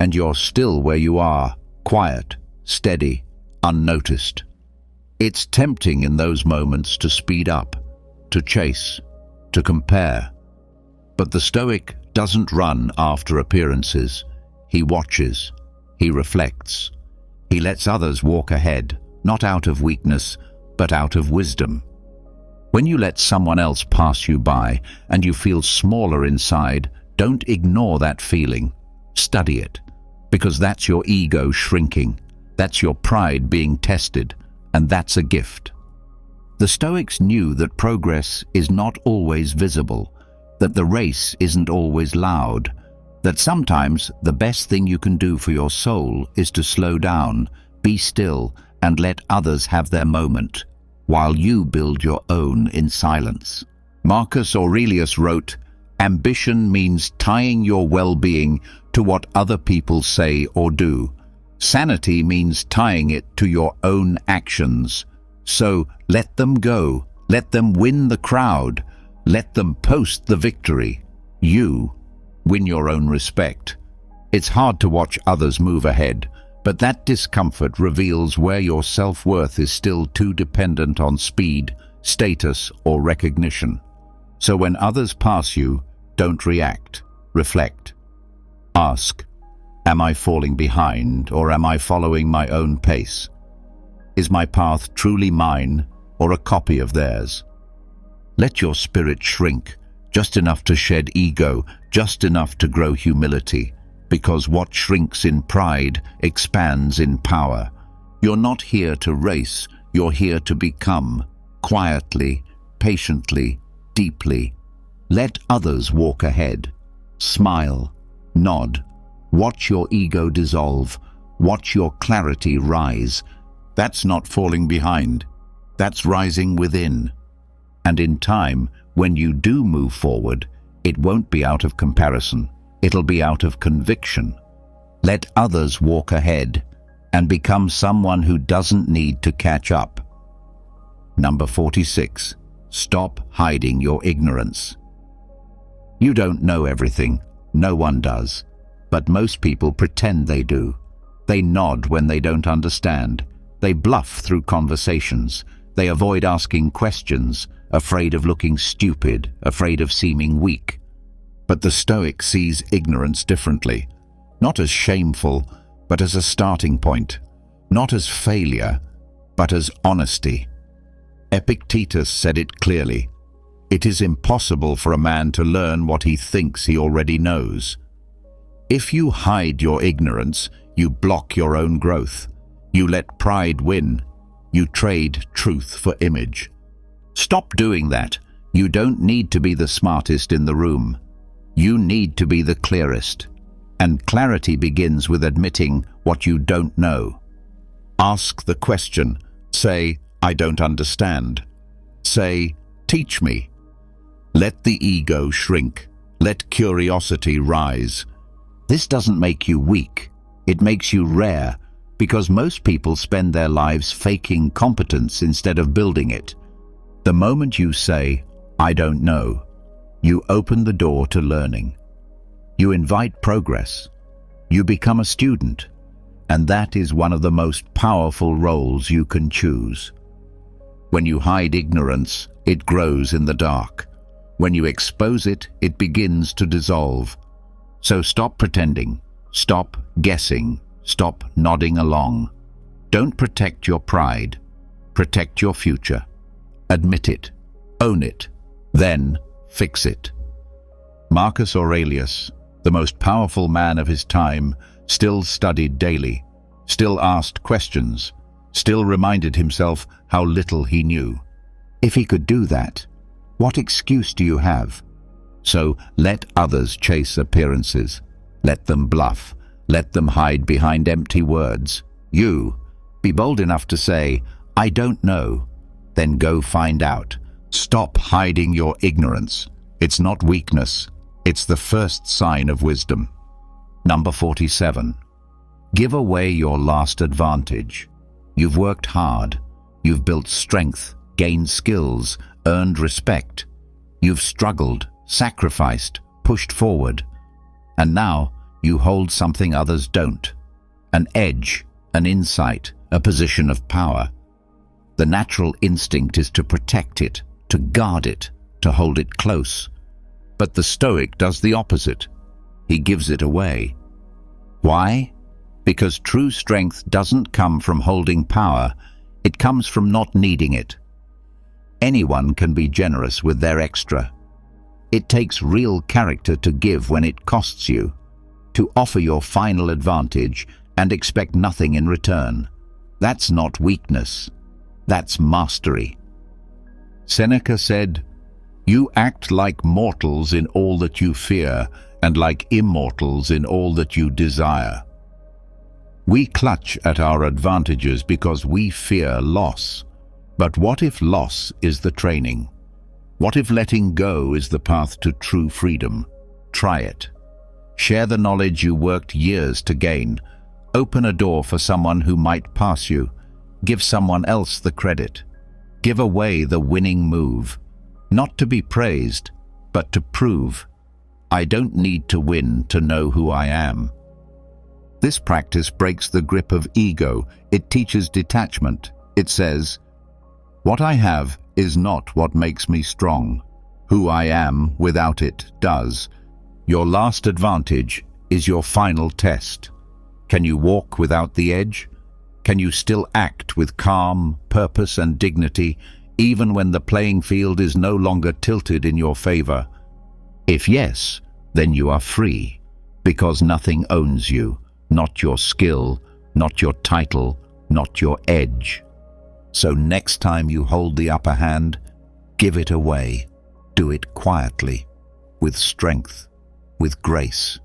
And you're still where you are, quiet, steady, unnoticed. It's tempting in those moments to speed up, to chase, to compare. But the Stoic doesn't run after appearances. He watches, he reflects. He lets others walk ahead, not out of weakness, but out of wisdom. When you let someone else pass you by and you feel smaller inside, don't ignore that feeling. Study it, because that's your ego shrinking. That's your pride being tested, and that's a gift. The Stoics knew that progress is not always visible, that the race isn't always loud, that sometimes the best thing you can do for your soul is to slow down, be still, and let others have their moment, while you build your own in silence. Marcus Aurelius wrote, "Ambition means tying your well-being to what other people say or do. Sanity means tying it to your own actions. So let them go, let them win the crowd, let them post the victory. You win your own respect." It's hard to watch others move ahead, but that discomfort reveals where your self-worth is still too dependent on speed, status, or recognition. So when others pass you, don't react, reflect. Ask, am I falling behind, or am I following my own pace? Is my path truly mine, or a copy of theirs? Let your spirit shrink, just enough to shed ego, just enough to grow humility, because what shrinks in pride expands in power. You're not here to race, you're here to become, quietly, patiently, deeply. Let others walk ahead. Smile, nod, watch your ego dissolve, watch your clarity rise. That's not falling behind, that's rising within. And in time, when you do move forward, it won't be out of comparison, it'll be out of conviction. Let others walk ahead and become someone who doesn't need to catch up. Number 46. Stop hiding your ignorance. You don't know everything, no one does, but most people pretend they do. They nod when they don't understand. They bluff through conversations. They avoid asking questions, afraid of looking stupid, afraid of seeming weak. But the Stoic sees ignorance differently, not as shameful, but as a starting point, not as failure, but as honesty. Epictetus said it clearly. It is impossible for a man to learn what he thinks he already knows. If you hide your ignorance, you block your own growth. You let pride win. You trade truth for image. Stop doing that. You don't need to be the smartest in the room. You need to be the clearest. And clarity begins with admitting what you don't know. Ask the question. Say, I don't understand. Say, teach me. Let the ego shrink. Let curiosity rise. This doesn't make you weak. It makes you rare, because most people spend their lives faking competence instead of building it. The moment you say, I don't know, you open the door to learning. You invite progress. You become a student. And that is one of the most powerful roles you can choose. When you hide ignorance, it grows in the dark. When you expose it, it begins to dissolve. So stop pretending. Stop guessing. Stop nodding along. Don't protect your pride. Protect your future. Admit it. Own it. Then fix it. Marcus Aurelius, the most powerful man of his time, still studied daily, still asked questions, still reminded himself how little he knew. If he could do that, what excuse do you have? So let others chase appearances. Let them bluff. Let them hide behind empty words. You, be bold enough to say, I don't know. Then go find out. Stop hiding your ignorance. It's not weakness. It's the first sign of wisdom. Number 47. Give away your last advantage. You've worked hard. You've built strength, gained skills, earned respect. You've struggled, sacrificed, pushed forward. And now you hold something others don't. An edge, an insight, a position of power. The natural instinct is to protect it, to guard it, to hold it close. But the Stoic does the opposite. He gives it away. Why? Because true strength doesn't come from holding power, it comes from not needing it. Anyone can be generous with their extra. It takes real character to give when it costs you, to offer your final advantage and expect nothing in return. That's not weakness. That's mastery. Seneca said, "You act like mortals in all that you fear, and like immortals in all that you desire." We clutch at our advantages because we fear loss. But what if loss is the training? What if letting go is the path to true freedom? Try it. Share the knowledge you worked years to gain. Open a door for someone who might pass you. Give someone else the credit. Give away the winning move. Not to be praised, but to prove. I don't need to win to know who I am. This practice breaks the grip of ego. It teaches detachment. It says, "What I have is not what makes me strong. Who I am without it does." Your last advantage is your final test. Can you walk without the edge? Can you still act with calm, purpose, and dignity, even when the playing field is no longer tilted in your favor? If yes, then you are free, because nothing owns you. Not your skill, not your title, not your edge. So next time you hold the upper hand, give it away. Do it quietly, with strength, with grace.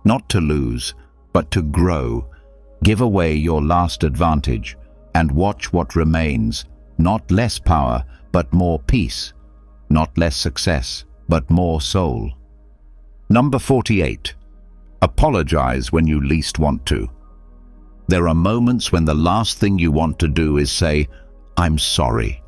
Not to lose, but to grow. Give away your last advantage and watch what remains. Not less power, but more peace. Not less success, but more soul. Number 48. Apologize when you least want to. There are moments when the last thing you want to do is say, "I'm sorry."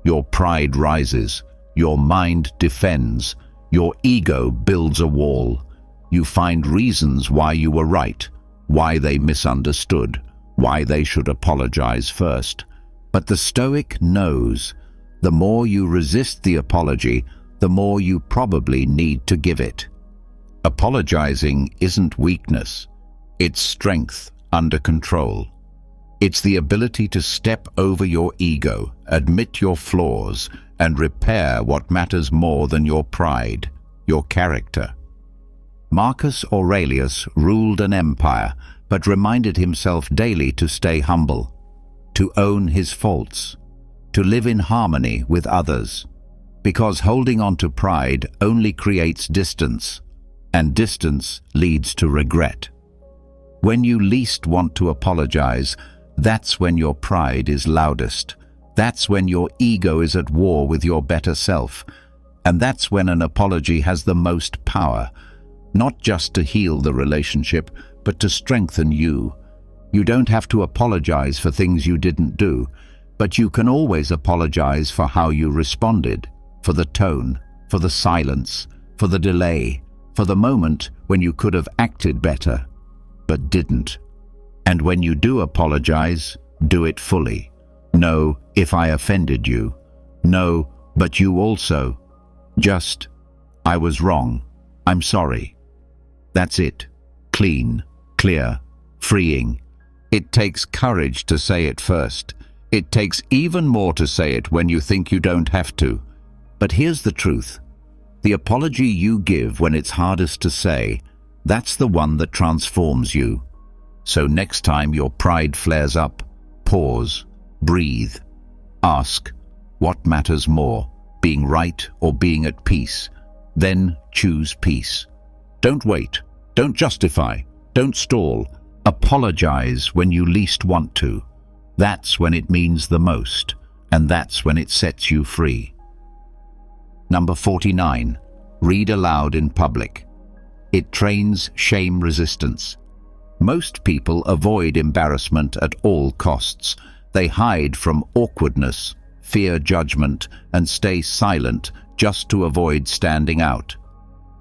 Your pride rises, your mind defends, your ego builds a wall. You find reasons why you were right, why they misunderstood, why they should apologize first. But the Stoic knows, the more you resist the apology, the more you probably need to give it. Apologizing isn't weakness, it's strength under control. It's the ability to step over your ego, admit your flaws, and repair what matters more than your pride, your character. Marcus Aurelius ruled an empire, but reminded himself daily to stay humble, to own his faults, to live in harmony with others, because holding on to pride only creates distance, and distance leads to regret. When you least want to apologize, that's when your pride is loudest. That's when your ego is at war with your better self. And that's when an apology has the most power, not just to heal the relationship, but to strengthen you. You don't have to apologize for things you didn't do, but you can always apologize for how you responded, for the tone, for the silence, for the delay, for the moment when you could have acted better, but didn't. And when you do apologize, do it fully. No, if I offended you. No, but you also. Just, I was wrong. I'm sorry. That's it. Clean, clear, freeing. It takes courage to say it first. It takes even more to say it when you think you don't have to. But here's the truth. The apology you give when it's hardest to say, that's the one that transforms you. So next time your pride flares up, pause, breathe. Ask, what matters more, being right or being at peace? Then choose peace. Don't wait. Don't justify. Don't stall. Apologize when you least want to. That's when it means the most, and that's when it sets you free. Number 49. Read aloud in public. It trains shame resistance. Most people avoid embarrassment at all costs. They hide from awkwardness, fear judgment, and stay silent just to avoid standing out.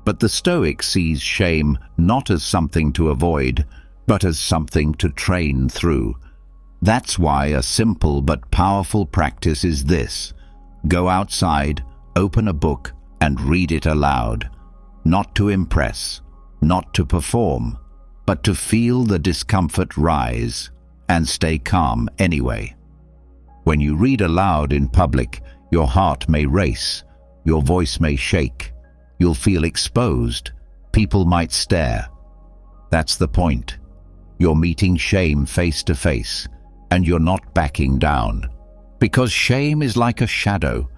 But the Stoic sees shame not as something to avoid, but as something to train through. That's why a simple but powerful practice is this: go outside, open a book, and read it aloud. Not to impress, not to perform, but to feel the discomfort rise and stay calm anyway. When you read aloud in public, your heart may race, your voice may shake, you'll feel exposed, people might stare. That's the point. You're meeting shame face to face, and you're not backing down. Because shame is like a shadow.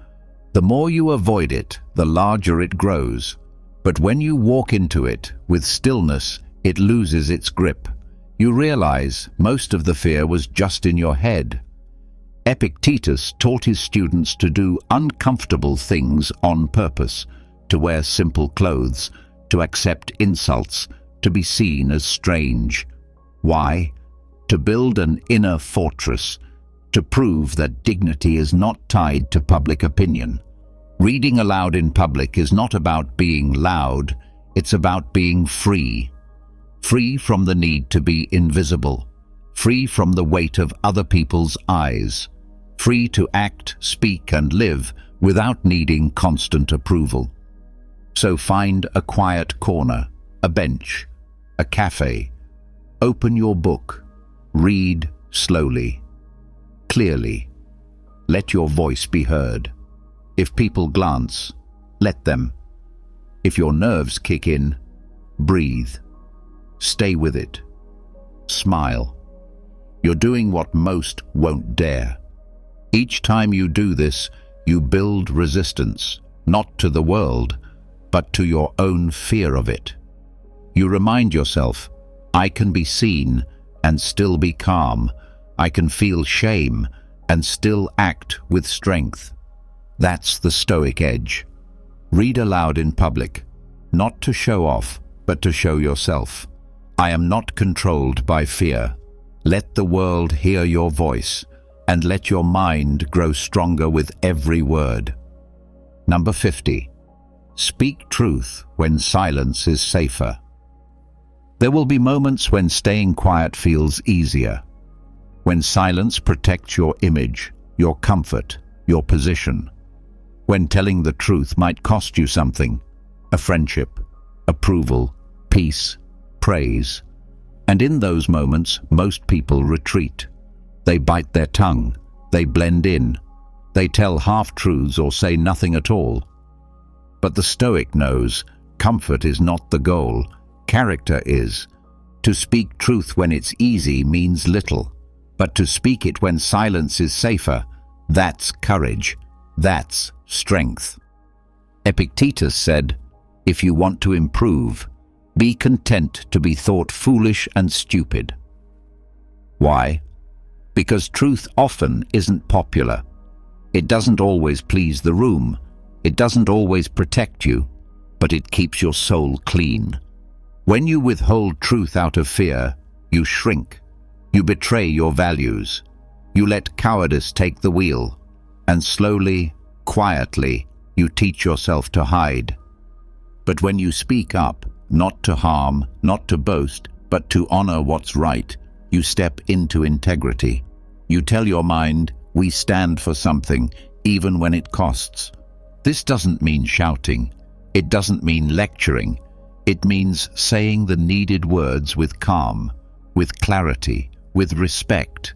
The more you avoid it, the larger it grows. But when you walk into it with stillness, it loses its grip. You realize most of the fear was just in your head. Epictetus taught his students to do uncomfortable things on purpose, to wear simple clothes, to accept insults, to be seen as strange. Why? To build an inner fortress, to prove that dignity is not tied to public opinion. Reading aloud in public is not about being loud, it's about being free. Free from the need to be invisible, free from the weight of other people's eyes, free to act, speak, and live without needing constant approval. So find a quiet corner, a bench, a cafe. Open your book. Read slowly, clearly. Let your voice be heard. If people glance, let them. If your nerves kick in, breathe. Stay with it. Smile. You're doing what most won't dare. Each time you do this, you build resistance, not to the world, but to your own fear of it. You remind yourself, I can be seen and still be calm. I can feel shame and still act with strength. That's the Stoic edge. Read aloud in public, not to show off, but to show yourself. I am not controlled by fear. Let the world hear your voice, and let your mind grow stronger with every word. Number 50. Speak truth when silence is safer. There will be moments when staying quiet feels easier, when silence protects your image, your comfort, your position, when telling the truth might cost you something, a friendship, approval, peace, praise. And in those moments, most people retreat. They bite their tongue, they blend in, they tell half-truths or say nothing at all. But the Stoic knows comfort is not the goal, character is. To speak truth when it's easy means little, but to speak it when silence is safer, that's courage, that's strength. Epictetus said, if you want to improve, be content to be thought foolish and stupid. Why? Because truth often isn't popular. It doesn't always please the room. It doesn't always protect you, but it keeps your soul clean. When you withhold truth out of fear, you shrink. You betray your values. You let cowardice take the wheel. And slowly, quietly, you teach yourself to hide. But when you speak up, not to harm, not to boast, but to honor what's right, you step into integrity. You tell your mind, we stand for something, even when it costs. This doesn't mean shouting. It doesn't mean lecturing. It means saying the needed words with calm, with clarity, with respect,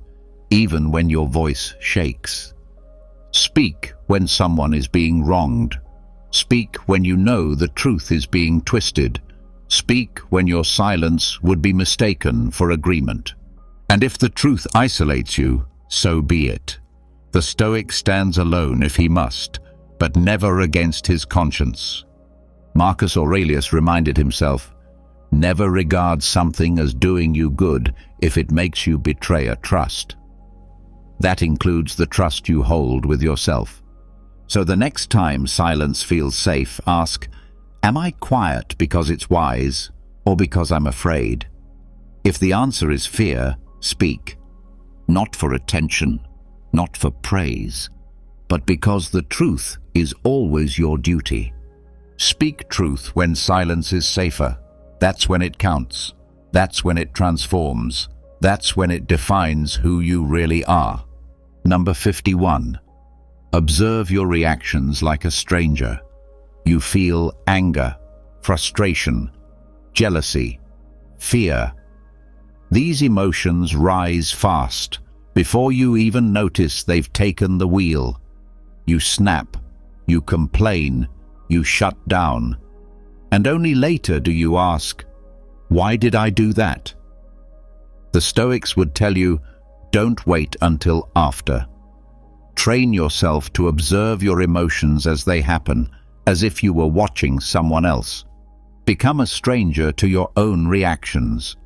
even when your voice shakes. Speak when someone is being wronged. Speak when you know the truth is being twisted. Speak when your silence would be mistaken for agreement. And if the truth isolates you, so be it. The Stoic stands alone if he must, but never against his conscience. Marcus Aurelius reminded himself, never regard something as doing you good if it makes you betray a trust. That includes the trust you hold with yourself. So the next time silence feels safe, ask, am I quiet because it's wise or because I'm afraid? If the answer is fear, speak. Not for attention, not for praise, but because the truth is always your duty. Speak truth when silence is safer. That's when it counts. That's when it transforms. That's when it defines who you really are. Number 51. Observe your reactions like a stranger. You feel anger, frustration, jealousy, fear. These emotions rise fast. Before you even notice they've taken the wheel. You snap, you complain, you shut down. And only later do you ask, why did I do that? The Stoics would tell you, don't wait until after. Train yourself to observe your emotions as they happen, as if you were watching someone else. Become a stranger to your own reactions.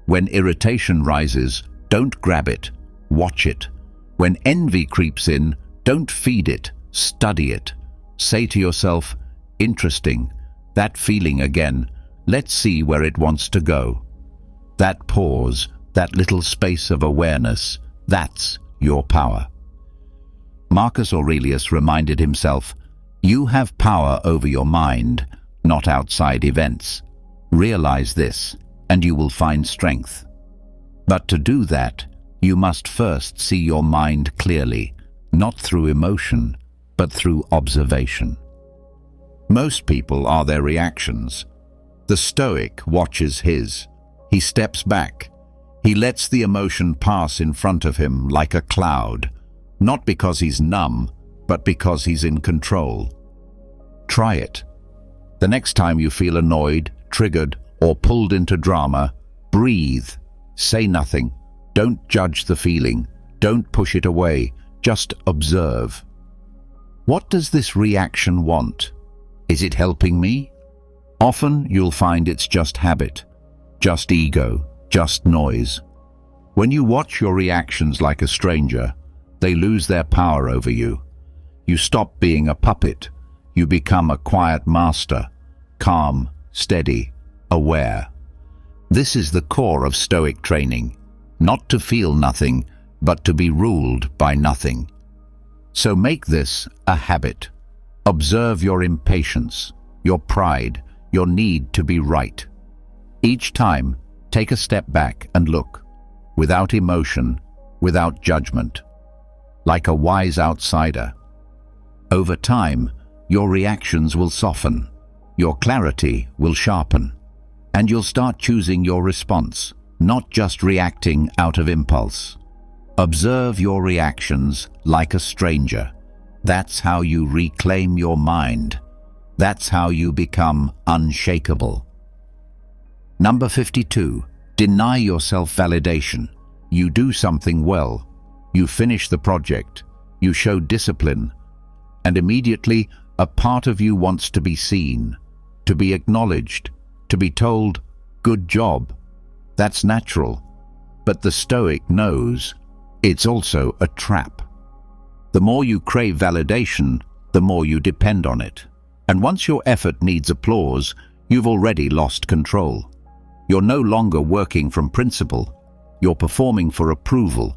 When irritation rises, don't grab it, watch it. When envy creeps in, don't feed it, study it. Say to yourself, interesting, that feeling again, let's see where it wants to go. That pause, that little space of awareness, that's your power. Marcus Aurelius reminded himself, you have power over your mind, not outside events. Realize this, and you will find strength. But to do that, you must first see your mind clearly, not through emotion, but through observation. Most people are their reactions. The Stoic watches his. He steps back. He lets the emotion pass in front of him like a cloud, not because he's numb, but because he's in control. Try it. The next time you feel annoyed, triggered, or pulled into drama, breathe. Say nothing. Don't judge the feeling. Don't push it away. Just observe. What does this reaction want? Is it helping me? Often you'll find it's just habit, just ego, just noise. When you watch your reactions like a stranger, they lose their power over you. You stop being a puppet. You become a quiet master, calm, steady, aware. This is the core of Stoic training, not to feel nothing, but to be ruled by nothing. So make this a habit. Observe your impatience, your pride, your need to be right. Each time, take a step back and look, without emotion, without judgment, like a wise outsider. Over time, your reactions will soften, your clarity will sharpen, and you'll start choosing your response, not just reacting out of impulse. Observe your reactions like a stranger. That's how you reclaim your mind. That's how you become unshakable. Number 52. Deny yourself validation. You do something well. You finish the project. You show discipline. And immediately, a part of you wants to be seen, to be acknowledged, to be told, good job. That's natural. But the Stoic knows it's also a trap. The more you crave validation, the more you depend on it. And once your effort needs applause, you've already lost control. You're no longer working from principle. You're performing for approval.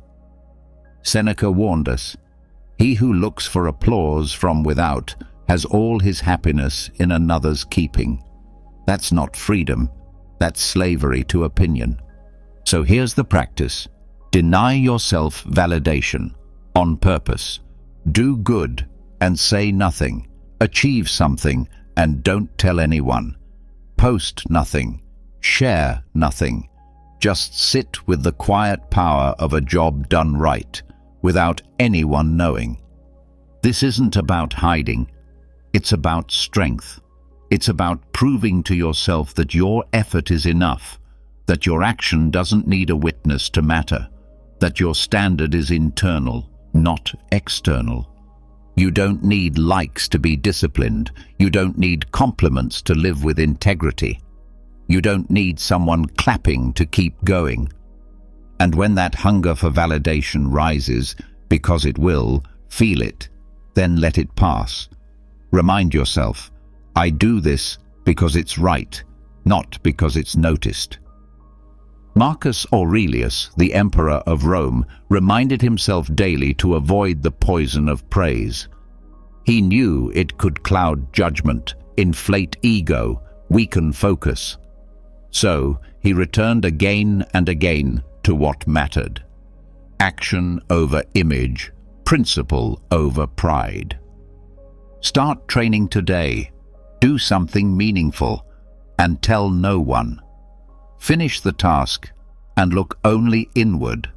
Seneca warned us, he who looks for applause from without has all his happiness in another's keeping. That's not freedom. That's slavery to opinion. So here's the practice. Deny yourself validation on purpose. Do good and say nothing. Achieve something and don't tell anyone. Post nothing. Share nothing. Just sit with the quiet power of a job done right, without anyone knowing. This isn't about hiding. It's about strength. It's about proving to yourself that your effort is enough, that your action doesn't need a witness to matter, that your standard is internal, not external. You don't need likes to be disciplined. You don't need compliments to live with integrity. You don't need someone clapping to keep going. And when that hunger for validation rises, because it will, feel it, then let it pass. Remind yourself, I do this because it's right, not because it's noticed. Marcus Aurelius, the emperor of Rome, reminded himself daily to avoid the poison of praise. He knew it could cloud judgment, inflate ego, weaken focus. So he returned again and again to what mattered. Action over image, principle over pride. Start training today. Do something meaningful and tell no one. Finish the task and look only inward.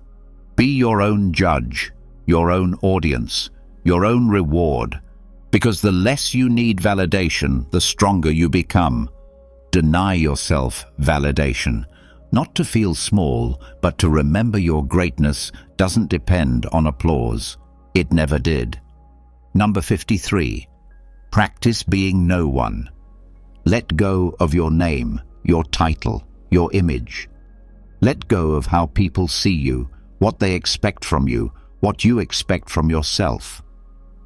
Be your own judge, your own audience, your own reward, because the less you need validation, the stronger you become. Deny yourself validation, not to feel small, but to remember your greatness doesn't depend on applause. It never did. Number 53. Practice being no one. Let go of your name, your title, your image. Let go of how people see you, what they expect from you, what you expect from yourself.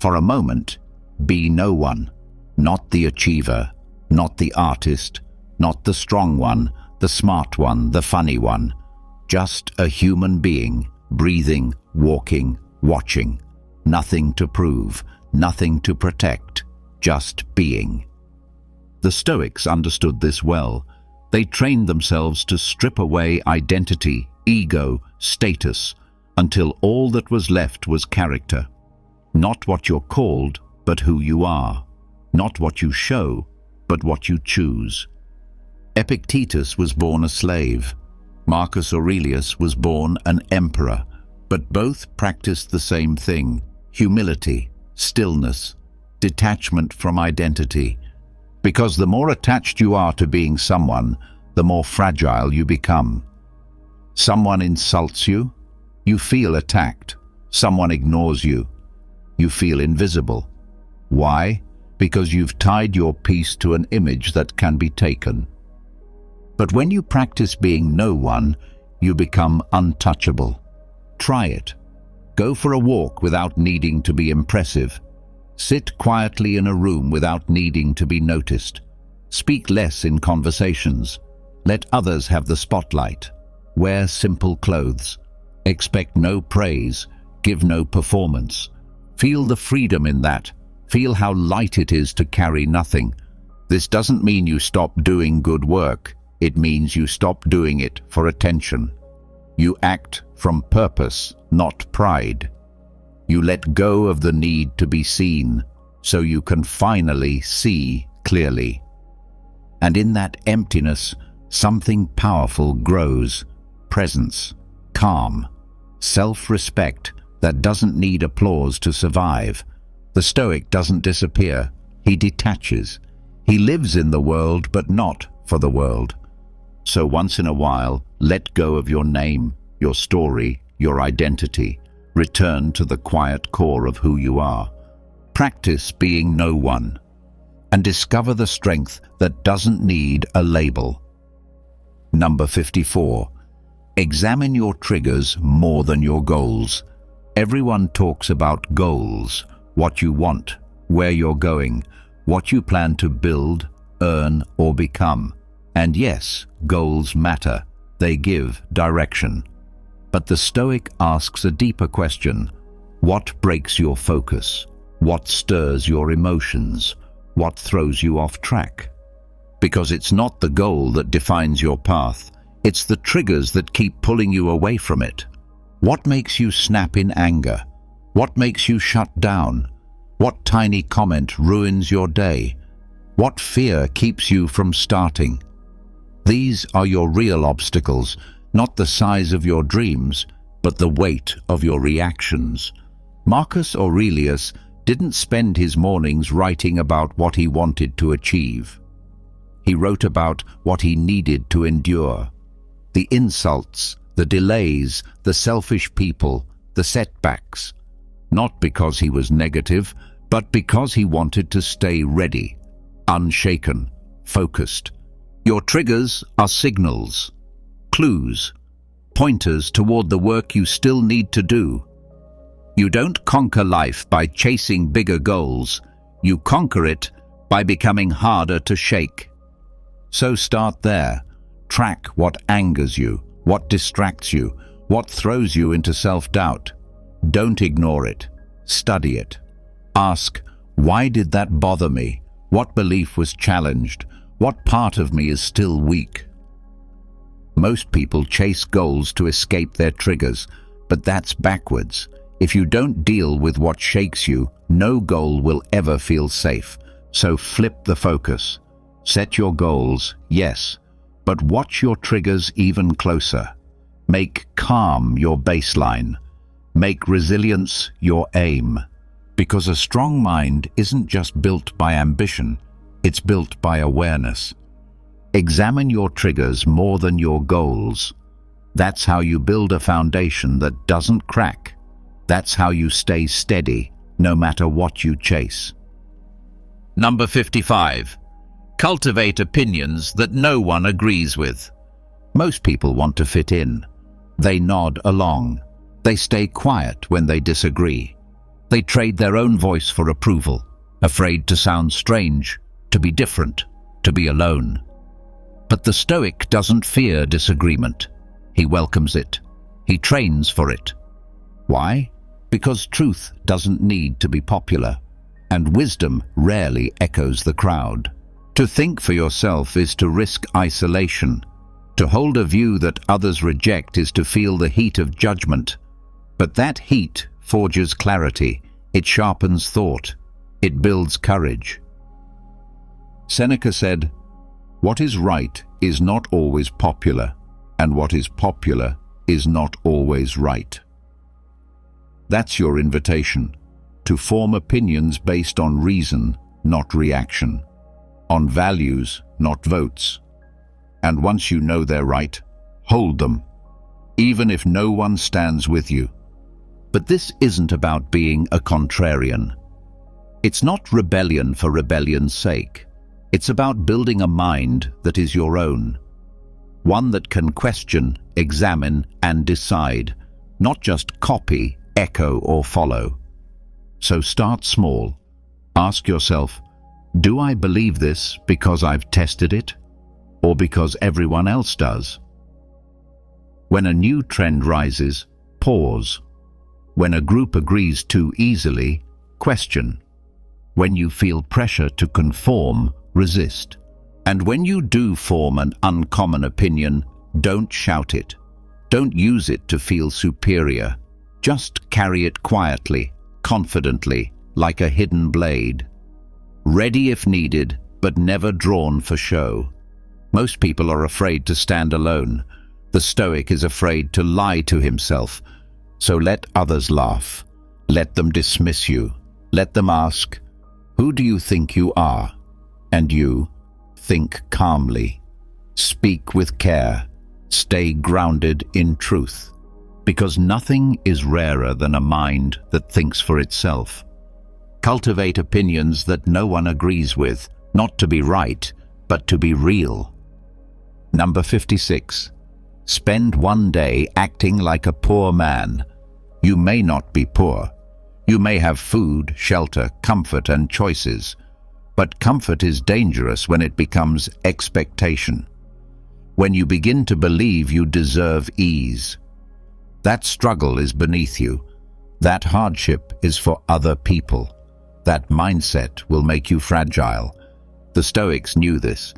For a moment, be no one, not the achiever, not the artist, not the strong one, the smart one, the funny one. Just a human being, breathing, walking, watching. Nothing to prove, nothing to protect, just being. The Stoics understood this well. They trained themselves to strip away identity, ego, status, until all that was left was character. Not what you're called, but who you are. Not what you show, but what you choose. Epictetus was born a slave. Marcus Aurelius was born an emperor, but both practiced the same thing: humility, stillness, detachment from identity. Because the more attached you are to being someone, the more fragile you become. Someone insults you, you feel attacked. Someone ignores you, you feel invisible. Why? Because you've tied your peace to an image that can be taken. But when you practice being no one, you become untouchable. Try it. Go for a walk without needing to be impressive. Sit quietly in a room without needing to be noticed. Speak less in conversations. Let others have the spotlight. Wear simple clothes. Expect no praise. Give no performance. Feel the freedom in that. Feel how light it is to carry nothing. This doesn't mean you stop doing good work. It means you stop doing it for attention. You act from purpose, not pride. You let go of the need to be seen, so you can finally see clearly. And in that emptiness, something powerful grows: presence, calm, self-respect that doesn't need applause to survive. The Stoic doesn't disappear, he detaches. He lives in the world, but not for the world. So once in a while, let go of your name, your story, your identity. Return to the quiet core of who you are. Practice being no one, and discover the strength that doesn't need a label. Number 54. Examine your triggers more than your goals. Everyone talks about goals, what you want, where you're going, what you plan to build, earn, or become. And yes, goals matter. They give direction. But the Stoic asks a deeper question: what breaks your focus? What stirs your emotions? What throws you off track? Because it's not the goal that defines your path, it's the triggers that keep pulling you away from it. What makes you snap in anger? What makes you shut down? What tiny comment ruins your day? What fear keeps you from starting? These are your real obstacles, not the size of your dreams, but the weight of your reactions. Marcus Aurelius didn't spend his mornings writing about what he wanted to achieve. He wrote about what he needed to endure. The insults, the delays, the selfish people, the setbacks. Not because he was negative, but because he wanted to stay ready, unshaken, focused. Your triggers are signals, clues, pointers toward the work you still need to do. You don't conquer life by chasing bigger goals. You conquer it by becoming harder to shake. So start there. Track what angers you, What distracts you? What throws you into self-doubt? Don't ignore it. Study it. Ask, why did that bother me? What belief was challenged? What part of me is still weak? Most people chase goals to escape their triggers, but that's backwards. If you don't deal with what shakes you, no goal will ever feel safe. So flip the focus. Set your goals, yes, but watch your triggers even closer. Make calm your baseline. Make resilience your aim. Because a strong mind isn't just built by ambition, it's built by awareness. Examine your triggers more than your goals. That's how you build a foundation that doesn't crack. That's how you stay steady, no matter what you chase. Number 55. Cultivate opinions that no one agrees with. Most people want to fit in. They nod along. They stay quiet when they disagree. They trade their own voice for approval, afraid to sound strange, to be different, to be alone. But the Stoic doesn't fear disagreement. He welcomes it. He trains for it. Why? Because truth doesn't need to be popular, and wisdom rarely echoes the crowd. To think for yourself is to risk isolation. To hold a view that others reject is to feel the heat of judgment. But that heat forges clarity. It sharpens thought. It builds courage. Seneca said, "What is right is not always popular, and what is popular is not always right." That's your invitation, to form opinions based on reason, not reaction, on values, not votes. And once you know they're right, hold them, even if no one stands with you. But this isn't about being a contrarian. It's not rebellion for rebellion's sake. It's about building a mind that is your own. One that can question, examine, and decide, not just copy, echo, or follow. So start small. Ask yourself, do I believe this because I've tested it, or because everyone else does? When a new trend rises, pause. When a group agrees too easily, question. When you feel pressure to conform, resist. And when you do form an uncommon opinion, don't shout it. Don't use it to feel superior. Just carry it quietly, confidently, like a hidden blade. Ready if needed, but never drawn for show. Most people are afraid to stand alone. The Stoic is afraid to lie to himself. So let others laugh. Let them dismiss you. Let them ask, "Who do you think you are?" And you, think calmly. Speak with care. Stay grounded in truth. Because nothing is rarer than a mind that thinks for itself. Cultivate opinions that no one agrees with, not to be right, but to be real. Number 56. Spend one day acting like a poor man. You may not be poor. You may have food, shelter, comfort, and choices. But comfort is dangerous when it becomes expectation. When you begin to believe you deserve ease. That struggle is beneath you. That hardship is for other people. That mindset will make you fragile. The Stoics knew this.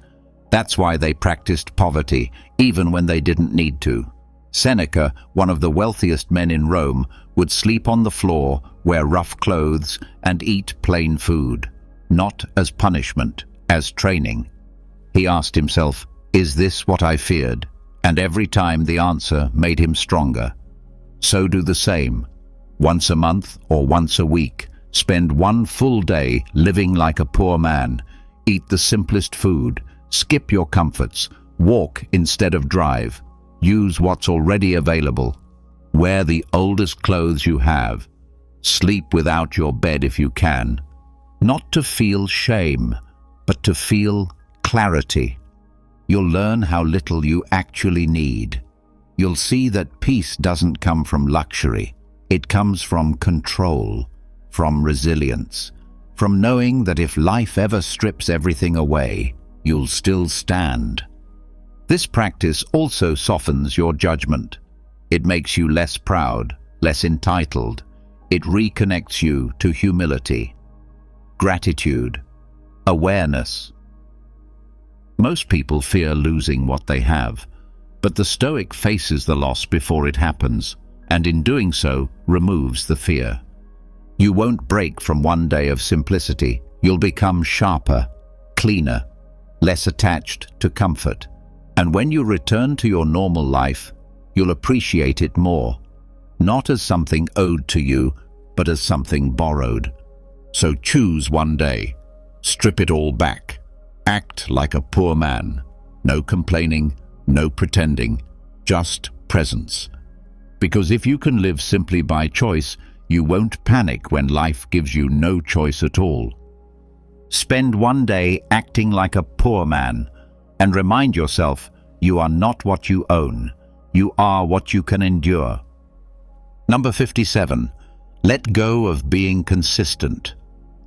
That's why they practiced poverty, even when they didn't need to. Seneca, one of the wealthiest men in Rome, would sleep on the floor, wear rough clothes, and eat plain food. Not as punishment, as training. He asked himself, "Is this what I feared?" And every time the answer made him stronger. So do the same. Once a month or once a week, spend one full day living like a poor man. Eat the simplest food. Skip your comforts. Walk instead of drive. Use what's already available. Wear the oldest clothes you have. Sleep without your bed if you can. Not to feel shame, but to feel clarity. You'll learn how little you actually need. You'll see that peace doesn't come from luxury. It comes from control, from resilience, from knowing that if life ever strips everything away, you'll still stand. This practice also softens your judgment. It makes you less proud, less entitled. It reconnects you to humility, gratitude, awareness. Most people fear losing what they have, but the Stoic faces the loss before it happens, and in doing so, removes the fear. You won't break from one day of simplicity. You'll become sharper, cleaner, less attached to comfort. And when you return to your normal life, you'll appreciate it more, not as something owed to you, but as something borrowed. So choose one day. Strip it all back. Act like a poor man. No complaining, no pretending, just presence. Because if you can live simply by choice, you won't panic when life gives you no choice at all. Spend one day acting like a poor man, and remind yourself you are not what you own. You are what you can endure. Number 57. Let go of being consistent.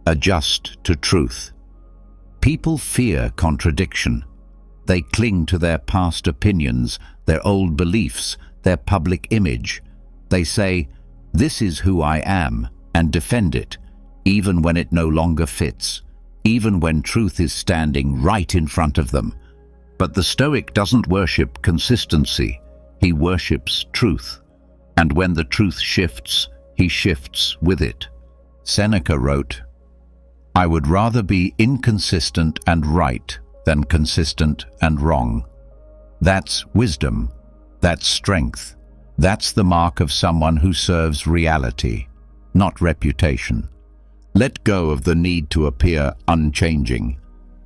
Adjust to truth. People fear contradiction. They cling to their past opinions, their old beliefs, their public image. They say, "This is who I am," and defend it, even when it no longer fits, even when truth is standing right in front of them. But the Stoic doesn't worship consistency. He worships truth. And when the truth shifts, he shifts with it. Seneca wrote, "I would rather be inconsistent and right than consistent and wrong." That's wisdom. That's strength. That's the mark of someone who serves reality, not reputation. Let go of the need to appear unchanging.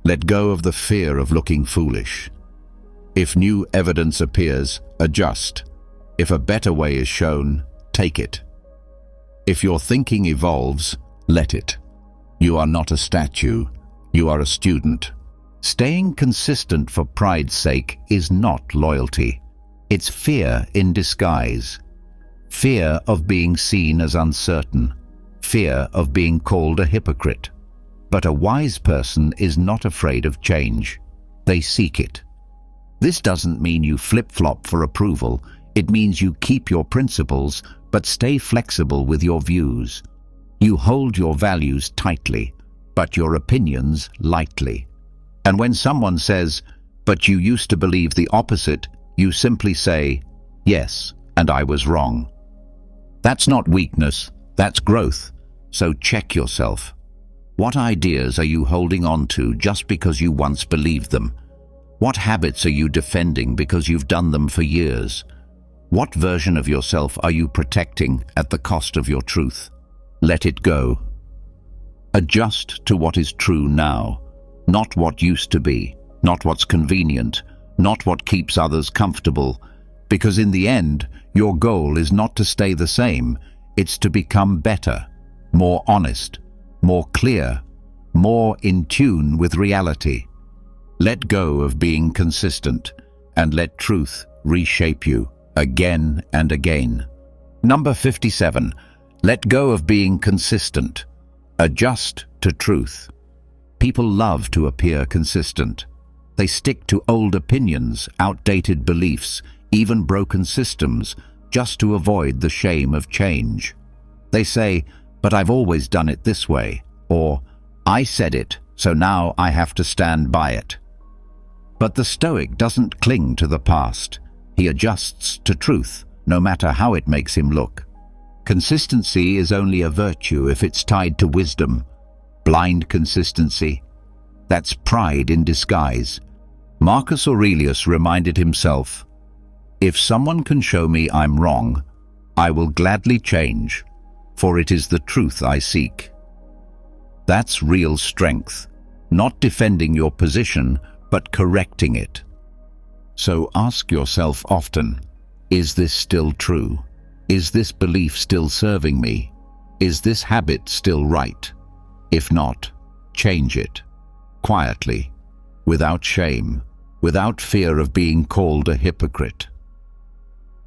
Let go of the fear of looking foolish. If new evidence appears, adjust. If a better way is shown, take it. If your thinking evolves, let it. You are not a statue. You are a student. Staying consistent for pride's sake is not loyalty. It's fear in disguise. Fear of being seen as uncertain. Fear of being called a hypocrite. But a wise person is not afraid of change. They seek it. This doesn't mean you flip-flop for approval. It means you keep your principles, but stay flexible with your views. You hold your values tightly, but your opinions lightly. And when someone says, "But you used to believe the opposite," you simply say, "Yes, and I was wrong." That's not weakness, that's growth. So check yourself. What ideas are you holding on to just because you once believed them? What habits are you defending because you've done them for years? What version of yourself are you protecting at the cost of your truth? Let it go. Adjust to what is true now, not what used to be, not what's convenient, not what keeps others comfortable, because in the end, your goal is not to stay the same, it's to become better, more honest, more clear, more in tune with reality. Let go of being consistent and let truth reshape you again and again. Number 57. Let go of being consistent. Adjust to truth. People love to appear consistent. They stick to old opinions, outdated beliefs, even broken systems, just to avoid the shame of change. They say, "But I've always done it this way," or "I said it, so now I have to stand by it." But the Stoic doesn't cling to the past. He adjusts to truth, no matter how it makes him look. Consistency is only a virtue if it's tied to wisdom. Blind consistency, that's pride in disguise. Marcus Aurelius reminded himself, "If someone can show me I'm wrong, I will gladly change, for it is the truth I seek." That's real strength, not defending your position, but correcting it. So ask yourself often, is this still true? Is this belief still serving me? Is this habit still right? If not, change it. Quietly, without shame, without fear of being called a hypocrite.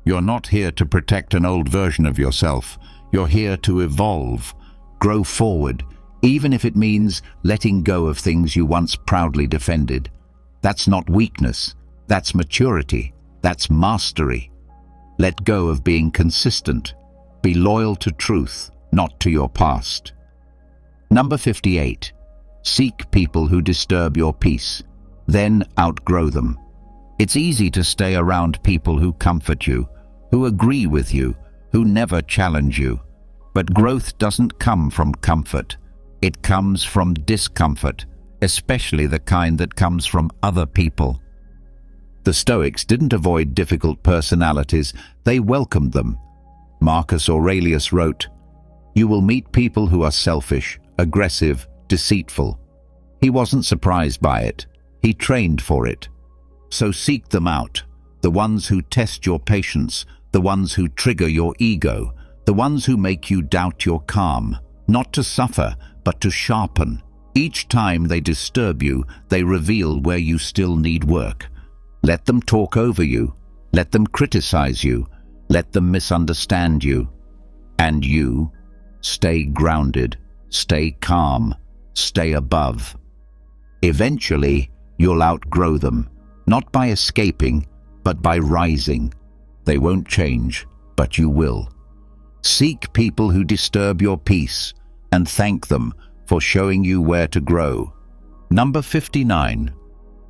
You're not here to protect an old version of yourself. You're here to evolve, grow forward, even if it means letting go of things you once proudly defended. That's not weakness, That's maturity. That's mastery. Let go of being consistent. Be loyal to truth, not to your past. Number 58. Seek people who disturb your peace, then outgrow them. It's easy to stay around people who comfort you, who agree with you, who never challenge you. But growth doesn't come from comfort. It comes from discomfort, especially the kind that comes from other people. The Stoics didn't avoid difficult personalities, they welcomed them. Marcus Aurelius wrote, "You will meet people who are selfish, aggressive, deceitful." He wasn't surprised by it. He trained for it. So seek them out, the ones who test your patience, the ones who trigger your ego, the ones who make you doubt your calm, not to suffer, but to sharpen. Each time they disturb you, they reveal where you still need work. Let them talk over you. Let them criticize you. Let them misunderstand you. And you, stay grounded, stay calm, stay above. Eventually, you'll outgrow them, not by escaping, but by rising. They won't change, but you will. Seek people who disturb your peace, and thank them for showing you where to grow. Number 59.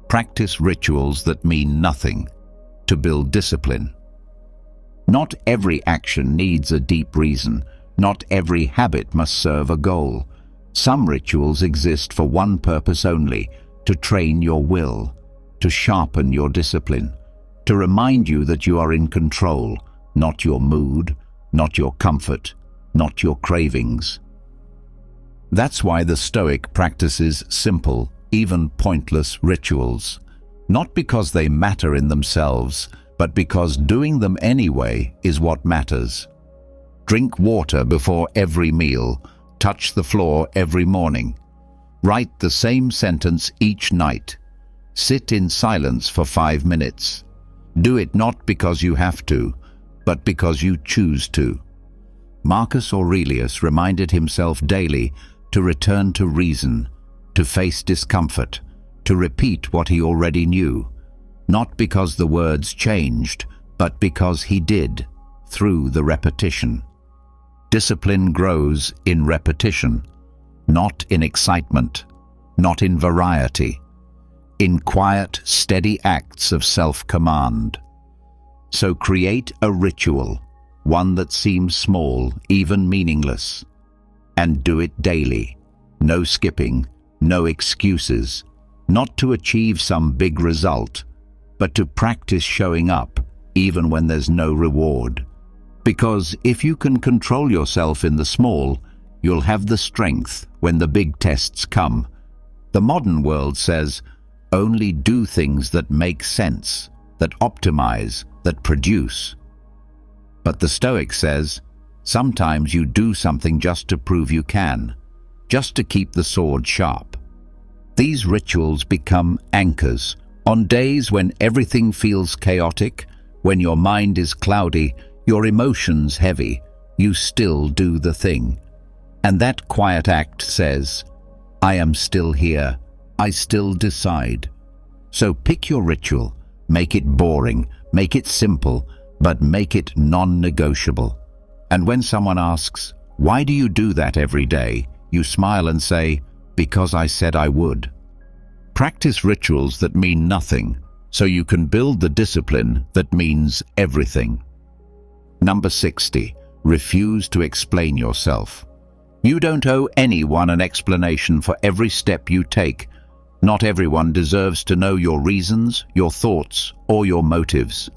Practice rituals that mean nothing to build discipline. Not every action needs a deep reason. Not every habit must serve a goal. Some rituals exist for one purpose only: to train your will, to sharpen your discipline, to remind you that you are in control, not your mood, not your comfort, not your cravings. That's why the Stoic practices simple, even pointless rituals, not because they matter in themselves, but because doing them anyway is what matters. Drink water before every meal, touch the floor every morning, write the same sentence each night, sit in silence for 5 minutes. Do it not because you have to, but because you choose to. Marcus Aurelius reminded himself daily to return to reason, to face discomfort, to repeat what he already knew, not because the words changed, but because he did, through the repetition. Discipline grows in repetition, not in excitement, not in variety, in quiet, steady acts of self-command. So create a ritual, one that seems small, even meaningless, and do it daily. No skipping, no excuses, not to achieve some big result, but to practice showing up, even when there's no reward. Because if you can control yourself in the small, you'll have the strength when the big tests come. The modern world says, only do things that make sense, that optimize, that produce. But the Stoic says, sometimes you do something just to prove you can, just to keep the sword sharp. These rituals become anchors. On days when everything feels chaotic, when your mind is cloudy, your emotions heavy, you still do the thing. And that quiet act says, I am still here, I still decide. So pick your ritual, make it boring, make it simple, but make it non-negotiable. And when someone asks, why do you do that every day? You smile and say, because I said I would. Practice rituals that mean nothing, so you can build the discipline that means everything. Number 60. Refuse to explain yourself. You don't owe anyone an explanation for every step you take. Not everyone deserves to know your reasons, your thoughts, or your motives.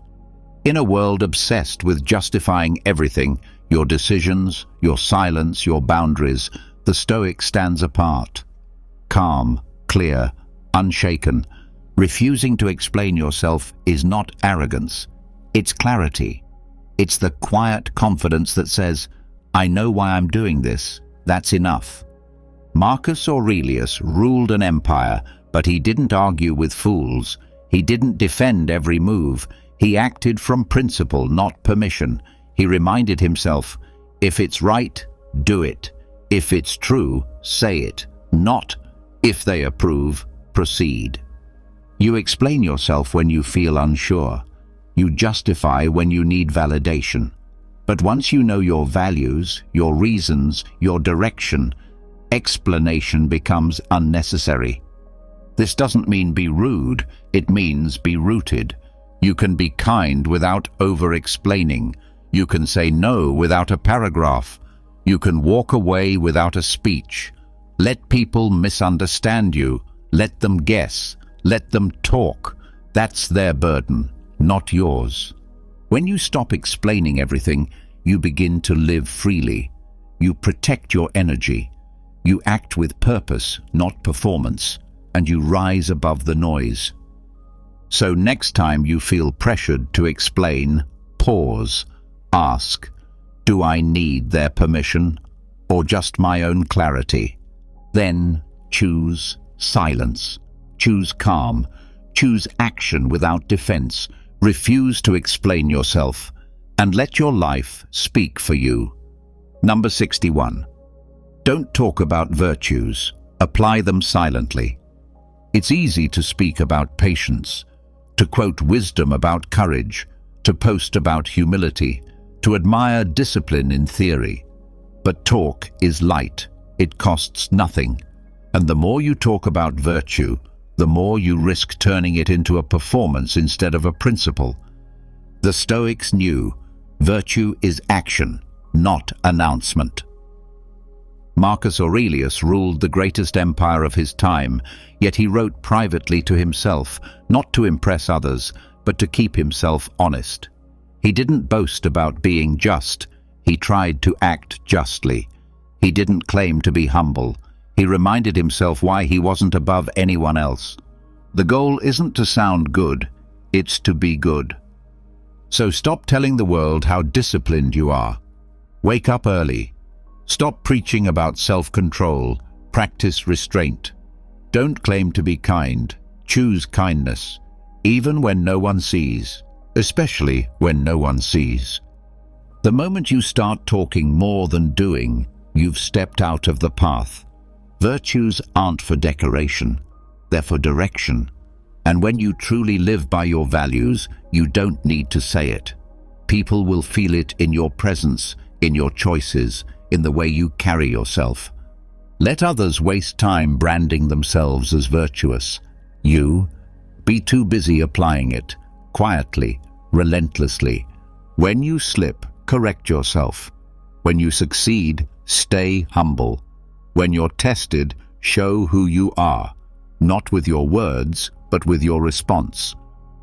In a world obsessed with justifying everything, your decisions, your silence, your boundaries, the Stoic stands apart. Calm, clear, unshaken. Refusing to explain yourself is not arrogance. It's clarity. It's the quiet confidence that says, I know why I'm doing this. That's enough. Marcus Aurelius ruled an empire, but he didn't argue with fools. He didn't defend every move. He acted from principle, not permission. He reminded himself, if it's right, do it. If it's true, say it. Not, if they approve, proceed. You explain yourself when you feel unsure. You justify when you need validation. But once you know your values, your reasons, your direction, explanation becomes unnecessary. This doesn't mean be rude, it means be rooted. You can be kind without over-explaining. You can say no without a paragraph. You can walk away without a speech. Let people misunderstand you. Let them guess. Let them talk. That's their burden, not yours. When you stop explaining everything, you begin to live freely. You protect your energy. You act with purpose, not performance, and you rise above the noise. So next time you feel pressured to explain, pause, ask, do I need their permission or just my own clarity? Then choose silence, choose calm, choose action without defense, refuse to explain yourself, and let your life speak for you. Number 61. Don't talk about virtues, apply them silently. It's easy to speak about patience, to quote wisdom about courage, to post about humility, to admire discipline in theory. But talk is light, it costs nothing, and the more you talk about virtue, the more you risk turning it into a performance instead of a principle. The Stoics knew virtue is action, not announcement. Marcus Aurelius ruled the greatest empire of his time, yet he wrote privately to himself, not to impress others, but to keep himself honest. He didn't boast about being just, he tried to act justly. He didn't claim to be humble. He reminded himself why he wasn't above anyone else. The goal isn't to sound good, it's to be good. So stop telling the world how disciplined you are. Wake up early. Stop preaching about self-control. Practice restraint. Don't claim to be kind. Choose kindness, even when no one sees, especially when no one sees. The moment you start talking more than doing, you've stepped out of the path. Virtues aren't for decoration, they're for direction. And when you truly live by your values, you don't need to say it. People will feel it in your presence, in your choices, in the way you carry yourself. Let others waste time branding themselves as virtuous. You, be too busy applying it, quietly, relentlessly. When you slip, correct yourself. When you succeed, stay humble. When you're tested, show who you are, not with your words, but with your response.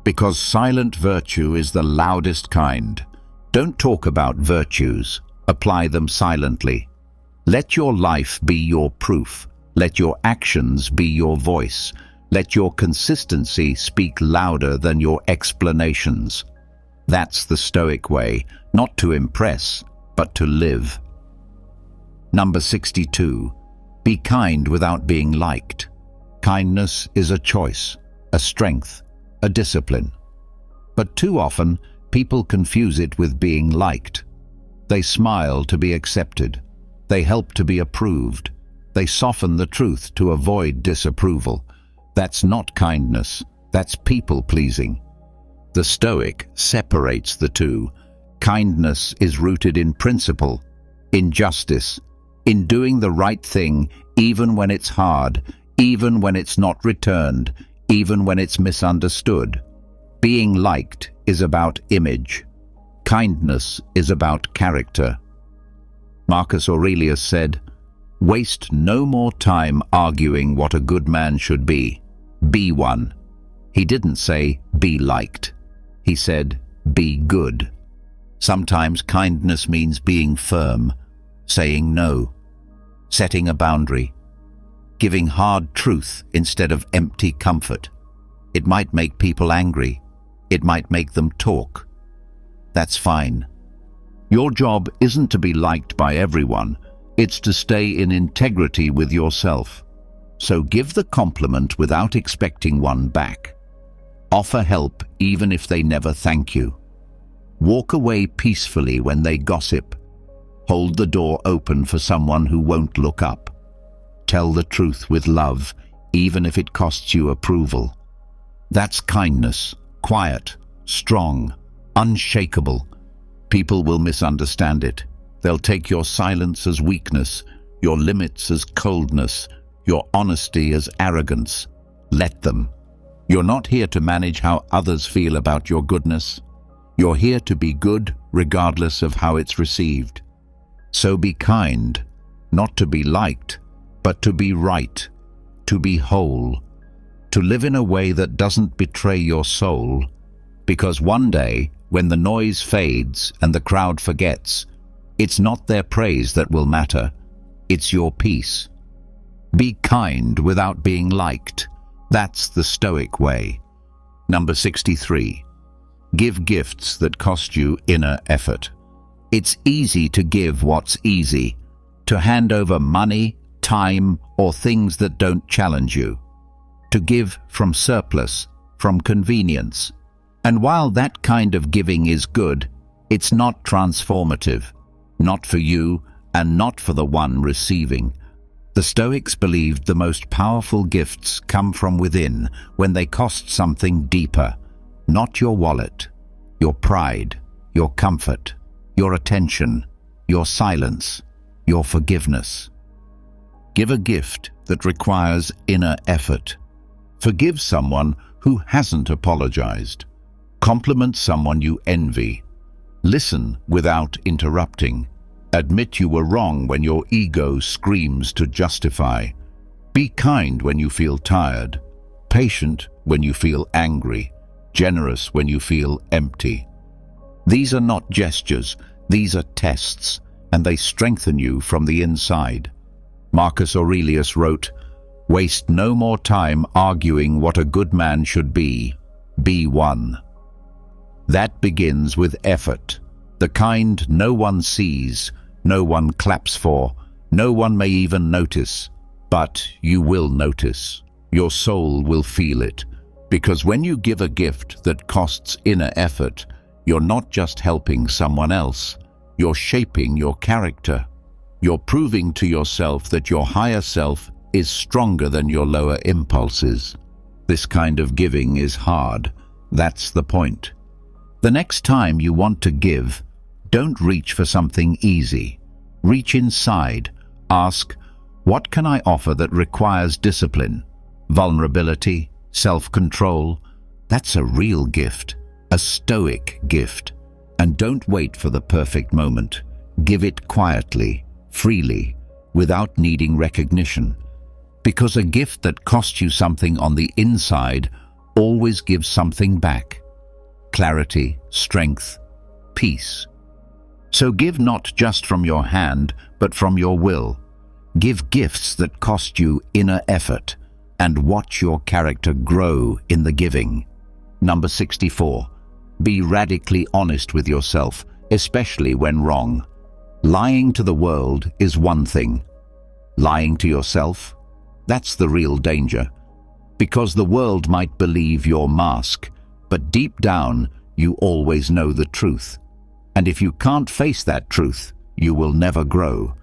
Because silent virtue is the loudest kind. Don't talk about virtues, apply them silently. Let your life be your proof. Let your actions be your voice. Let your consistency speak louder than your explanations. That's the Stoic way, not to impress, but to live. Number 62. Be kind without being liked. Kindness is a choice, a strength, a discipline. But too often, people confuse it with being liked. They smile to be accepted. They help to be approved. They soften the truth to avoid disapproval. That's not kindness, that's people-pleasing. The Stoic separates the two. Kindness is rooted in principle, in justice, in doing the right thing even when it's hard, even when it's not returned, even when it's misunderstood. Being liked is about image. Kindness is about character. Marcus Aurelius said, "Waste no more time arguing what a good man should be. Be one." He didn't say, "Be liked." He said, "Be good." Sometimes kindness means being firm, saying no, setting a boundary, giving hard truth instead of empty comfort. It might make people angry. It might make them talk. That's fine. Your job isn't to be liked by everyone. It's to stay in integrity with yourself. So give the compliment without expecting one back. Offer help even if they never thank you. Walk away peacefully when they gossip. Hold the door open for someone who won't look up. Tell the truth with love, even if it costs you approval. That's kindness, quiet, strong, unshakable. People will misunderstand it. They'll take your silence as weakness, your limits as coldness, your honesty as arrogance. Let them. You're not here to manage how others feel about your goodness. You're here to be good regardless of how it's received. So be kind, not to be liked, but to be right, to be whole, to live in a way that doesn't betray your soul, because one day, when the noise fades and the crowd forgets, it's not their praise that will matter, it's your peace. Be kind without being liked. That's the Stoic way. Number 63. Give gifts that cost you inner effort. It's easy to give what's easy, to hand over money, time, or things that don't challenge you. To give from surplus, from convenience. And while that kind of giving is good, it's not transformative, not for you and not for the one receiving. The Stoics believed the most powerful gifts come from within when they cost something deeper, not your wallet, your pride, your comfort, your attention, your silence, your forgiveness. Give a gift that requires inner effort. Forgive someone who hasn't apologized. Compliment someone you envy. Listen without interrupting. Admit you were wrong when your ego screams to justify. Be kind when you feel tired. Patient when you feel angry. Generous when you feel empty. These are not gestures, these are tests, and they strengthen you from the inside. Marcus Aurelius wrote, "Waste no more time arguing what a good man should be. Be one." That begins with effort, the kind no one sees, no one claps for, no one may even notice. But you will notice. Your soul will feel it. Because when you give a gift that costs inner effort, you're not just helping someone else, you're shaping your character. You're proving to yourself that your higher self is stronger than your lower impulses. This kind of giving is hard. That's the point. The next time you want to give, don't reach for something easy. Reach inside. Ask, what can I offer that requires discipline, vulnerability, self-control? That's a real gift, a Stoic gift. And don't wait for the perfect moment. Give it quietly, freely, without needing recognition. Because a gift that costs you something on the inside always gives something back. Clarity, strength, peace. So give not just from your hand, but from your will. Give gifts that cost you inner effort, and watch your character grow in the giving. Number 64. Be radically honest with yourself, especially when wrong. Lying to the world is one thing. Lying to yourself? That's the real danger. Because the world might believe your mask, but deep down, you always know the truth. And if you can't face that truth, you will never grow.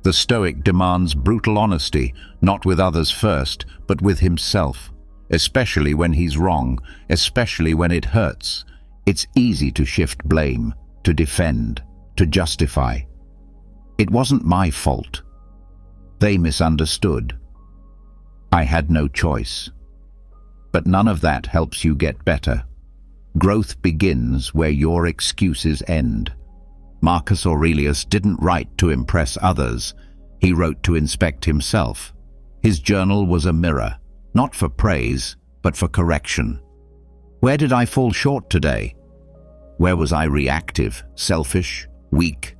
The Stoic demands brutal honesty, not with others first, but with himself. Especially when he's wrong, especially when it hurts. It's easy to shift blame, to defend, to justify. It wasn't my fault. They misunderstood. I had no choice. But none of that helps you get better. Growth begins where your excuses end. Marcus Aurelius didn't write to impress others. He wrote to inspect himself. His journal was a mirror, not for praise, but for correction. Where did I fall short today? Where was I reactive, selfish, weak?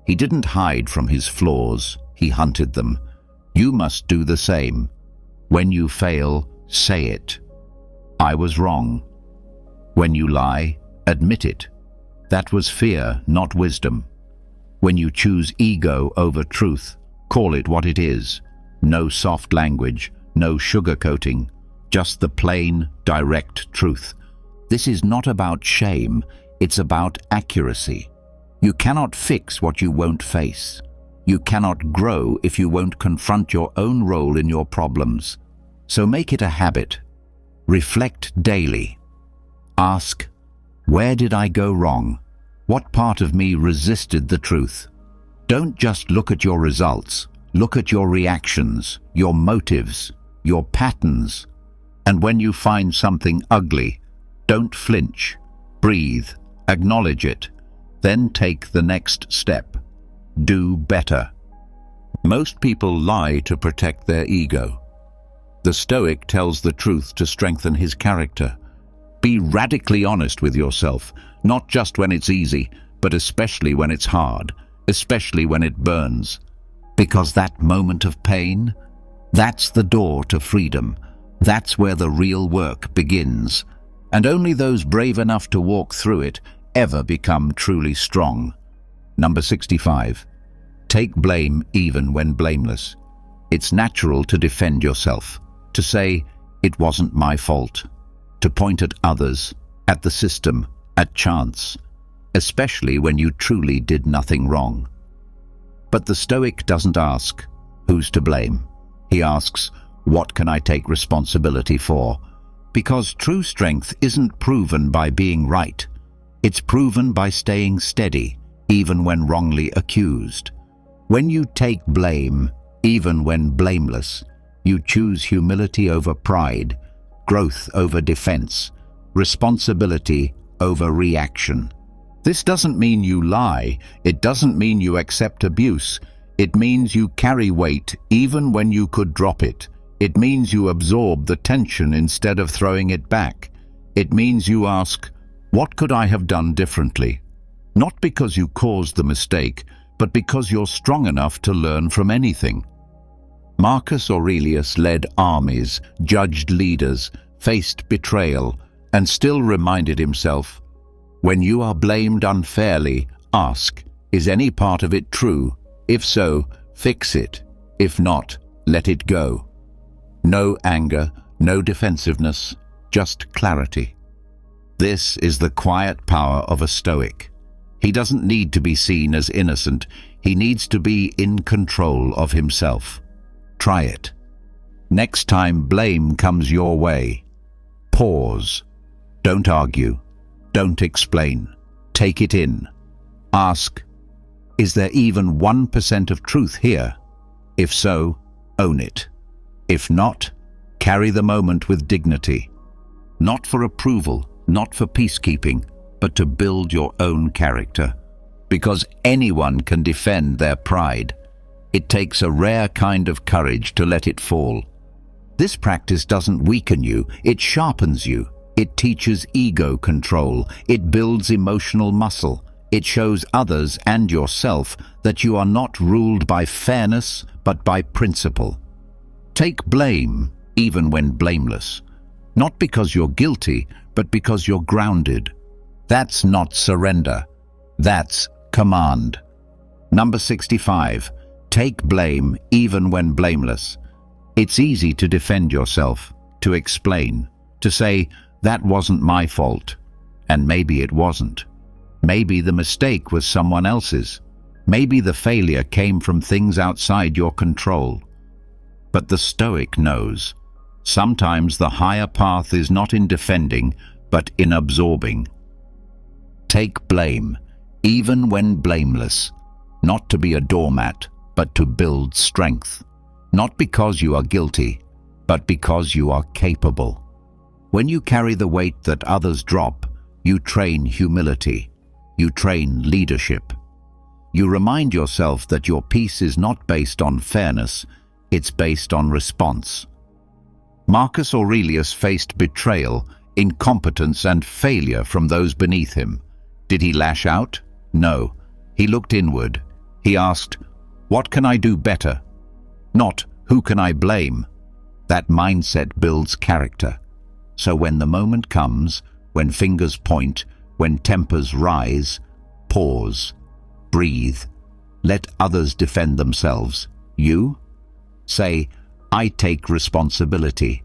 He didn't hide from his flaws, he hunted them. You must do the same. When you fail, say it. I was wrong. When you lie, admit it. That was fear, not wisdom. When you choose ego over truth, call it what it is. No soft language, no sugarcoating, just the plain, direct truth. This is not about shame, it's about accuracy. You cannot fix what you won't face. You cannot grow if you won't confront your own role in your problems. So make it a habit. Reflect daily. Ask, where did I go wrong? What part of me resisted the truth? Don't just look at your results. Look at your reactions, your motives, your patterns. And when you find something ugly, don't flinch. Breathe, acknowledge it, then take the next step. Do better. Most people lie to protect their ego. The Stoic tells the truth to strengthen his character. Be radically honest with yourself, not just when it's easy, but especially when it's hard, especially when it burns. Because that moment of pain, that's the door to freedom. That's where the real work begins. And only those brave enough to walk through it ever become truly strong. Number 65. Take blame even when blameless. It's natural to defend yourself, to say, it wasn't my fault, to point at others, at the system, at chance, especially when you truly did nothing wrong. But the Stoic doesn't ask, who's to blame? He asks, what can I take responsibility for? Because true strength isn't proven by being right. It's proven by staying steady, even when wrongly accused. When you take blame, even when blameless, you choose humility over pride, growth over defense, responsibility over reaction. This doesn't mean you lie. It doesn't mean you accept abuse. It means you carry weight even when you could drop it. It means you absorb the tension instead of throwing it back. It means you ask, what could I have done differently? Not because you caused the mistake, but because you're strong enough to learn from anything. Marcus Aurelius led armies, judged leaders, faced betrayal, and still reminded himself, when you are blamed unfairly, ask, is any part of it true? If so, fix it. If not, let it go. No anger, no defensiveness, just clarity. This is the quiet power of a Stoic. He doesn't need to be seen as innocent. He needs to be in control of himself. Try it. Next time blame comes your way, pause. Don't argue. Don't explain. Take it in. Ask, is there even 1% of truth here? If so, own it. If not, carry the moment with dignity. Not for approval, not for peacekeeping, but to build your own character. Because anyone can defend their pride. It takes a rare kind of courage to let it fall. This practice doesn't weaken you, it sharpens you. It teaches ego control. It builds emotional muscle. It shows others and yourself that you are not ruled by fairness, but by principle. Take blame, even when blameless. Not because you're guilty, but because you're grounded. That's not surrender. That's command. Number 65. Take blame, even when blameless. It's easy to defend yourself, to explain, to say, that wasn't my fault. And maybe it wasn't. Maybe the mistake was someone else's. Maybe the failure came from things outside your control. But the Stoic knows. Sometimes the higher path is not in defending, but in absorbing. Take blame, even when blameless. Not to be a doormat, but to build strength. Not because you are guilty, but because you are capable. When you carry the weight that others drop, you train humility. You train leadership. You remind yourself that your peace is not based on fairness, it's based on response. Marcus Aurelius faced betrayal, incompetence, and failure from those beneath him. Did he lash out? No. He looked inward. He asked, what can I do better? Not, who can I blame? That mindset builds character. So when the moment comes, when fingers point, when tempers rise, pause, breathe, let others defend themselves. You? Say, I take responsibility,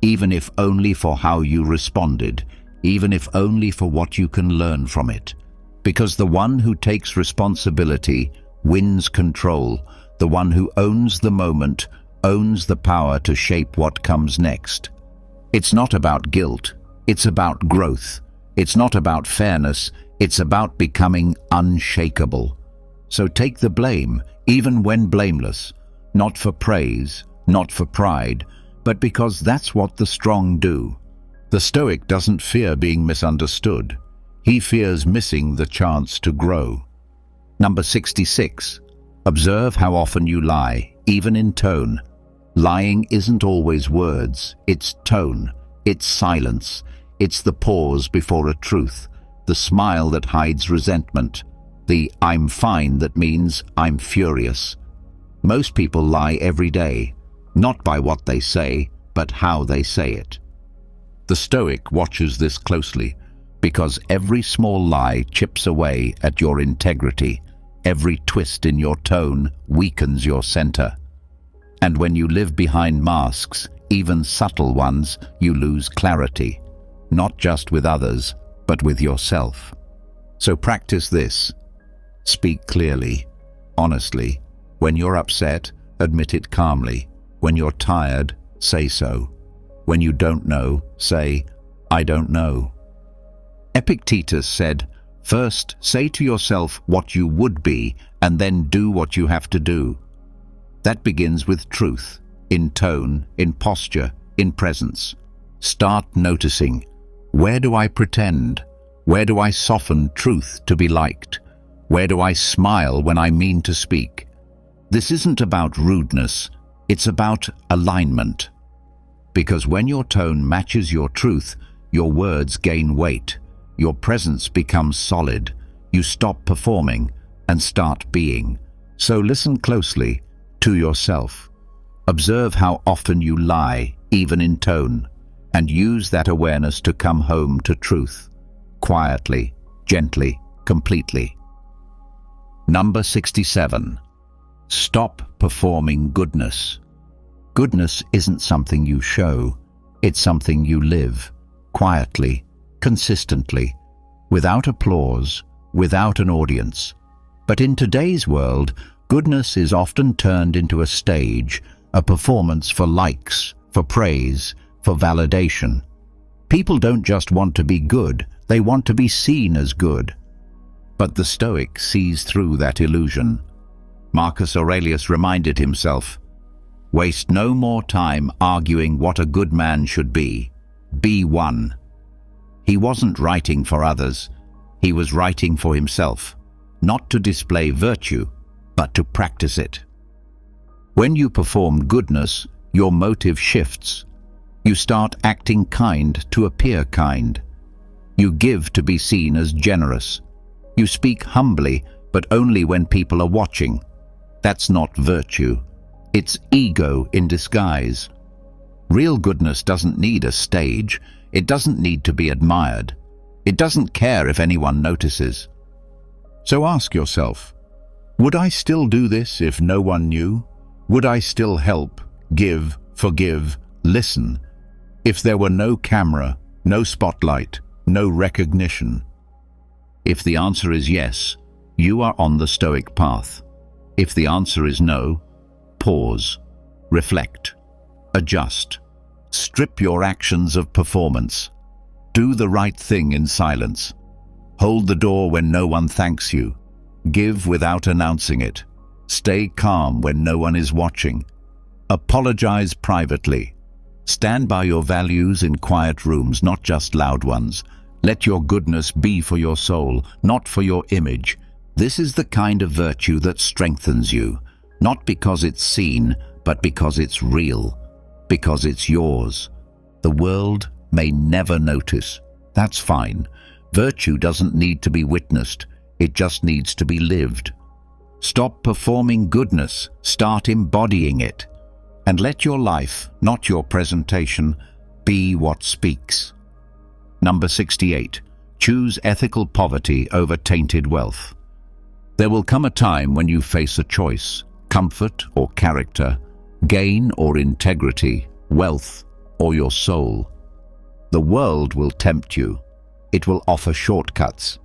even if only for how you responded, even if only for what you can learn from it. Because the one who takes responsibility wins control. The one who owns the moment owns the power to shape what comes next. It's not about guilt, it's about growth. It's not about fairness, it's about becoming unshakable. So take the blame, even when blameless, not for praise, not for pride, but because that's what the strong do. The Stoic doesn't fear being misunderstood. He fears missing the chance to grow. Number 66. Observe how often you lie, even in tone. Lying isn't always words, it's tone, it's silence, it's the pause before a truth, the smile that hides resentment, the "I'm fine" that means "I'm furious." Most people lie every day, not by what they say, but how they say it. The Stoic watches this closely, because every small lie chips away at your integrity. Every twist in your tone weakens your center. And when you live behind masks, even subtle ones, you lose clarity, not just with others, but with yourself. So practice this. Speak clearly, honestly. When you're upset, admit it calmly. When you're tired, say so. When you don't know, say, "I don't know." Epictetus said, "First, say to yourself what you would be, and then do what you have to do." That begins with truth, in tone, in posture, in presence. Start noticing. Where do I pretend? Where do I soften truth to be liked? Where do I smile when I mean to speak? This isn't about rudeness, it's about alignment. Because when your tone matches your truth, your words gain weight, your presence becomes solid, you stop performing and start being. So listen closely to yourself. Observe how often you lie, even in tone, and use that awareness to come home to truth, quietly, gently, completely. Number 67. Stop performing goodness. Goodness isn't something you show, it's something you live, quietly, consistently, without applause, without an audience. But in today's world, goodness is often turned into a stage, a performance for likes, for praise, for validation. People don't just want to be good, they want to be seen as good. But the Stoic sees through that illusion. Marcus Aurelius reminded himself, "Waste no more time arguing what a good man should be. Be one." He wasn't writing for others, he was writing for himself, not to display virtue, but to practice it. When you perform goodness, your motive shifts. You start acting kind to appear kind. You give to be seen as generous. You speak humbly, but only when people are watching. That's not virtue. It's ego in disguise. Real goodness doesn't need a stage. It doesn't need to be admired. It doesn't care if anyone notices. So ask yourself, would I still do this if no one knew? Would I still help, give, forgive, listen, if there were no camera, no spotlight, no recognition? If the answer is yes, you are on the Stoic path. If the answer is no, pause, reflect, adjust. Strip your actions of performance. Do the right thing in silence. Hold the door when no one thanks you. Give without announcing it. Stay calm when no one is watching. Apologize privately. Stand by your values in quiet rooms, not just loud ones. Let your goodness be for your soul, not for your image. This is the kind of virtue that strengthens you, not because it's seen, but because it's real, because it's yours. The world may never notice. That's fine. Virtue doesn't need to be witnessed. It just needs to be lived. Stop performing goodness. Start embodying it. And let your life, not your presentation, be what speaks. Number 68. Choose ethical poverty over tainted wealth. There will come a time when you face a choice, comfort or character, gain or integrity, wealth or your soul. The world will tempt you. It will offer shortcuts,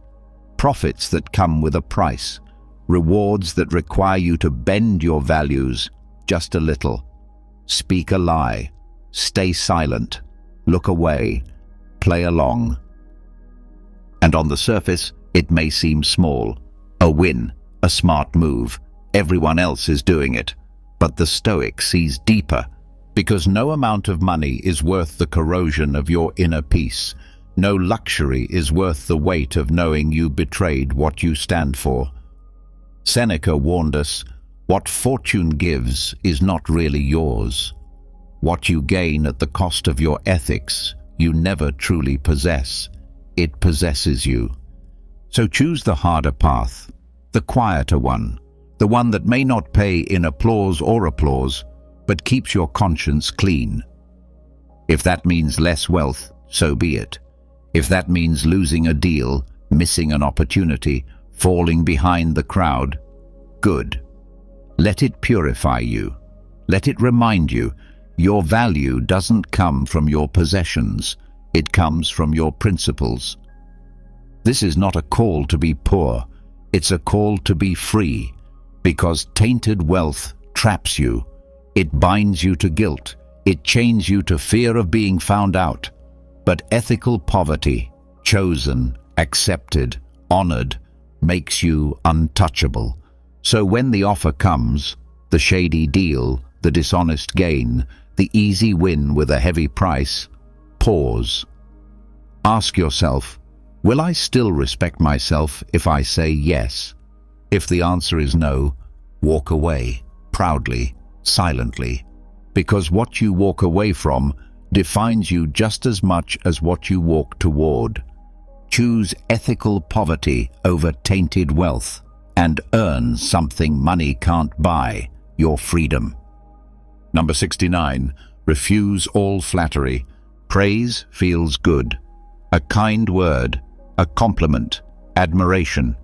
profits that come with a price, rewards that require you to bend your values just a little. Speak a lie. Stay silent. look away, play along. And on the surface, it may seem small. A win, a smart move. Everyone else is doing it. But the Stoic sees deeper, because no amount of money is worth the corrosion of your inner peace. No luxury is worth the weight of knowing you betrayed what you stand for. Seneca warned us, what fortune gives is not really yours. What you gain at the cost of your ethics, you never truly possess. It possesses you. So choose the harder path, the quieter one, the one that may not pay in applause or applause, but keeps your conscience clean. If that means less wealth, so be it. If that means losing a deal, missing an opportunity, falling behind the crowd, good. Let it purify you. Let it remind you, your value doesn't come from your possessions, it comes from your principles. This is not a call to be poor, it's a call to be free, because tainted wealth traps you. It binds you to guilt, it chains you to fear of being found out. But ethical poverty, chosen, accepted, honored, makes you untouchable. So when the offer comes, the shady deal, the dishonest gain, the easy win with a heavy price, pause. Ask yourself, will I still respect myself if I say yes? If the answer is no, walk away, proudly, silently, because what you walk away from defines you just as much as what you walk toward. Choose ethical poverty over tainted wealth and earn something money can't buy, your freedom. Number 69. Refuse all flattery. Praise feels good. A kind word, a compliment, admiration.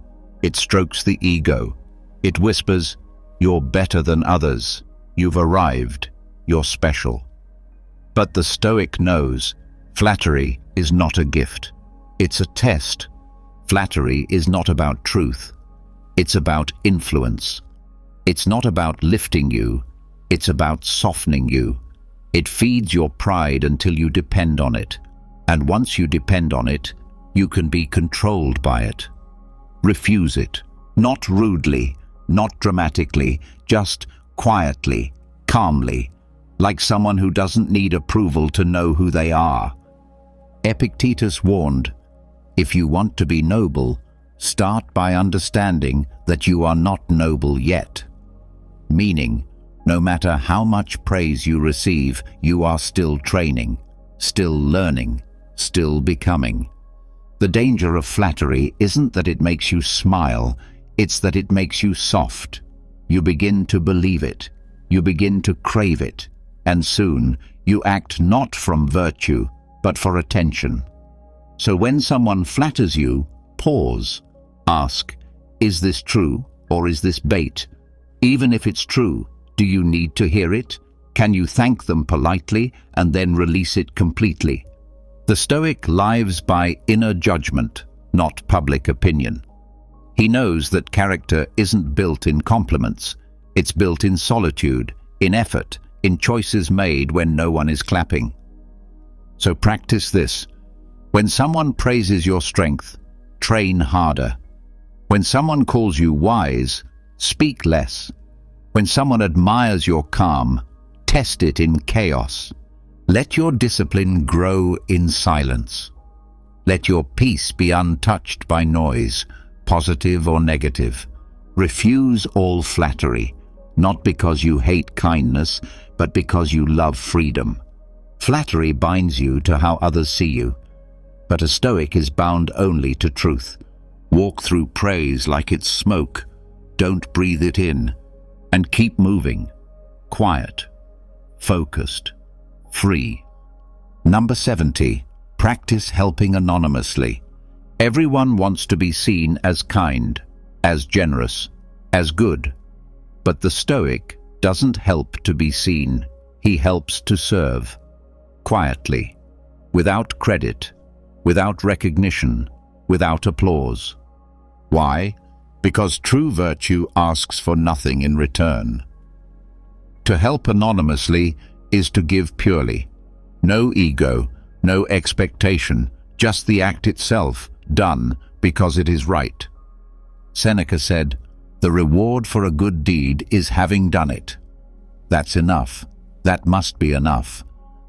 It strokes the ego. It whispers, you're better than others. You've arrived. You're special. But the Stoic knows flattery is not a gift. It's a test. Flattery is not about truth. It's about influence. It's not about lifting you. It's about softening you. It feeds your pride until you depend on it. And once you depend on it, you can be controlled by it. Refuse it. Not rudely, not dramatically, just quietly, calmly, like someone who doesn't need approval to know who they are. Epictetus warned, if you want to be noble, start by understanding that you are not noble yet. Meaning, no matter how much praise you receive, you are still training, still learning, still becoming. The danger of flattery isn't that it makes you smile, it's that it makes you soft. You begin to believe it, you begin to crave it, and soon you act not from virtue, but for attention. So when someone flatters you, pause. Ask, is this true or is this bait? Even if it's true, do you need to hear it? Can you thank them politely and then release it completely? The Stoic lives by inner judgment, not public opinion. He knows that character isn't built in compliments. It's built in solitude, in effort, in choices made when no one is clapping. So practice this. When someone praises your strength, train harder. When someone calls you wise, speak less. When someone admires your calm, test it in chaos. Let your discipline grow in silence. Let your peace be untouched by noise, positive or negative. Refuse all flattery, not because you hate kindness, but because you love freedom. Flattery binds you to how others see you, but a Stoic is bound only to truth. Walk through praise like it's smoke. Don't breathe it in. And keep moving. Quiet, focused, free. Number 70. Practice helping anonymously. Everyone wants to be seen as kind, as generous, as good. But the Stoic doesn't help to be seen. He helps to serve. Quietly, without credit, without recognition, without applause. Why? Because true virtue asks for nothing in return. To help anonymously is to give purely. No ego, No expectation, just the act itself, done because it is right. Seneca said, "The reward for a good deed is having done it." That's enough. That must be enough.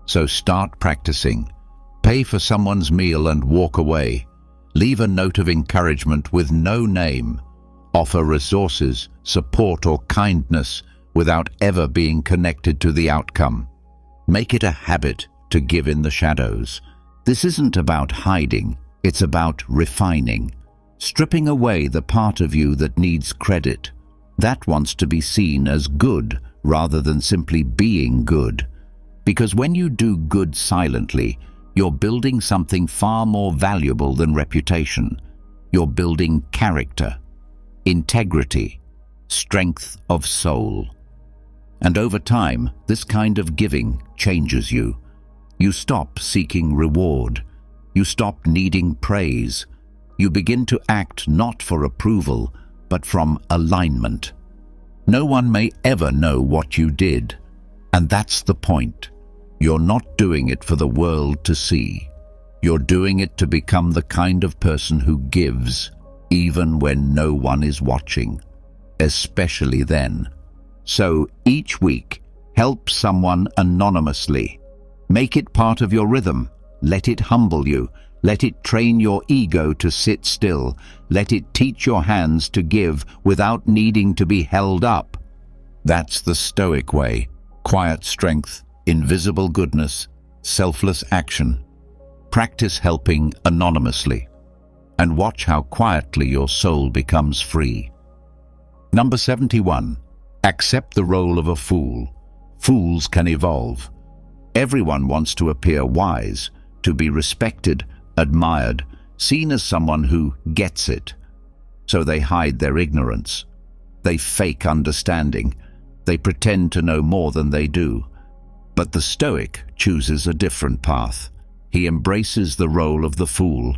So start practicing. Pay for someone's meal and walk away. Leave a note of encouragement with no name. Offer resources, support or kindness without ever being connected to the outcome. Make it a habit to give in the shadows. This isn't about hiding, it's about refining. Stripping away the part of you that needs credit, that wants to be seen as good rather than simply being good. Because when you do good silently, you're building something far more valuable than reputation. You're building character, integrity, strength of soul. And over time, this kind of giving changes you. You stop seeking reward. You stop needing praise. You begin to act not for approval, but from alignment. No one may ever know what you did, and that's the point. You're not doing it for the world to see. You're doing it to become the kind of person who gives, even when no one is watching, especially then. So each week, help someone anonymously. Make it part of your rhythm. Let it humble you. Let it train your ego to sit still. Let it teach your hands to give without needing to be held up. That's the Stoic way. Quiet strength, invisible goodness, selfless action. Practice helping anonymously, and watch how quietly your soul becomes free. Number 71. Accept the role of a fool. Fools can evolve. Everyone wants to appear wise, to be respected, admired, seen as someone who gets it. So they hide their ignorance. They fake understanding. They pretend to know more than they do. But the Stoic chooses a different path. He embraces the role of the fool,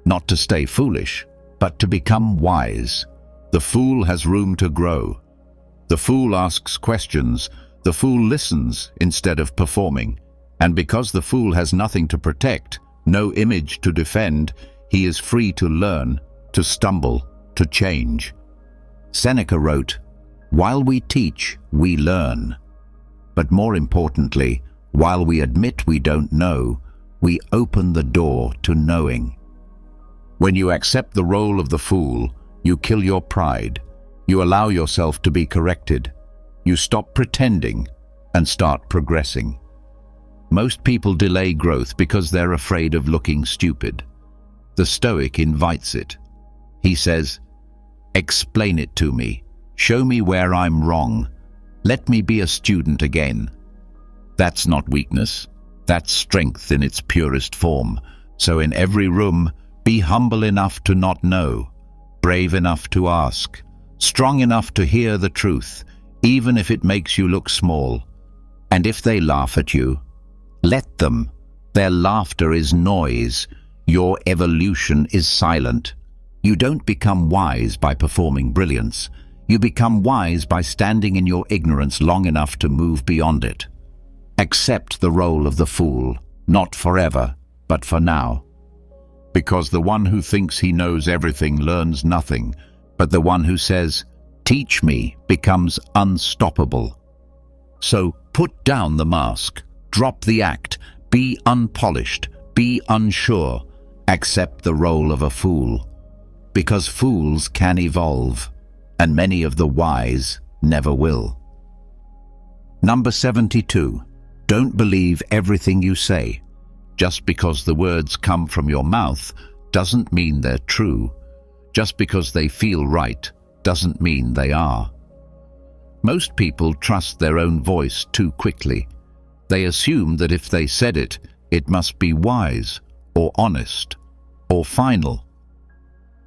not to stay foolish, but to become wise. The fool has room to grow. The fool asks questions. The fool listens instead of performing. And because the fool has nothing to protect, no image to defend, he is free to learn, to stumble, to change. Seneca wrote, "While we teach, we learn. But more importantly, while we admit we don't know, we open the door to knowing." When you accept the role of the fool, you kill your pride. You allow yourself to be corrected. You stop pretending and start progressing. Most people delay growth because they're afraid of looking stupid. The Stoic invites it. He says, "Explain it to me. Show me where I'm wrong. Let me be a student again." That's not weakness. That's strength in its purest form. So in every room, be humble enough to not know, brave enough to ask, strong enough to hear the truth, even if it makes you look small. And if they laugh at you, let them. Their laughter is noise. Your evolution is silent. You don't become wise by performing brilliance. You become wise by standing in your ignorance long enough to move beyond it. Accept the role of the fool, not forever, but for now. Because the one who thinks he knows everything learns nothing, but the one who says, "Teach me," becomes unstoppable. So put down the mask, drop the act, be unpolished, be unsure, accept the role of a fool. Because fools can evolve, and many of the wise never will. Number 72. Don't believe everything you say. Just because the words come from your mouth doesn't mean they're true. Just because they feel right doesn't mean they are. Most people trust their own voice too quickly. They assume that if they said it, it must be wise, or honest, or final.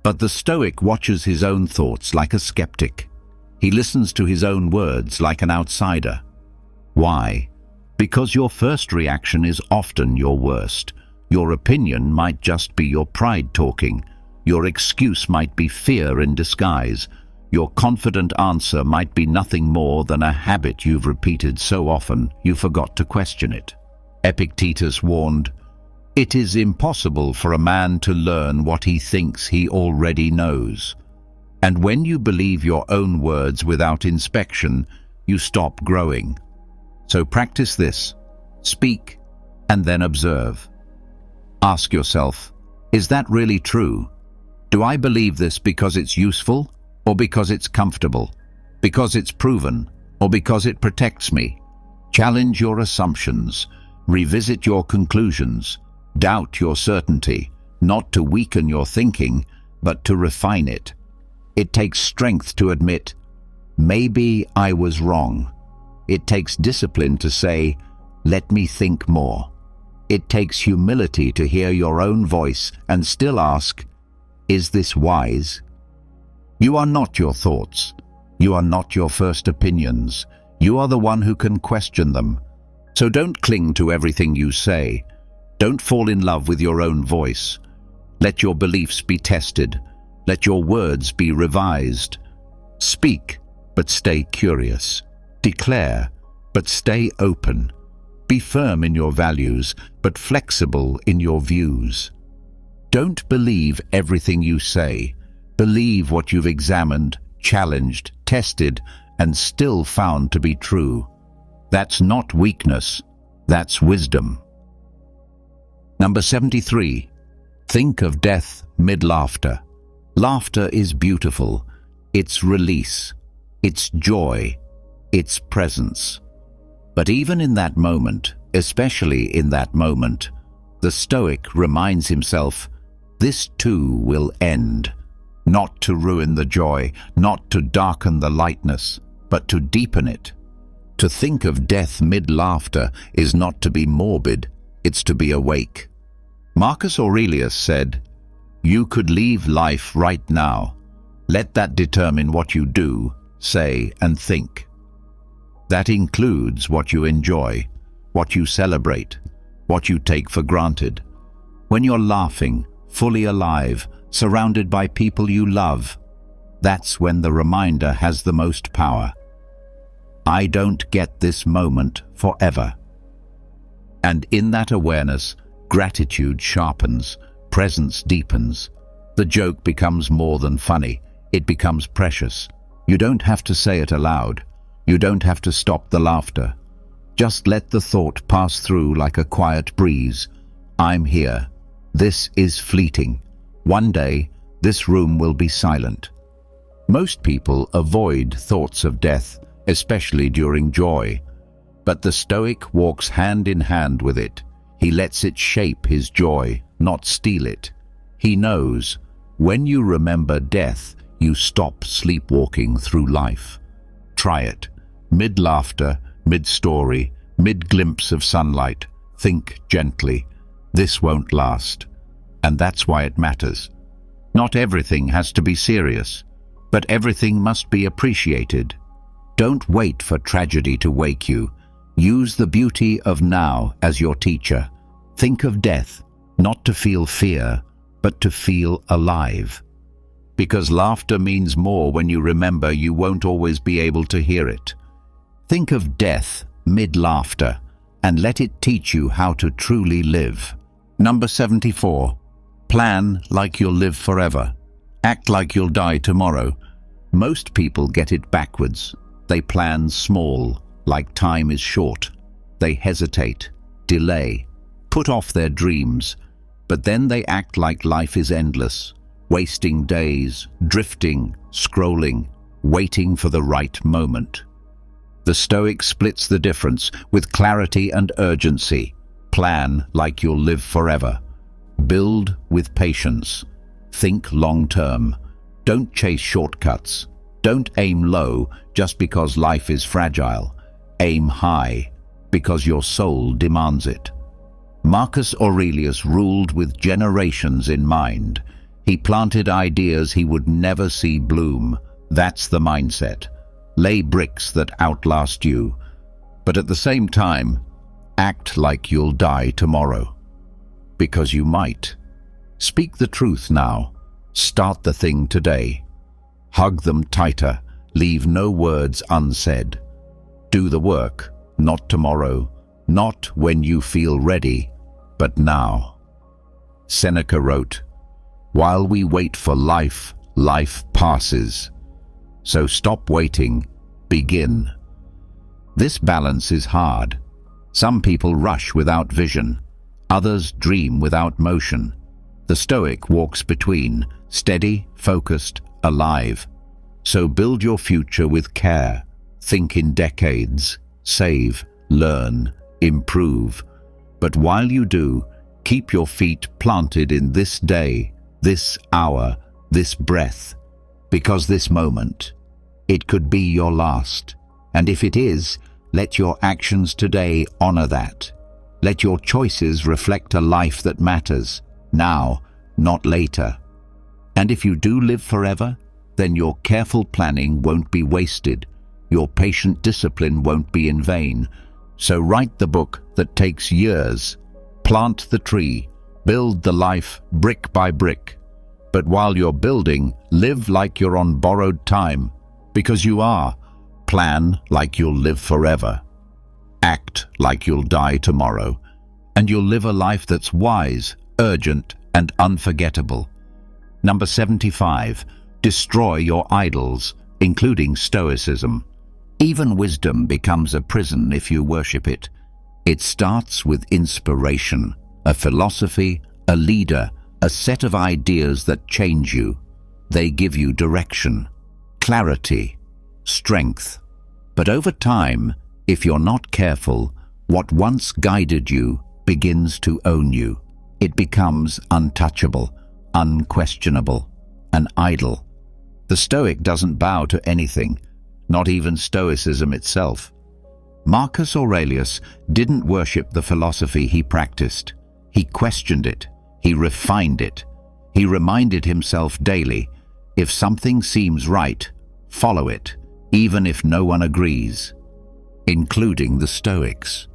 But the Stoic watches his own thoughts like a skeptic. He listens to his own words like an outsider. Why? Because your first reaction is often your worst. Your opinion might just be your pride talking. Your excuse might be fear in disguise. Your confident answer might be nothing more than a habit you've repeated so often you forgot to question it. Epictetus warned, It is impossible for a man to learn what he thinks he already knows. And when you believe your own words without inspection, you stop growing. So practice this. Speak and then observe. Ask yourself, is that really true? Do I believe this because it's useful or because it's comfortable? Because it's proven or because it protects me? Challenge your assumptions. Revisit your conclusions. Doubt your certainty, not to weaken your thinking, but to refine it. It takes strength to admit, maybe I was wrong. It takes discipline to say, let me think more. It takes humility to hear your own voice and still ask, is this wise? You are not your thoughts. You are not your first opinions. You are the one who can question them. So don't cling to everything you say. Don't fall in love with your own voice. Let your beliefs be tested. Let your words be revised. Speak, but stay curious. Declare, but stay open. Be firm in your values, but flexible in your views. Don't believe everything you say. Believe what you've examined, challenged, tested, and still found to be true. That's not weakness, that's wisdom. Number 73. Think of death mid-laughter. Laughter is beautiful. It's release. It's joy. It's presence. But even in that moment, especially in that moment, the Stoic reminds himself, this too will end. Not to ruin the joy, not to darken the lightness, but to deepen it. To think of death mid-laughter is not to be morbid, it's to be awake. Marcus Aurelius said, you could leave life right now. Let that determine what you do, say, and think. That includes what you enjoy, what you celebrate, what you take for granted. When you're laughing, fully alive, surrounded by people you love, that's when the reminder has the most power. I don't get this moment forever. And in that awareness, gratitude sharpens, presence deepens. The joke becomes more than funny, it becomes precious. You don't have to say it aloud. You don't have to stop the laughter. Just let the thought pass through like a quiet breeze. I'm here. This is fleeting. One day, this room will be silent. Most people avoid thoughts of death, especially during joy. But the Stoic walks hand in hand with it. He lets it shape his joy, not steal it. He knows, when you remember death, you stop sleepwalking through life. Try it. Mid-laughter, mid-story, mid-glimpse of sunlight. Think gently. This won't last. And that's why it matters. Not everything has to be serious, but everything must be appreciated. Don't wait for tragedy to wake you. Use the beauty of now as your teacher. Think of death, not to feel fear, but to feel alive. Because laughter means more when you remember you won't always be able to hear it. Think of death mid-laughter and let it teach you how to truly live. Number 74. Plan like you'll live forever. Act like you'll die tomorrow. Most people get it backwards. They plan small, like time is short. They hesitate, delay, put off their dreams, but then they act like life is endless, wasting days, drifting, scrolling, waiting for the right moment. The Stoic splits the difference with clarity and urgency. Plan like you'll live forever. Build with patience. Think long-term. Don't chase shortcuts. Don't aim low just because life is fragile. Aim high because your soul demands it. Marcus Aurelius ruled with generations in mind. He planted ideas he would never see bloom. That's the mindset. Lay bricks that outlast you. But at the same time, act like you'll die tomorrow. Because you might. Speak the truth now. Start the thing today. Hug them tighter. Leave no words unsaid. Do the work, not tomorrow, not when you feel ready, but now. Seneca wrote, "While we wait for life, life passes. So stop waiting, begin." This balance is hard. Some people rush without vision. Others dream without motion. The Stoic walks between, steady, focused, alive. So build your future with care. Think in decades. Save, learn, improve. But while you do, keep your feet planted in this day, this hour, this breath. Because this moment, it could be your last. And if it is, let your actions today honor that. Let your choices reflect a life that matters, now, not later. And if you do live forever, then your careful planning won't be wasted. Your patient discipline won't be in vain. So write the book that takes years. Plant the tree. Build the life brick by brick. But while you're building, live like you're on borrowed time. Because you are. Plan like you'll live forever. Act like you'll die tomorrow. And you'll live a life that's wise, urgent, and unforgettable. Number 75. Destroy your idols, including Stoicism. Even wisdom becomes a prison if you worship it. It starts with inspiration, a philosophy, a leader, a set of ideas that change you. They give you direction, clarity, strength. But over time, if you're not careful, what once guided you begins to own you. It becomes untouchable, unquestionable, an idol. The Stoic doesn't bow to anything, not even Stoicism itself. Marcus Aurelius didn't worship the philosophy he practiced. He questioned it. He refined it. He reminded himself daily, if something seems right, follow it, even if no one agrees, including the Stoics.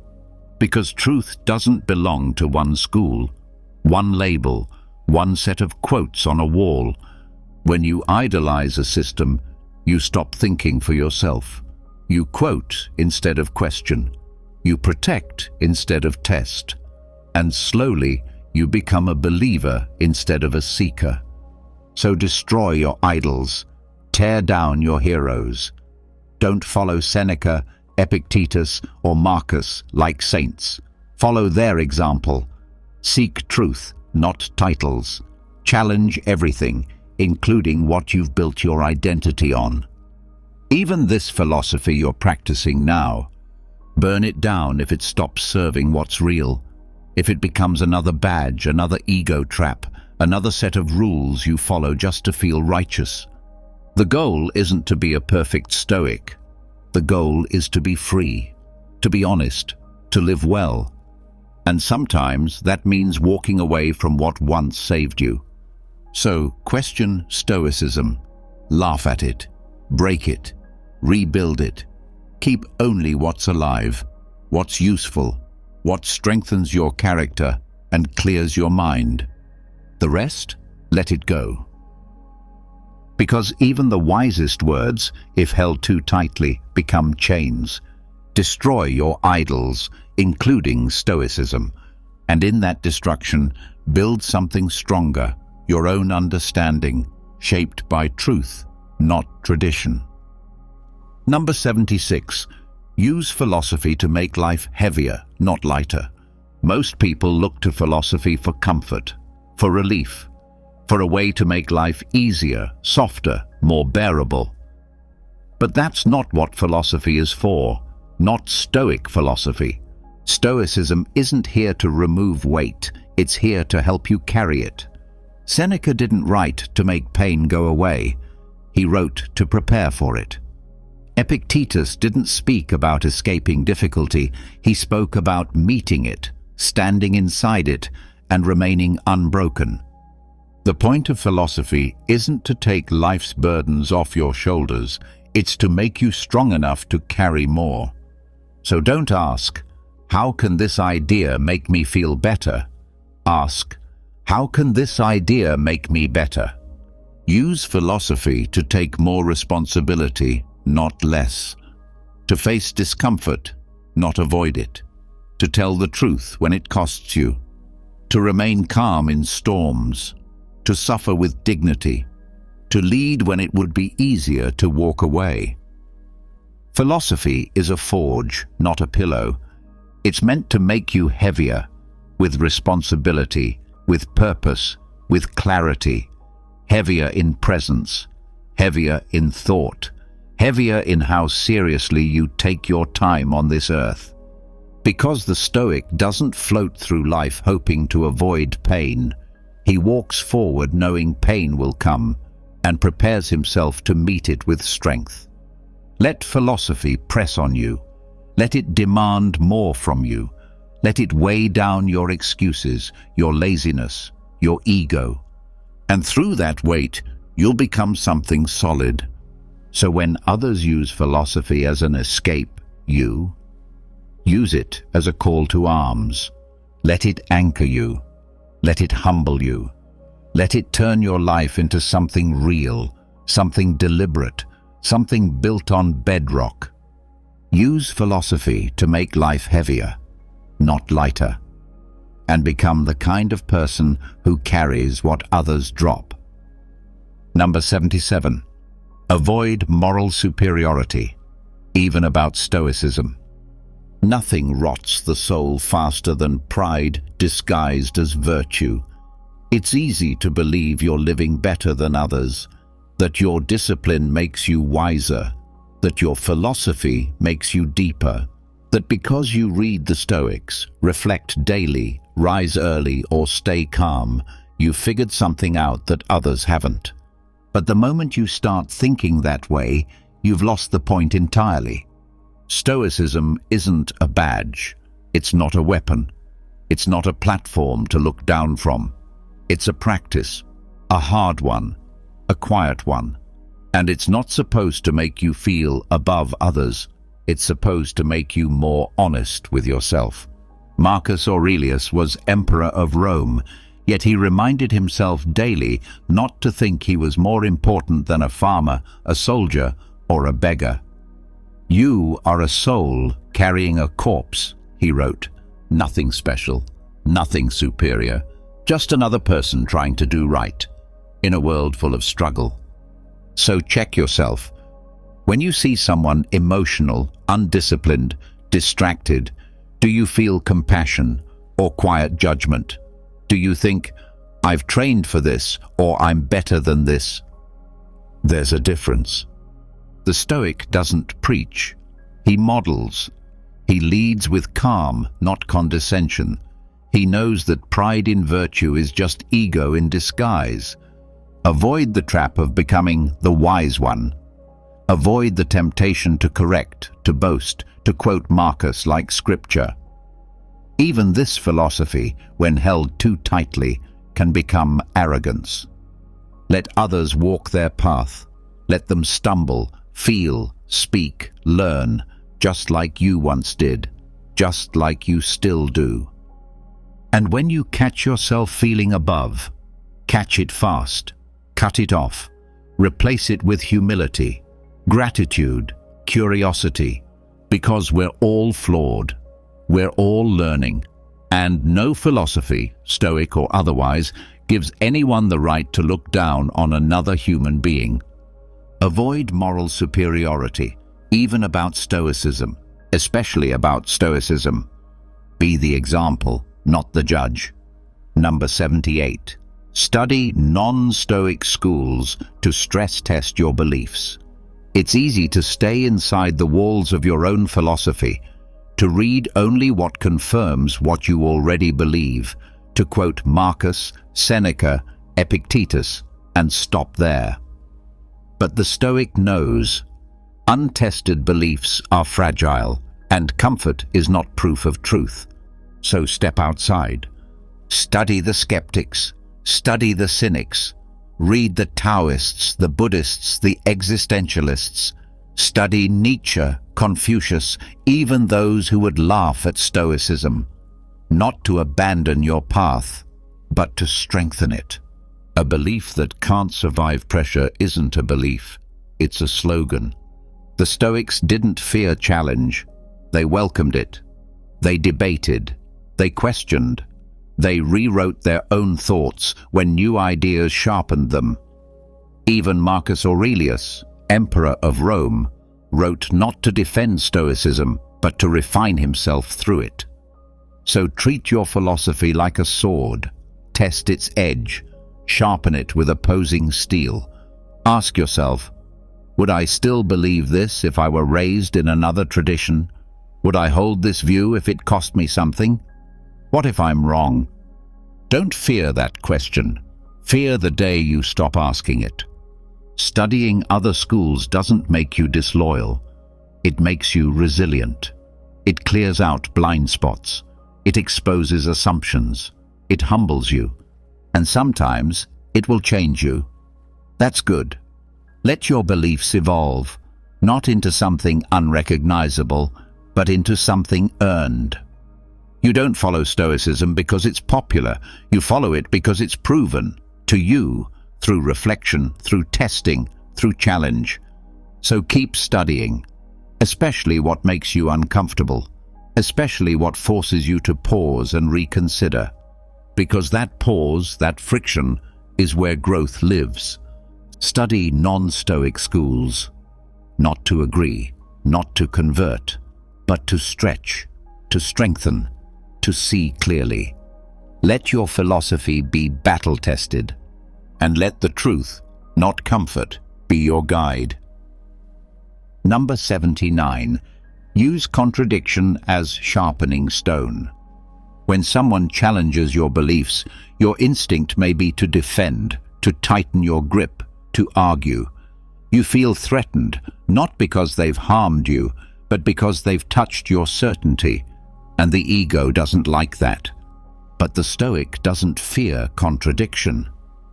Because truth doesn't belong to one school, one label, one set of quotes on a wall. When you idolize a system, you stop thinking for yourself. You quote instead of question. You protect instead of test. And slowly, you become a believer instead of a seeker. So destroy your idols. Tear down your heroes. Don't follow Seneca, Epictetus, or Marcus like saints. Follow their example. Seek truth, not titles. Challenge everything, including what you've built your identity on. Even this philosophy you're practicing now, burn it down if it stops serving what's real. If it becomes another badge, another ego trap, another set of rules you follow just to feel righteous. The goal isn't to be a perfect Stoic. The goal is to be free, to be honest, to live well. And sometimes that means walking away from what once saved you. So question Stoicism, laugh at it, break it, rebuild it. Keep only what's alive, what's useful, what strengthens your character and clears your mind. The rest, let it go. Because even the wisest words, if held too tightly, become chains. Destroy your idols, including Stoicism, and in that destruction, build something stronger, your own understanding, shaped by truth, not tradition. Number 76. Use philosophy to make life heavier, not lighter. Most people look to philosophy for comfort, for relief, for a way to make life easier, softer, more bearable. But that's not what philosophy is for, not Stoic philosophy. Stoicism isn't here to remove weight, it's here to help you carry it. Seneca didn't write to make pain go away, he wrote to prepare for it. Epictetus didn't speak about escaping difficulty, he spoke about meeting it, standing inside it, and remaining unbroken. The point of philosophy isn't to take life's burdens off your shoulders, it's to make you strong enough to carry more. So don't ask, how can this idea make me feel better? Ask, how can this idea make me better? Use philosophy to take more responsibility, not less. To face discomfort, not avoid it. To tell the truth when it costs you. to remain calm in storms, to suffer with dignity, to lead when it would be easier to walk away. Philosophy is a forge, not a pillow. It's meant to make you heavier, with responsibility, with purpose, with clarity, heavier in presence, heavier in thought, heavier in how seriously you take your time on this earth. Because the Stoic doesn't float through life hoping to avoid pain, he walks forward knowing pain will come and prepares himself to meet it with strength. Let philosophy press on you. Let it demand more from you. Let it weigh down your excuses, your laziness, your ego. And through that weight, you'll become something solid. So when others use philosophy as an escape, you use it as a call to arms. Let it anchor you. Let it humble you. Let it turn your life into something real, something deliberate, something built on bedrock. Use philosophy to make life heavier, not lighter, and become the kind of person who carries what others drop. Number 77. Avoid moral superiority, even about Stoicism. Nothing rots the soul faster than pride disguised as virtue. It's easy to believe you're living better than others, that your discipline makes you wiser, that your philosophy makes you deeper, that because you read the Stoics, reflect daily, rise early, or stay calm, you figured something out that others haven't. But the moment you start thinking that way, you've lost the point entirely. Stoicism isn't a badge. It's not a weapon. It's not a platform to look down from. It's a practice, a hard one, a quiet one. And it's not supposed to make you feel above others. It's supposed to make you more honest with yourself. Marcus Aurelius was emperor of Rome, yet he reminded himself daily not to think he was more important than a farmer, a soldier, or a beggar. "You are a soul carrying a corpse," he wrote. "Nothing special, nothing superior, just another person trying to do right, in a world full of struggle." So check yourself. When you see someone emotional, undisciplined, distracted, do you feel compassion or quiet judgment? Do you think, "I've trained for this," or "I'm better than this"? There's a difference. The Stoic doesn't preach. He models. He leads with calm, not condescension. He knows that pride in virtue is just ego in disguise. Avoid the trap of becoming the wise one. Avoid the temptation to correct, to boast, to quote Marcus like scripture. Even this philosophy, when held too tightly, can become arrogance. Let others walk their path. Let them stumble, feel, speak, learn, just like you once did, just like you still do. And when you catch yourself feeling above, catch it fast, cut it off, replace it with humility, gratitude, curiosity, because we're all flawed, we're all learning, and no philosophy, Stoic or otherwise, gives anyone the right to look down on another human being. Avoid moral superiority, even about Stoicism, especially about Stoicism. Be the example, not the judge. Number 78. Study non-Stoic schools to stress test your beliefs. It's easy to stay inside the walls of your own philosophy, to read only what confirms what you already believe, to quote Marcus, Seneca, Epictetus, and stop there. But the Stoic knows untested beliefs are fragile, and comfort is not proof of truth. So step outside. Study the skeptics, study the cynics, read the Taoists, the Buddhists, the existentialists. Study Nietzsche, Confucius, even those who would laugh at Stoicism. Not to abandon your path, but to strengthen it. A belief that can't survive pressure isn't a belief, it's a slogan. The Stoics didn't fear challenge. They welcomed it. They debated. They questioned. They rewrote their own thoughts when new ideas sharpened them. Even Marcus Aurelius, Emperor of Rome, wrote not to defend Stoicism, but to refine himself through it. So treat your philosophy like a sword. Test its edge. Sharpen it with opposing steel. Ask yourself, would I still believe this if I were raised in another tradition? Would I hold this view if it cost me something? What if I'm wrong? Don't fear that question. Fear the day you stop asking it. Studying other schools doesn't make you disloyal. It makes you resilient. It clears out blind spots. It exposes assumptions. It humbles you. And sometimes it will change you. That's good. Let your beliefs evolve, not into something unrecognizable, but into something earned. You don't follow Stoicism because it's popular. You follow it because it's proven to you through reflection, through testing, through challenge. So keep studying, especially what makes you uncomfortable, especially what forces you to pause and reconsider. Because that pause, that friction, is where growth lives. Study non-Stoic schools, not to agree, not to convert, but to stretch, to strengthen, to see clearly. Let your philosophy be battle-tested, and let the truth, not comfort, be your guide. Number 79. Use contradiction as sharpening stone. When someone challenges your beliefs, your instinct may be to defend, to tighten your grip, to argue. You feel threatened, not because they've harmed you, but because they've touched your certainty, and the ego doesn't like that. But the Stoic doesn't fear contradiction.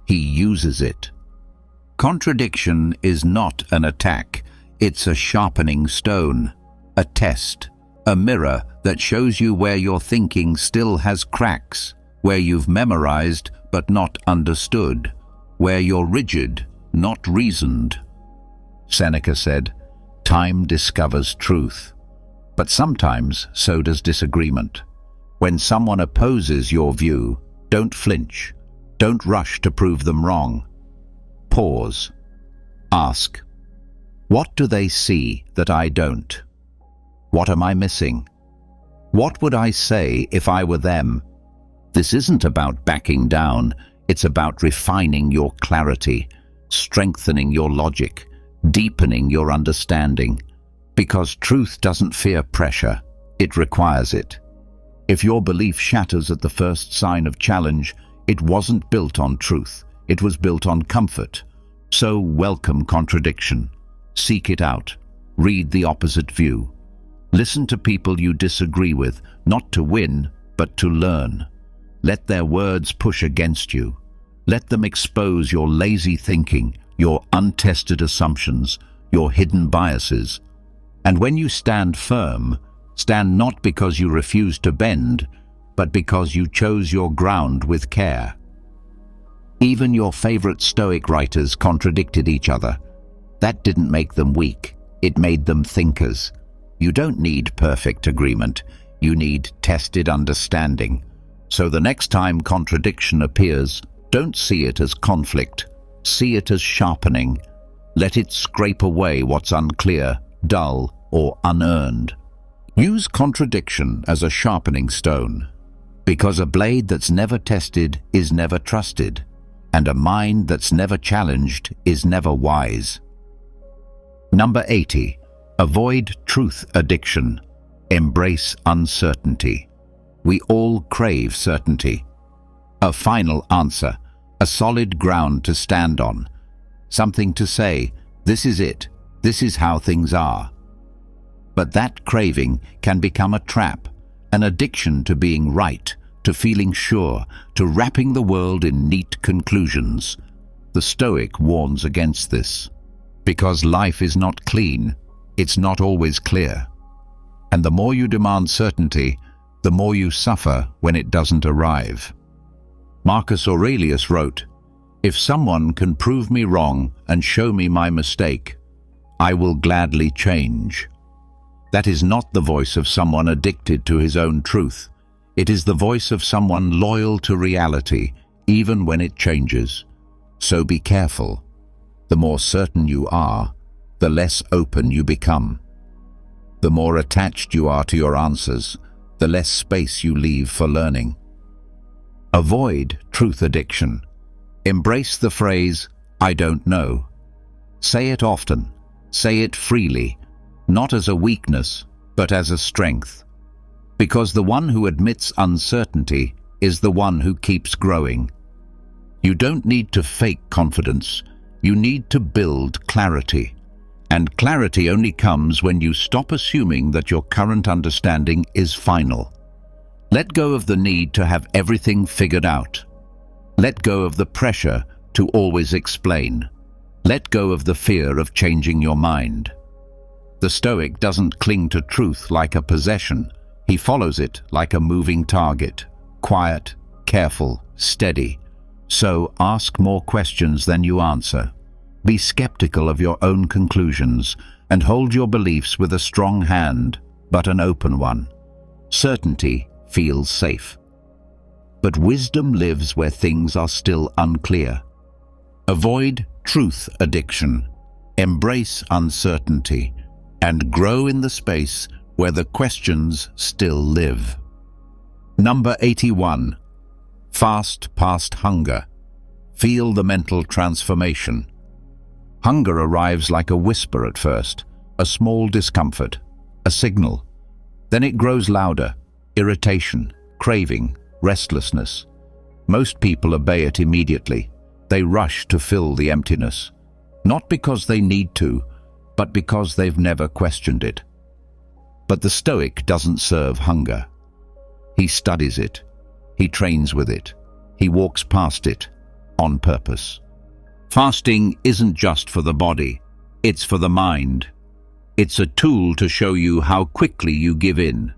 He uses it. Contradiction is not an attack. It's a sharpening stone, a test, a mirror that shows you where your thinking still has cracks, where you've memorized but not understood, where you're rigid, not reasoned. Seneca said, "Time discovers truth." But sometimes so does disagreement. When someone opposes your view, don't flinch. Don't rush to prove them wrong. Pause. Ask, what do they see that I don't? What am I missing? What would I say if I were them? This isn't about backing down. It's about refining your clarity, strengthening your logic, deepening your understanding. Because truth doesn't fear pressure, it requires it. If your belief shatters at the first sign of challenge, it wasn't built on truth, it was built on comfort. So welcome contradiction. Seek it out. Read the opposite view. Listen to people you disagree with, not to win, but to learn. Let their words push against you. Let them expose your lazy thinking, your untested assumptions, your hidden biases. And when you stand firm, stand not because you refuse to bend, but because you chose your ground with care. Even your favorite Stoic writers contradicted each other. That didn't make them weak, it made them thinkers. You don't need perfect agreement, you need tested understanding. So the next time contradiction appears, don't see it as conflict, see it as sharpening. Let it scrape away what's unclear, dull, or unearned. Use contradiction as a sharpening stone, because a blade that's never tested is never trusted, and a mind that's never challenged is never wise. Number 80. Avoid truth addiction. Embrace uncertainty. We all crave certainty. A final answer, a solid ground to stand on. Something to say, this is it, this is how things are. But that craving can become a trap, an addiction to being right, to feeling sure, to wrapping the world in neat conclusions. The Stoic warns against this. Because life is not clean, it's not always clear. And the more you demand certainty, the more you suffer when it doesn't arrive. Marcus Aurelius wrote, "If someone can prove me wrong and show me my mistake, I will gladly change." That is not the voice of someone addicted to his own truth. It is the voice of someone loyal to reality, even when it changes. So be careful. The more certain you are, the less open you become. The more attached you are to your answers, the less space you leave for learning. Avoid truth addiction. Embrace the phrase, "I don't know." Say it often. Say it freely, not as a weakness, but as a strength. Because the one who admits uncertainty is the one who keeps growing. You don't need to fake confidence. You need to build clarity. And clarity only comes when you stop assuming that your current understanding is final. Let go of the need to have everything figured out. Let go of the pressure to always explain. Let go of the fear of changing your mind. The Stoic doesn't cling to truth like a possession. He follows it like a moving target, quiet, careful, steady. So ask more questions than you answer. Be skeptical of your own conclusions and hold your beliefs with a strong hand, but an open one. Certainty feels safe. But wisdom lives where things are still unclear. Avoid truth addiction. Embrace uncertainty and grow in the space where the questions still live. Number 81. Fast past hunger. Feel the mental transformation. Hunger arrives like a whisper at first, a small discomfort, a signal. Then it grows louder, irritation, craving, restlessness. Most people obey it immediately. They rush to fill the emptiness. Not because they need to, but because they've never questioned it. But the Stoic doesn't serve hunger. He studies it. He trains with it. He walks past it on purpose. Fasting isn't just for the body, it's for the mind. It's a tool to show you how quickly you give in,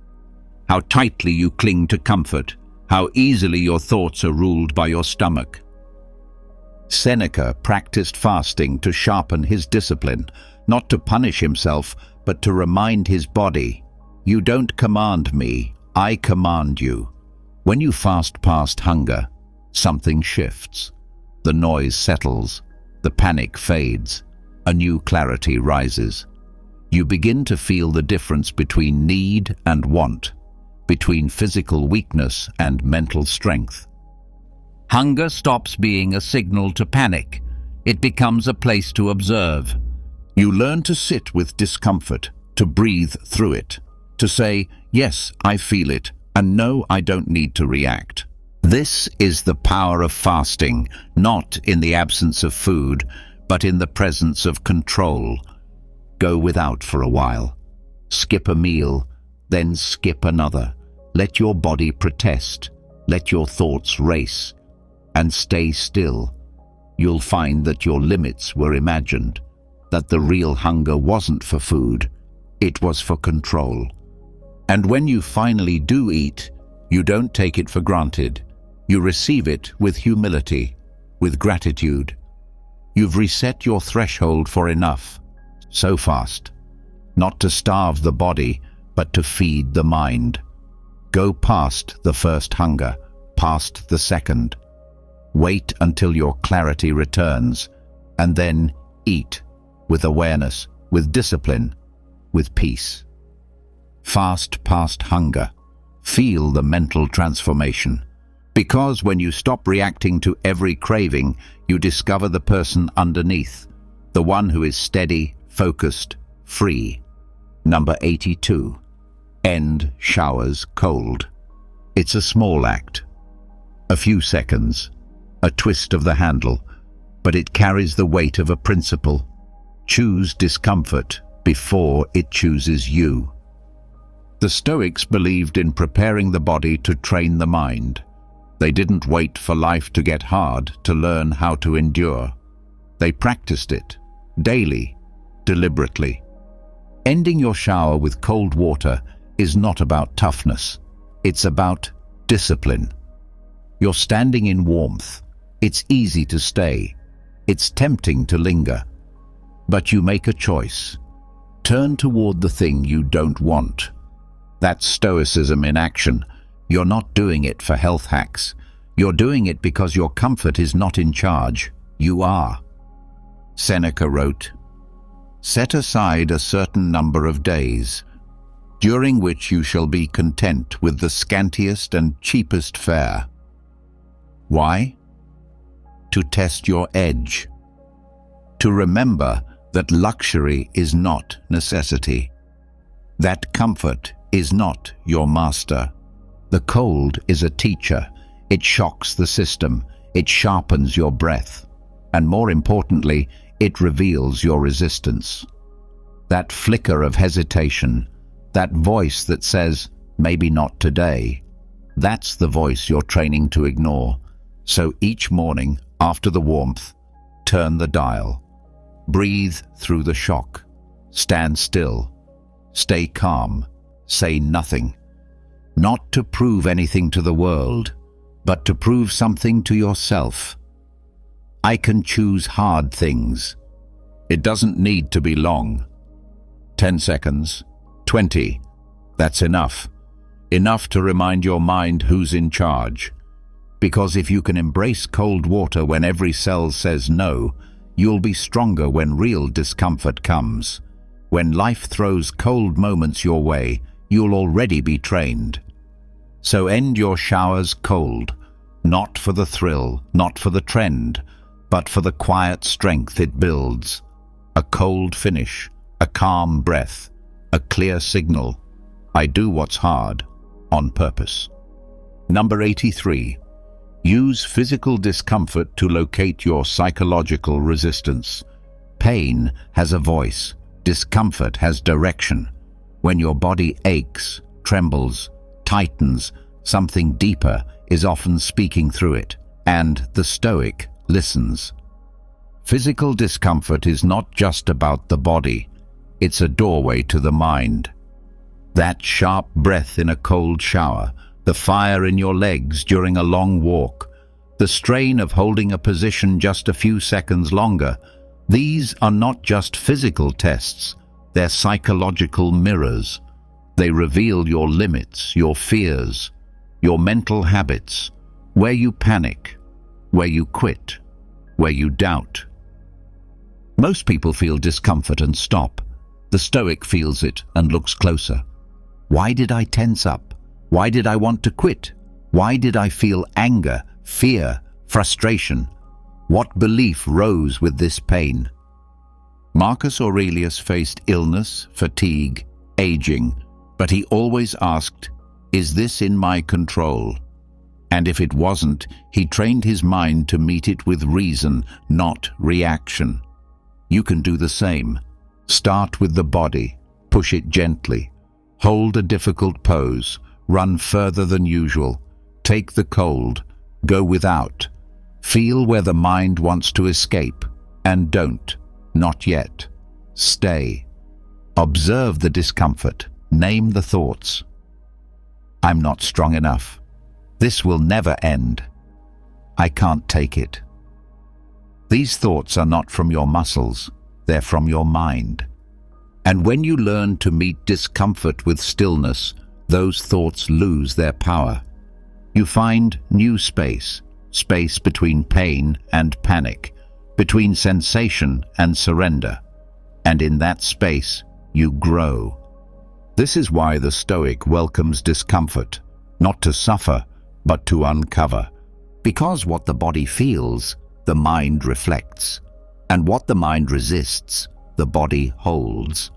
how tightly you cling to comfort, how easily your thoughts are ruled by your stomach. Seneca practiced fasting to sharpen his discipline, not to punish himself, but to remind his body, "You don't command me, I command you." When you fast past hunger, something shifts. The noise settles, the panic fades, a new clarity rises. You begin to feel the difference between need and want, between physical weakness and mental strength. Hunger stops being a signal to panic. It becomes a place to observe. You learn to sit with discomfort, to breathe through it, to say, "Yes, I feel it," and "No, I don't need to react." This is the power of fasting, not in the absence of food, but in the presence of control. Go without for a while. Skip a meal, then skip another. Let your body protest. Let your thoughts race. And stay still. You'll find that your limits were imagined, that the real hunger wasn't for food, it was for control. And when you finally do eat, you don't take it for granted. You receive it with humility, with gratitude. You've reset your threshold for enough, so fast, not to starve the body, but to feed the mind. Go past the first hunger, past the second. Wait until your clarity returns, and then eat with awareness, with discipline, with peace. Fast past hunger. Feel the mental transformation. Because when you stop reacting to every craving, you discover the person underneath, the one who is steady, focused, free. Number 82. End showers cold. It's a small act. A few seconds. A twist of the handle, but it carries the weight of a principle. Choose discomfort before it chooses you. The Stoics believed in preparing the body to train the mind. They didn't wait for life to get hard to learn how to endure. They practiced it, daily, deliberately. Ending your shower with cold water is not about toughness. It's about discipline. You're standing in warmth. It's easy to stay. It's tempting to linger. But you make a choice. Turn toward the thing you don't want. That's Stoicism in action. You're not doing it for health hacks. You're doing it because your comfort is not in charge. You are. Seneca wrote, "Set aside a certain number of days, during which you shall be content with the scantiest and cheapest fare." Why? To test your edge. To remember that luxury is not necessity. That comfort is not your master. The cold is a teacher. It shocks the system. It sharpens your breath. And more importantly, it reveals your resistance. That flicker of hesitation, that voice that says, maybe not today, that's the voice you're training to ignore. So each morning, after the warmth, turn the dial. Breathe through the shock. Stand still. Stay calm. Say nothing. Not to prove anything to the world, but to prove something to yourself. I can choose hard things. It doesn't need to be long. 10 seconds, 20. That's enough. Enough to remind your mind who's in charge. Because if you can embrace cold water when every cell says no, you'll be stronger when real discomfort comes. When life throws cold moments your way, you'll already be trained. So end your showers cold, not for the thrill, not for the trend, but for the quiet strength it builds. A cold finish, a calm breath, a clear signal. I do what's hard, on purpose. Number 83. Use physical discomfort to locate your psychological resistance. Pain has a voice. Discomfort has direction. When your body aches, trembles, tightens, something deeper is often speaking through it, and the Stoic listens. Physical discomfort is not just about the body, it's a doorway to the mind. That sharp breath in a cold shower, the fire in your legs during a long walk, the strain of holding a position just a few seconds longer, these are not just physical tests, they're psychological mirrors. They reveal your limits, your fears, your mental habits, where you panic, where you quit, where you doubt. Most people feel discomfort and stop. The Stoic feels it and looks closer. Why did I tense up? Why did I want to quit? Why did I feel anger, fear, frustration? What belief rose with this pain? Marcus Aurelius faced illness, fatigue, aging, but he always asked, "Is this in my control?" And if it wasn't, he trained his mind to meet it with reason, not reaction. You can do the same. Start with the body, push it gently, hold a difficult pose, run further than usual, take the cold, go without, feel where the mind wants to escape, and don't, not yet. Stay. Observe the discomfort, name the thoughts. I'm not strong enough. This will never end. I can't take it. These thoughts are not from your muscles, they're from your mind. And when you learn to meet discomfort with stillness, those thoughts lose their power. You find new space, space between pain and panic, between sensation and surrender. And in that space, you grow. This is why the Stoic welcomes discomfort, not to suffer, but to uncover. Because what the body feels, the mind reflects. And what the mind resists, the body holds.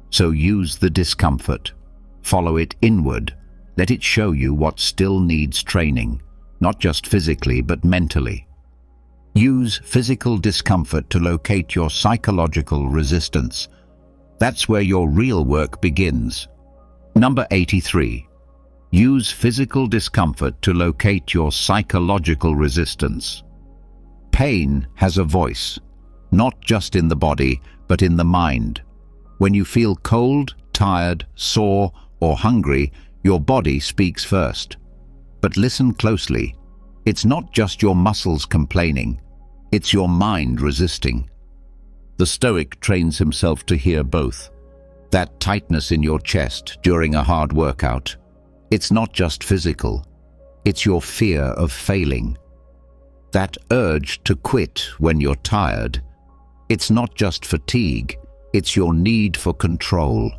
So use the discomfort. Follow it inward. Let it show you what still needs training, not just physically, but mentally. Use physical discomfort to locate your psychological resistance. That's where your real work begins. Number 83. Use physical discomfort to locate your psychological resistance. Pain has a voice, not just in the body, but in the mind. When you feel cold, tired, sore, or hungry, your body speaks first. But listen closely. It's not just your muscles complaining, it's your mind resisting. The Stoic trains himself to hear both. That tightness in your chest during a hard workout. It's not just physical. It's your fear of failing. That urge to quit when you're tired. It's not just fatigue. It's your need for control.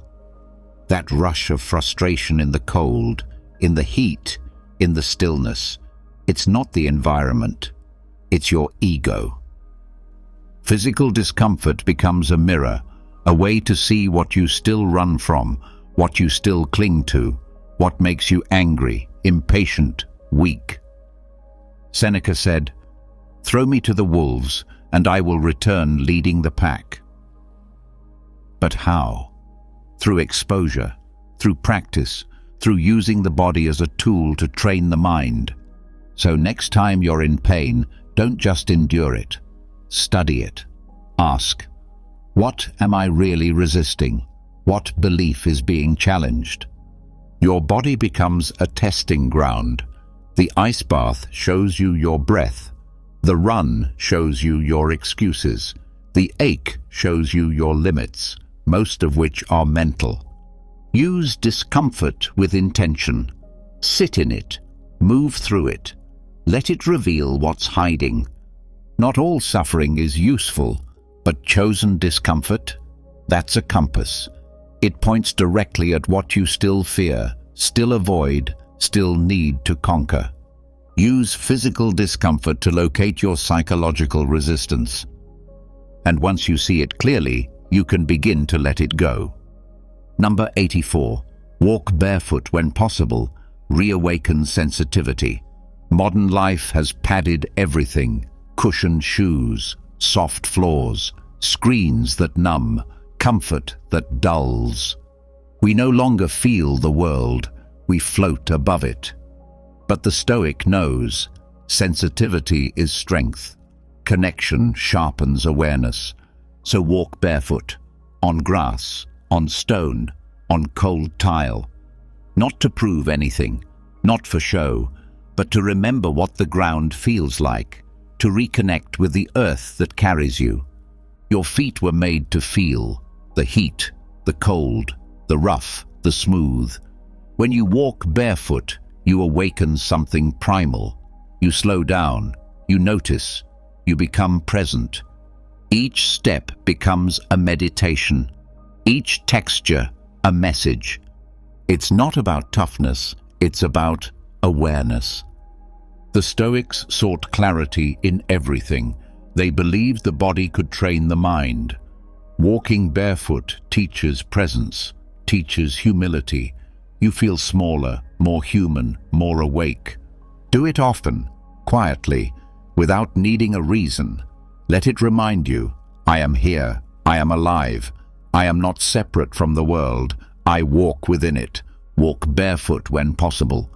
That rush of frustration in the cold, in the heat, in the stillness. It's not the environment. It's your ego. Physical discomfort becomes a mirror, a way to see what you still run from, what you still cling to, what makes you angry, impatient, weak. Seneca said, "Throw me to the wolves, and I will return leading the pack." But how? Through exposure, through practice, through using the body as a tool to train the mind. So next time you're in pain, don't just endure it. Study it. Ask, what am I really resisting? What belief is being challenged? Your body becomes a testing ground. The ice bath shows you your breath. The run shows you your excuses. The ache shows you your limits, most of which are mental. Use discomfort with intention. Sit in it. Move through it. Let it reveal what's hiding. Not all suffering is useful, but chosen discomfort, that's a compass. It points directly at what you still fear, still avoid, still need to conquer. Use physical discomfort to locate your psychological resistance. And once you see it clearly, you can begin to let it go. Number 84. Walk barefoot when possible. Reawaken sensitivity. Modern life has padded everything. Cushioned shoes, soft floors, screens that numb, comfort that dulls. We no longer feel the world, we float above it. But the Stoic knows, sensitivity is strength. Connection sharpens awareness. So walk barefoot, on grass, on stone, on cold tile. Not to prove anything, not for show, but to remember what the ground feels like, to reconnect with the earth that carries you. Your feet were made to feel the heat, the cold, the rough, the smooth. When you walk barefoot, you awaken something primal. You slow down, you notice, you become present. Each step becomes a meditation, each texture a message. It's not about toughness, it's about awareness. The Stoics sought clarity in everything. They believed the body could train the mind. Walking barefoot teaches presence, teaches humility. You feel smaller, more human, more awake. Do it often, quietly, without needing a reason. Let it remind you, I am here, I am alive, I am not separate from the world, I walk within it. Walk barefoot when possible.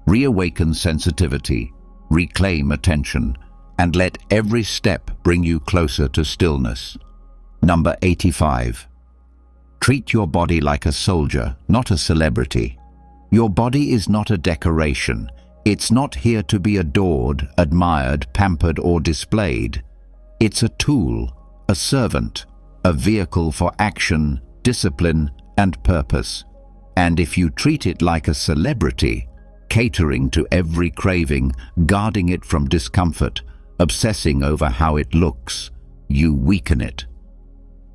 Reawaken sensitivity. Reclaim attention, and let every step bring you closer to stillness. Number 85. Treat your body like a soldier, not a celebrity. Your body is not a decoration. It's not here to be adored, admired, pampered, or displayed. It's a tool, a servant, a vehicle for action, discipline, and purpose. And if you treat it like a celebrity, catering to every craving, guarding it from discomfort, obsessing over how it looks, you weaken it.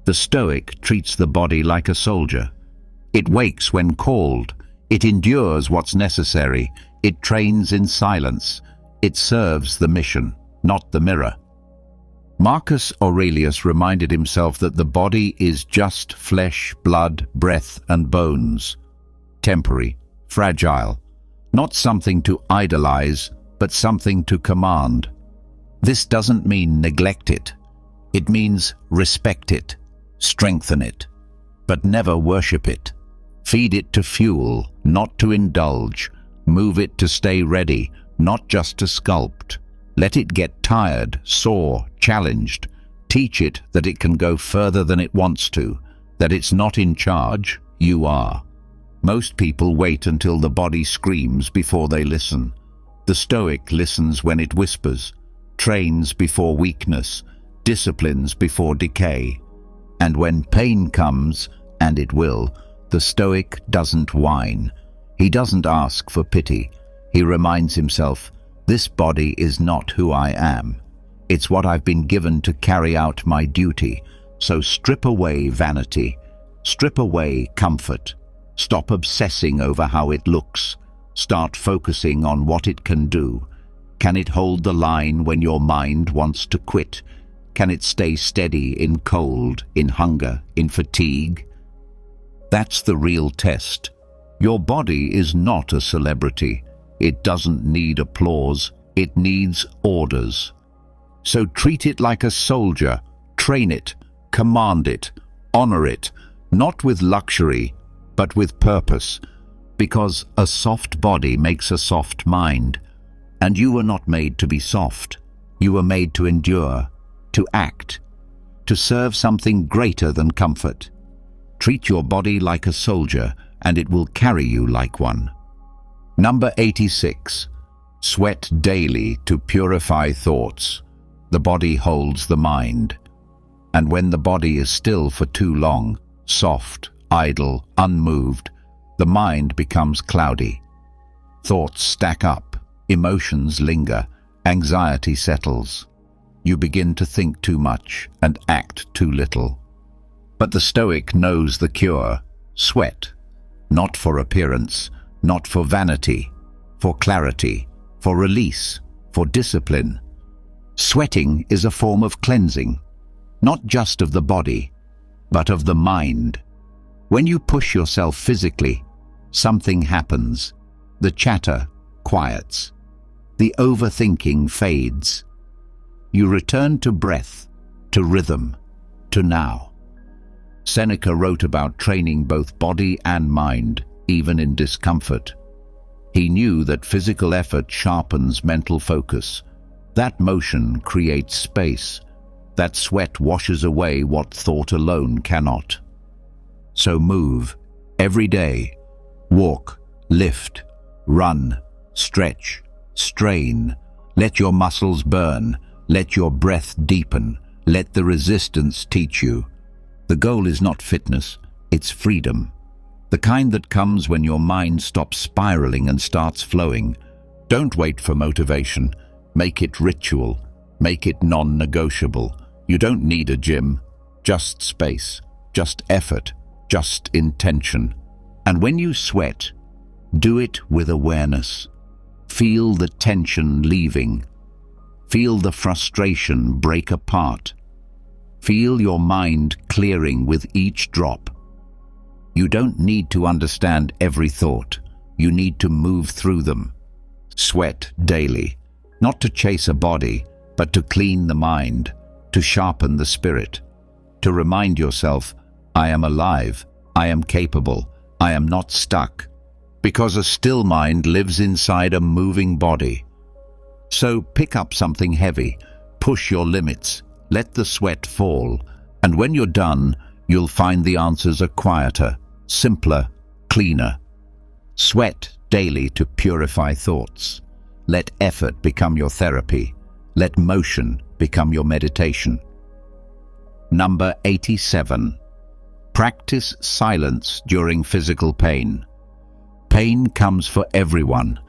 The Stoic treats the body like a soldier. It wakes when called. It endures what's necessary. It trains in silence. It serves the mission, not the mirror. Marcus Aurelius reminded himself that the body is just flesh, blood, breath, and bones. Temporary, fragile. Not something to idolize, but something to command. This doesn't mean neglect it. It means respect it, strengthen it, but never worship it. Feed it to fuel, not to indulge. Move it to stay ready, not just to sculpt. Let it get tired, sore, challenged. Teach it that it can go further than it wants to, that it's not in charge, you are. Most people wait until the body screams before they listen. The Stoic listens when it whispers, trains before weakness, disciplines before decay. And when pain comes, and it will, the Stoic doesn't whine. He doesn't ask for pity. He reminds himself, this body is not who I am. It's what I've been given to carry out my duty. So strip away vanity. Strip away comfort. Stop obsessing over how it looks. Start focusing on what it can do. Can it hold the line when your mind wants to quit? Can it stay steady in cold, in hunger, in fatigue? That's the real test. Your body is not a celebrity. It doesn't need applause. It needs orders. So treat it like a soldier. Train it. Command it. Honor it. Not with luxury, but with purpose. Because a soft body makes a soft mind. And you were not made to be soft. You were made to endure, to act, to serve something greater than comfort. Treat your body like a soldier, and it will carry you like one. Number 86. Sweat daily to purify thoughts. The body holds the mind. And when the body is still for too long, soft, idle, unmoved, the mind becomes cloudy. Thoughts stack up, emotions linger, anxiety settles. You begin to think too much and act too little. But the Stoic knows the cure: sweat. Not for appearance, not for vanity, for clarity, for release, for discipline. Sweating is a form of cleansing, not just of the body, but of the mind. When you push yourself physically, something happens. The chatter quiets. The overthinking fades. You return to breath, to rhythm, to now. Seneca wrote about training both body and mind, even in discomfort. He knew that physical effort sharpens mental focus. That motion creates space. That sweat washes away what thought alone cannot. So move, every day. Walk, lift, run, stretch, strain. Let your muscles burn. Let your breath deepen. Let the resistance teach you. The goal is not fitness, it's freedom. The kind that comes when your mind stops spiraling and starts flowing. Don't wait for motivation. Make it ritual. Make it non-negotiable. You don't need a gym. Just space. Just effort. Just intention. And when you sweat, do it with awareness. Feel the tension leaving. Feel the frustration break apart. Feel your mind clearing with each drop. You don't need to understand every thought. You need to move through them. Sweat daily, not to chase a body, but to clean the mind, to sharpen the spirit, to remind yourself, I am alive, I am capable, I am not stuck, because a still mind lives inside a moving body. So pick up something heavy, push your limits, let the sweat fall, and when you're done, you'll find the answers are quieter, simpler, cleaner. Sweat daily to purify thoughts. Let effort become your therapy. Let motion become your meditation. Number 87. Practice silence during physical pain. Pain comes for everyone.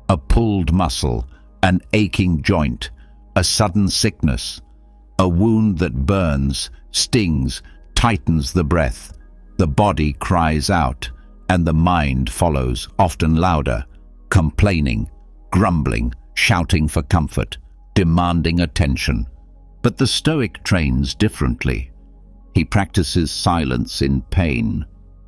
A pulled muscle, an aching joint, a sudden sickness, a wound that burns, stings, tightens the breath. The body cries out, and the mind follows, often louder, complaining, grumbling, shouting for comfort, demanding attention. But the Stoic trains differently. He practices silence in pain,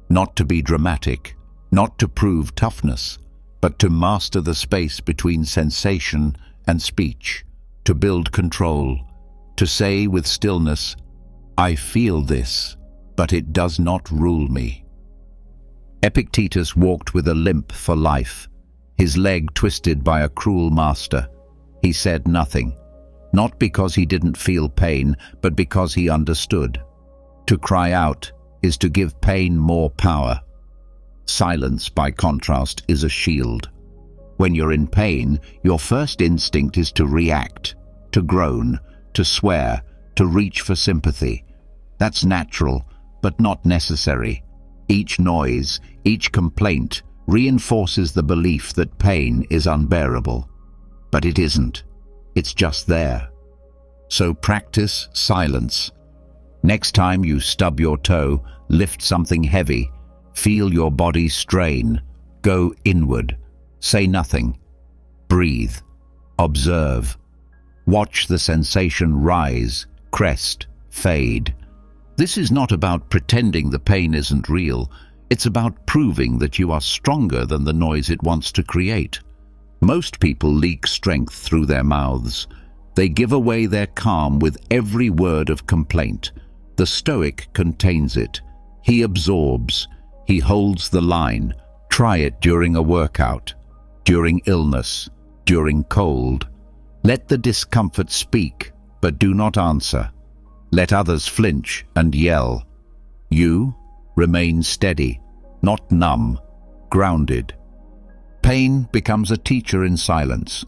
not to be dramatic, not to prove toughness, but to master the space between sensation and speech, to build control, to say with stillness, I feel this, but it does not rule me. Epictetus walked with a limp for life, his leg twisted by a cruel master. He said nothing, not because he didn't feel pain, but because he understood. To cry out is to give pain more power. Silence, by contrast, is a shield. When you're in pain, your first instinct is to react, to groan, to swear, to reach for sympathy. That's natural, but not necessary. Each noise, each complaint reinforces the belief that pain is unbearable. But it isn't. It's just there. So practice silence. Next time you stub your toe, lift something heavy, feel your body strain, go inward. Say nothing. Breathe. Observe. Watch the sensation rise, crest, fade. This is not about pretending the pain isn't real. It's about proving that you are stronger than the noise it wants to create. Most people leak strength through their mouths. They give away their calm with every word of complaint. The Stoic contains it. He absorbs. He holds the line. Try it during a workout, during illness, during cold. Let the discomfort speak, but do not answer. Let others flinch and yell. You remain steady, not numb, grounded. Pain becomes a teacher in silence.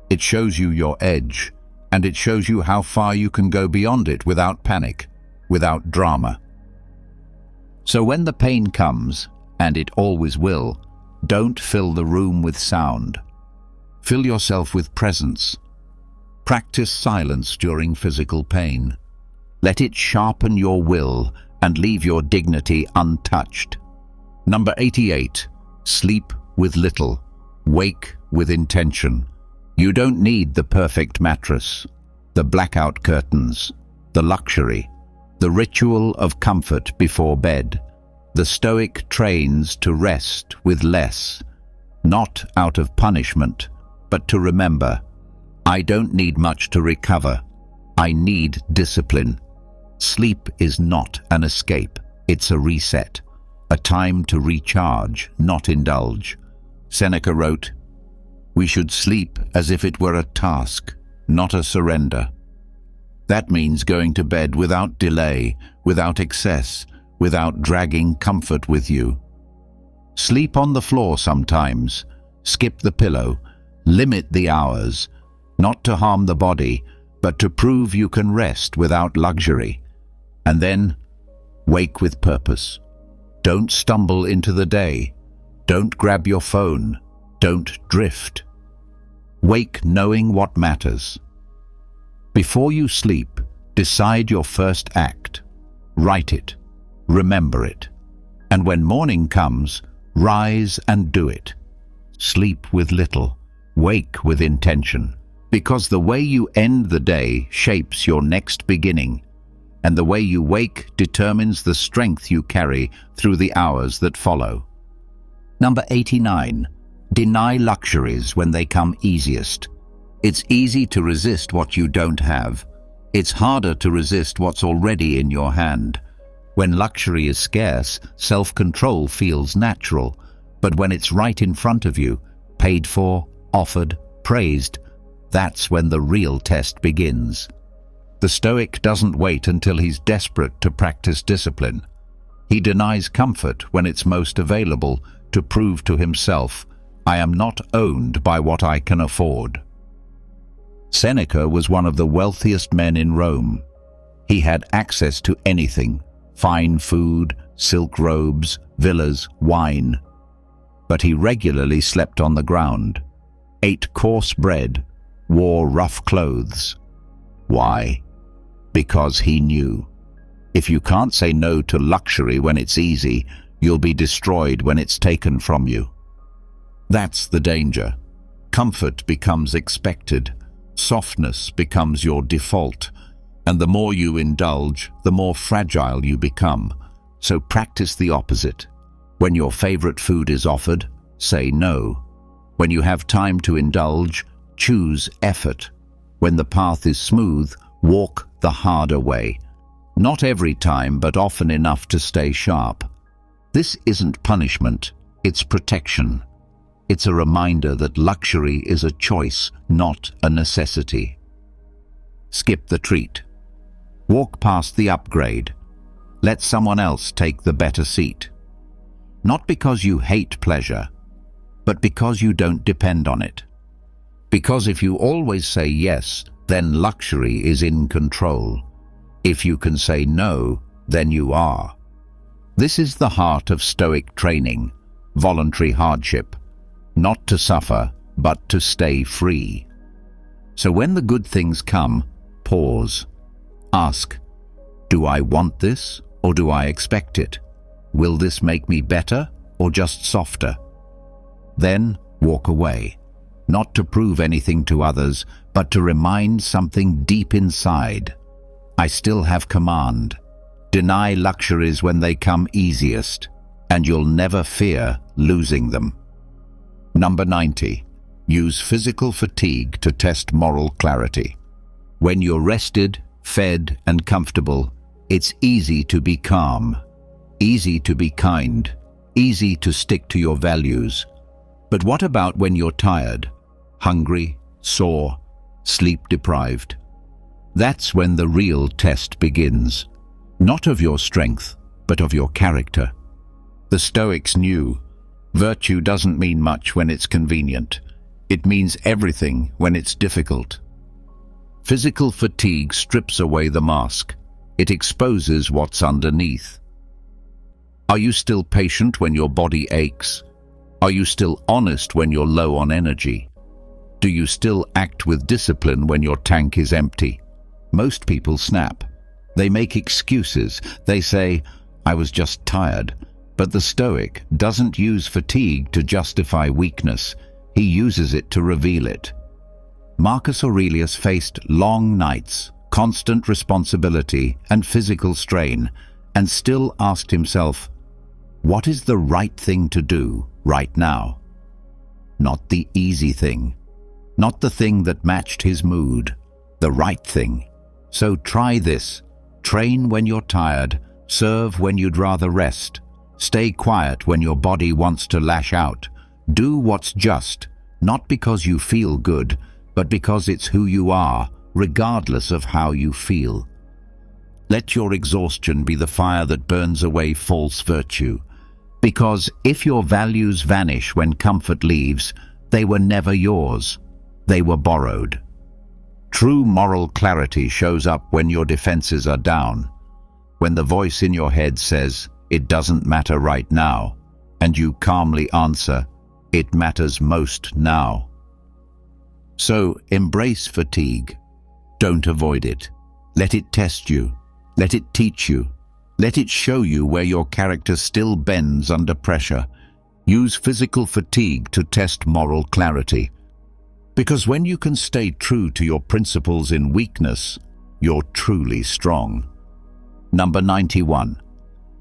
It shows you your edge, and it shows you how far you can go beyond it without panic, without drama. So when the pain comes, and it always will, don't fill the room with sound. Fill yourself with presence. Practice silence during physical pain. Let it sharpen your will and leave your dignity untouched. Number 88. Sleep with little. Wake with intention. You don't need the perfect mattress, the blackout curtains, the luxury, the ritual of comfort before bed. The Stoic trains to rest with less, not out of punishment, but to remember, I don't need much to recover. I need discipline. Sleep is not an escape, it's a reset, a time to recharge, not indulge. Seneca wrote, "We should sleep as if it were a task, not a surrender." That means going to bed without delay, without excess, without dragging comfort with you. Sleep on the floor sometimes, skip the pillow, limit the hours, not to harm the body, but to prove you can rest without luxury. And then, wake with purpose. Don't stumble into the day. Don't grab your phone. Don't drift. Wake knowing what matters. Before you sleep, decide your first act. Write it. Remember it. And when morning comes, rise and do it. Sleep with little. Wake with intention. Because the way you end the day shapes your next beginning. And the way you wake determines the strength you carry through the hours that follow. Number 89. Deny luxuries when they come easiest. It's easy to resist what you don't have. It's harder to resist what's already in your hand. When luxury is scarce, self-control feels natural. But when it's right in front of you, paid for, offered, praised, that's when the real test begins. The Stoic doesn't wait until he's desperate to practice discipline. He denies comfort when it's most available to prove to himself, I am not owned by what I can afford. Seneca was one of the wealthiest men in Rome. He had access to anything, fine food, silk robes, villas, wine. But he regularly slept on the ground, ate coarse bread, wore rough clothes. Why? Because he knew. If you can't say no to luxury when it's easy, you'll be destroyed when it's taken from you. That's the danger. Comfort becomes expected. Softness becomes your default. And the more you indulge, the more fragile you become. So practice the opposite. When your favorite food is offered, say no. When you have time to indulge, choose effort. When the path is smooth, walk the harder way. Not every time, but often enough to stay sharp. This isn't punishment, it's protection. It's a reminder that luxury is a choice, not a necessity. Skip the treat. Walk past the upgrade. Let someone else take the better seat. Not because you hate pleasure, but because you don't depend on it. Because if you always say yes, then luxury is in control. If you can say no, then you are. This is the heart of Stoic training. voluntary hardship, not to suffer, but to stay free. So when the good things come, pause. Ask, do I want this or do I expect it? Will this make me better or just softer? Then walk away, not to prove anything to others, but to remind something deep inside. I still have command. Deny luxuries when they come easiest, and you'll never fear losing them. Number 90. Use physical fatigue to test moral clarity. When you're rested, fed, and comfortable, it's easy to be calm, easy to be kind, easy to stick to your values. But what about when you're tired, hungry, sore, sleep-deprived? That's when the real test begins, not of your strength, but of your character. The Stoics knew, virtue doesn't mean much when it's convenient. It means everything when it's difficult. Physical fatigue strips away the mask. It exposes what's underneath. Are you still patient when your body aches? Are you still honest when you're low on energy? Do you still act with discipline when your tank is empty? Most people snap. They make excuses. They say, I was just tired. But the Stoic doesn't use fatigue to justify weakness. He uses it to reveal it. Marcus Aurelius faced long nights, constant responsibility, and physical strain, and still asked himself, what is the right thing to do right now? Not the easy thing, not the thing that matched his mood, the right thing. So try this. Train when you're tired, serve when you'd rather rest, stay quiet when your body wants to lash out. Do what's just, not because you feel good, but because it's who you are, regardless of how you feel. Let your exhaustion be the fire that burns away false virtue. Because if your values vanish when comfort leaves, they were never yours. They were borrowed. True moral clarity shows up when your defenses are down, when the voice in your head says, it doesn't matter right now, and you calmly answer, it matters most now. So embrace fatigue. Don't avoid it. Let it test you. Let it teach you. Let it show you where your character still bends under pressure. Use physical fatigue to test moral clarity. Because when you can stay true to your principles in weakness, you're truly strong. Number 91.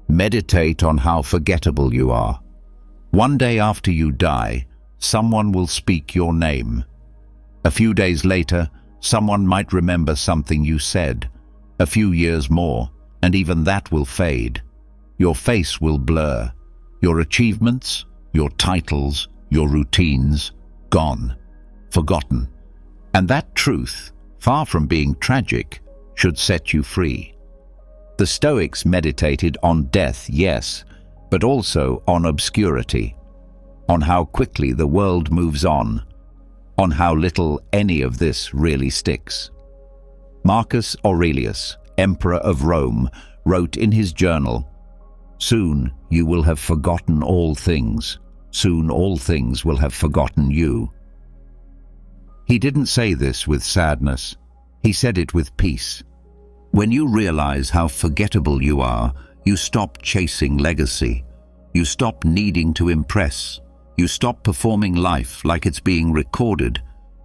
Meditate on how forgettable you are. One day after you die, someone will speak your name. A few days later, someone might remember something you said. A few years more, and even that will fade. Your face will blur. Your achievements, your titles, your routines, gone, forgotten. And that truth, far from being tragic, should set you free. The Stoics meditated on death, yes, but also on obscurity, on how quickly the world moves on how little any of this really sticks. Marcus Aurelius, Emperor of Rome, wrote in his journal, "Soon you will have forgotten all things. Soon all things will have forgotten you." He didn't say this with sadness. He said it with peace. When you realize how forgettable you are, you stop chasing legacy. You stop needing to impress. You stop performing life like it's being recorded.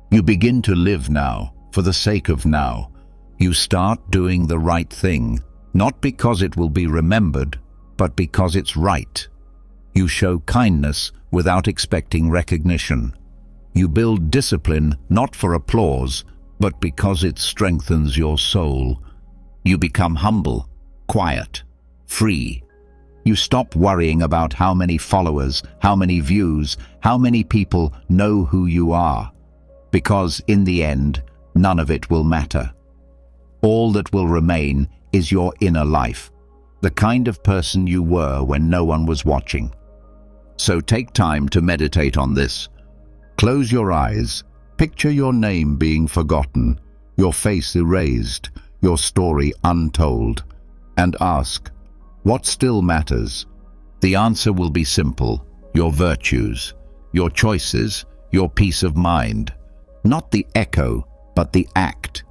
You begin to live now, for the sake of now. You start doing the right thing, not because it will be remembered, but because it's right. You show kindness without expecting recognition. You build discipline not for applause, but because it strengthens your soul. You become humble, quiet, free. You stop worrying about how many followers, how many views, how many people know who you are. Because in the end, none of it will matter. All that will remain is your inner life, the kind of person you were when no one was watching. So take time to meditate on this. Close your eyes, picture your name being forgotten, your face erased, your story untold, and ask, what still matters? The answer will be simple. your virtues, your choices, your peace of mind. Not the echo, but the act.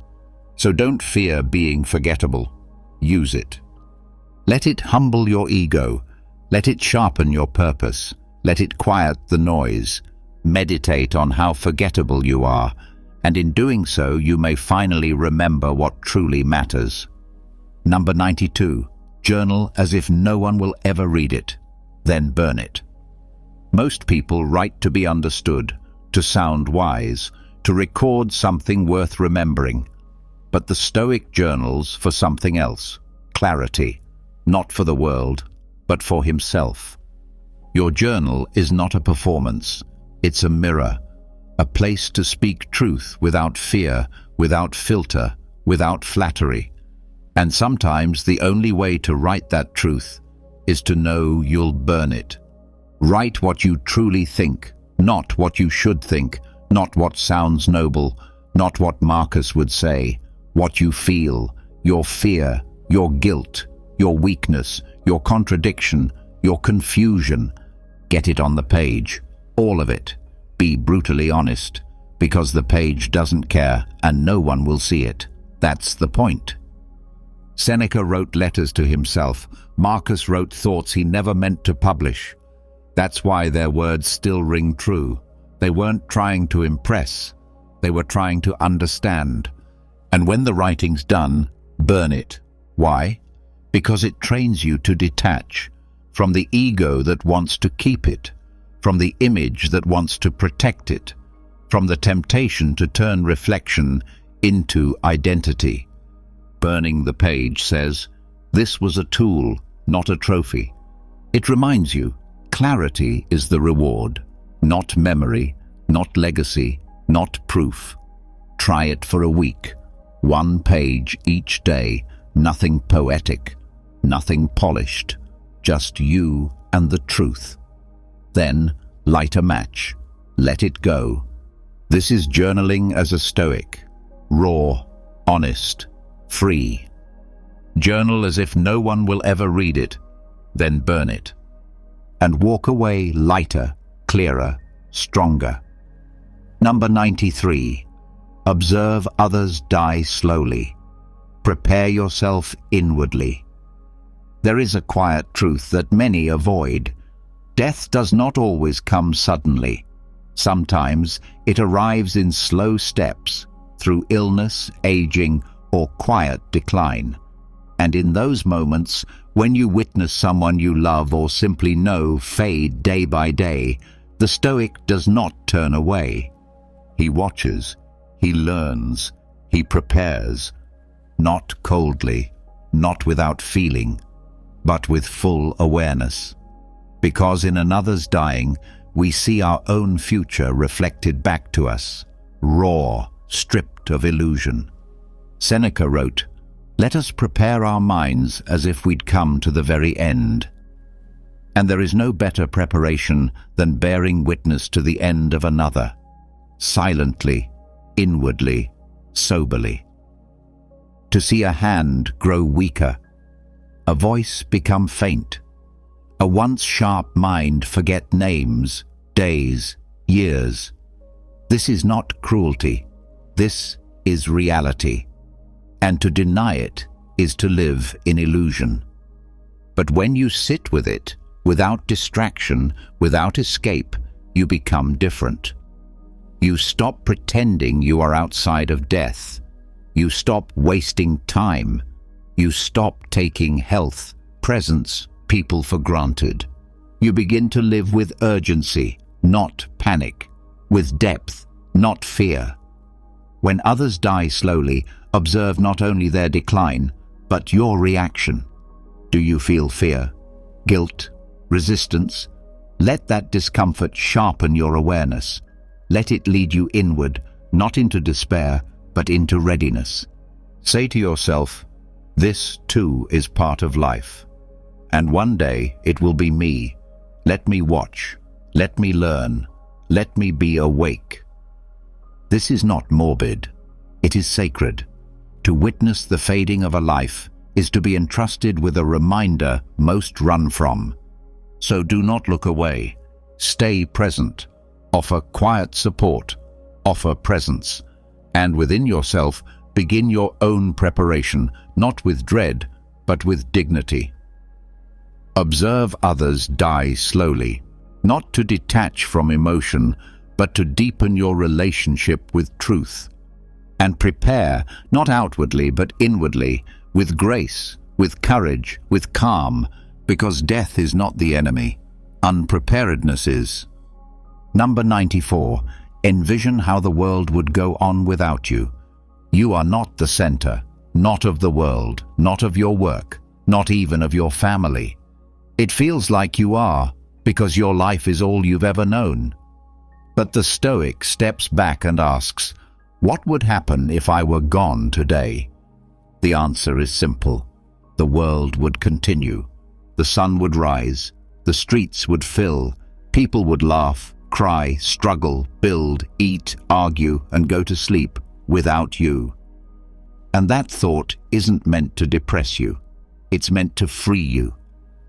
So don't fear being forgettable. Use it. Let it humble your ego. Let it sharpen your purpose. Let it quiet the noise. Meditate on how forgettable you are, and in doing so you may finally remember what truly matters. Number 92. Journal as if no one will ever read it, then burn it. Most people write to be understood, to sound wise, to record something worth remembering. But the Stoic journals for something else, clarity, not for the world, but for himself. Your journal is not a performance, it's a mirror, a place to speak truth without fear, without filter, without flattery. And sometimes the only way to write that truth is to know you'll burn it. Write what you truly think, not what you should think, not what sounds noble, not what Marcus would say, what you feel, your fear, your guilt, your weakness, your contradiction, your confusion. Get it on the page, all of it. Be brutally honest, because the page doesn't care and no one will see it. That's the point. Seneca wrote letters to himself. Marcus wrote thoughts he never meant to publish. That's why their words still ring true. They weren't trying to impress. They were trying to understand. And when the writing's done, burn it. Why? Because it trains you to detach from the ego that wants to keep it, from the image that wants to protect it, from the temptation to turn reflection into identity. Burning the page says, this was a tool, not a trophy. It reminds you, clarity is the reward, not memory, not legacy, not proof. Try it for a week. 1 page each day, nothing poetic, nothing polished, just you and the truth. Then light a match, let it go. This is journaling as a Stoic, raw, honest, free. Journal as if no one will ever read it, then burn it. And walk away lighter, clearer, stronger. Number 93. Observe others die slowly. Prepare yourself inwardly. There is a quiet truth that many avoid. Death does not always come suddenly. Sometimes it arrives in slow steps, through illness, aging, or quiet decline. And in those moments, when you witness someone you love or simply know fade day by day, the Stoic does not turn away. He watches, he learns, he prepares, not coldly, not without feeling, but with full awareness. Because in another's dying, we see our own future reflected back to us, raw, stripped of illusion. Seneca wrote, "Let us prepare our minds as if we'd come to the very end." And there is no better preparation than bearing witness to the end of another, silently, inwardly, soberly. To see a hand grow weaker, a voice become faint, a once sharp mind forget names, days, years. This is not cruelty, this is reality. And to deny it is to live in illusion. But when you sit with it, without distraction, without escape, you become different. You stop pretending you are outside of death. You stop wasting time. You stop taking health, presence, people for granted. You begin to live with urgency, not panic, with depth, not fear. When others die slowly, observe not only their decline, but your reaction. Do you feel fear, guilt, resistance? Let that discomfort sharpen your awareness. Let it lead you inward, not into despair, but into readiness. Say to yourself, this too is part of life. And one day it will be me. Let me watch. Let me learn. Let me be awake. This is not morbid. It is sacred. To witness the fading of a life is to be entrusted with a reminder most run from. So do not look away. Stay present. Offer quiet support. Offer presence. And within yourself, begin your own preparation, not with dread, but with dignity. Observe others die slowly, not to detach from emotion, but to deepen your relationship with truth. And prepare, not outwardly, but inwardly, with grace, with courage, with calm, because death is not the enemy. Unpreparedness is. Number 94. Envision how the world would go on without you. You are not the center, not of the world, not of your work, not even of your family. It feels like you are, because your life is all you've ever known. But the Stoic steps back and asks, what would happen if I were gone today? The answer is simple. The world would continue. The sun would rise. The streets would fill. People would laugh, cry, struggle, build, eat, argue, and go to sleep without you. And that thought isn't meant to depress you. It's meant to free you.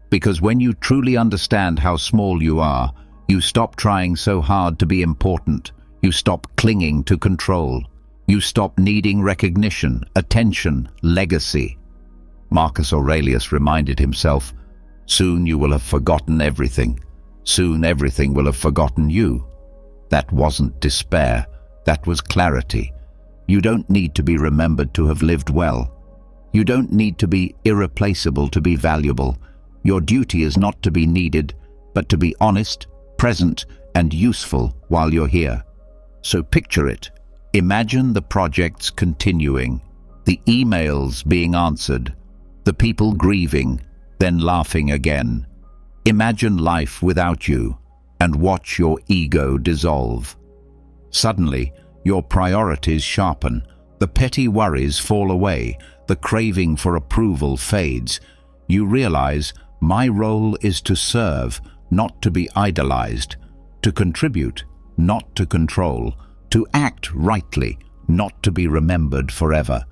Because when you truly understand how small you are, you stop trying so hard to be important. You stop clinging to control. You stop needing recognition, attention, legacy. Marcus Aurelius reminded himself, soon you will have forgotten everything. Soon everything will have forgotten you. That wasn't despair. That was clarity. You don't need to be remembered to have lived well. You don't need to be irreplaceable to be valuable. Your duty is not to be needed, but to be honest, present, and useful while you're here. So picture it. Imagine the projects continuing, the emails being answered, the people grieving, then laughing again. Imagine life without you, and watch your ego dissolve. Suddenly, your priorities sharpen, the petty worries fall away, the craving for approval fades. You realize, my role is to serve, not to be idolized, to contribute, not to control, to act rightly, not to be remembered forever.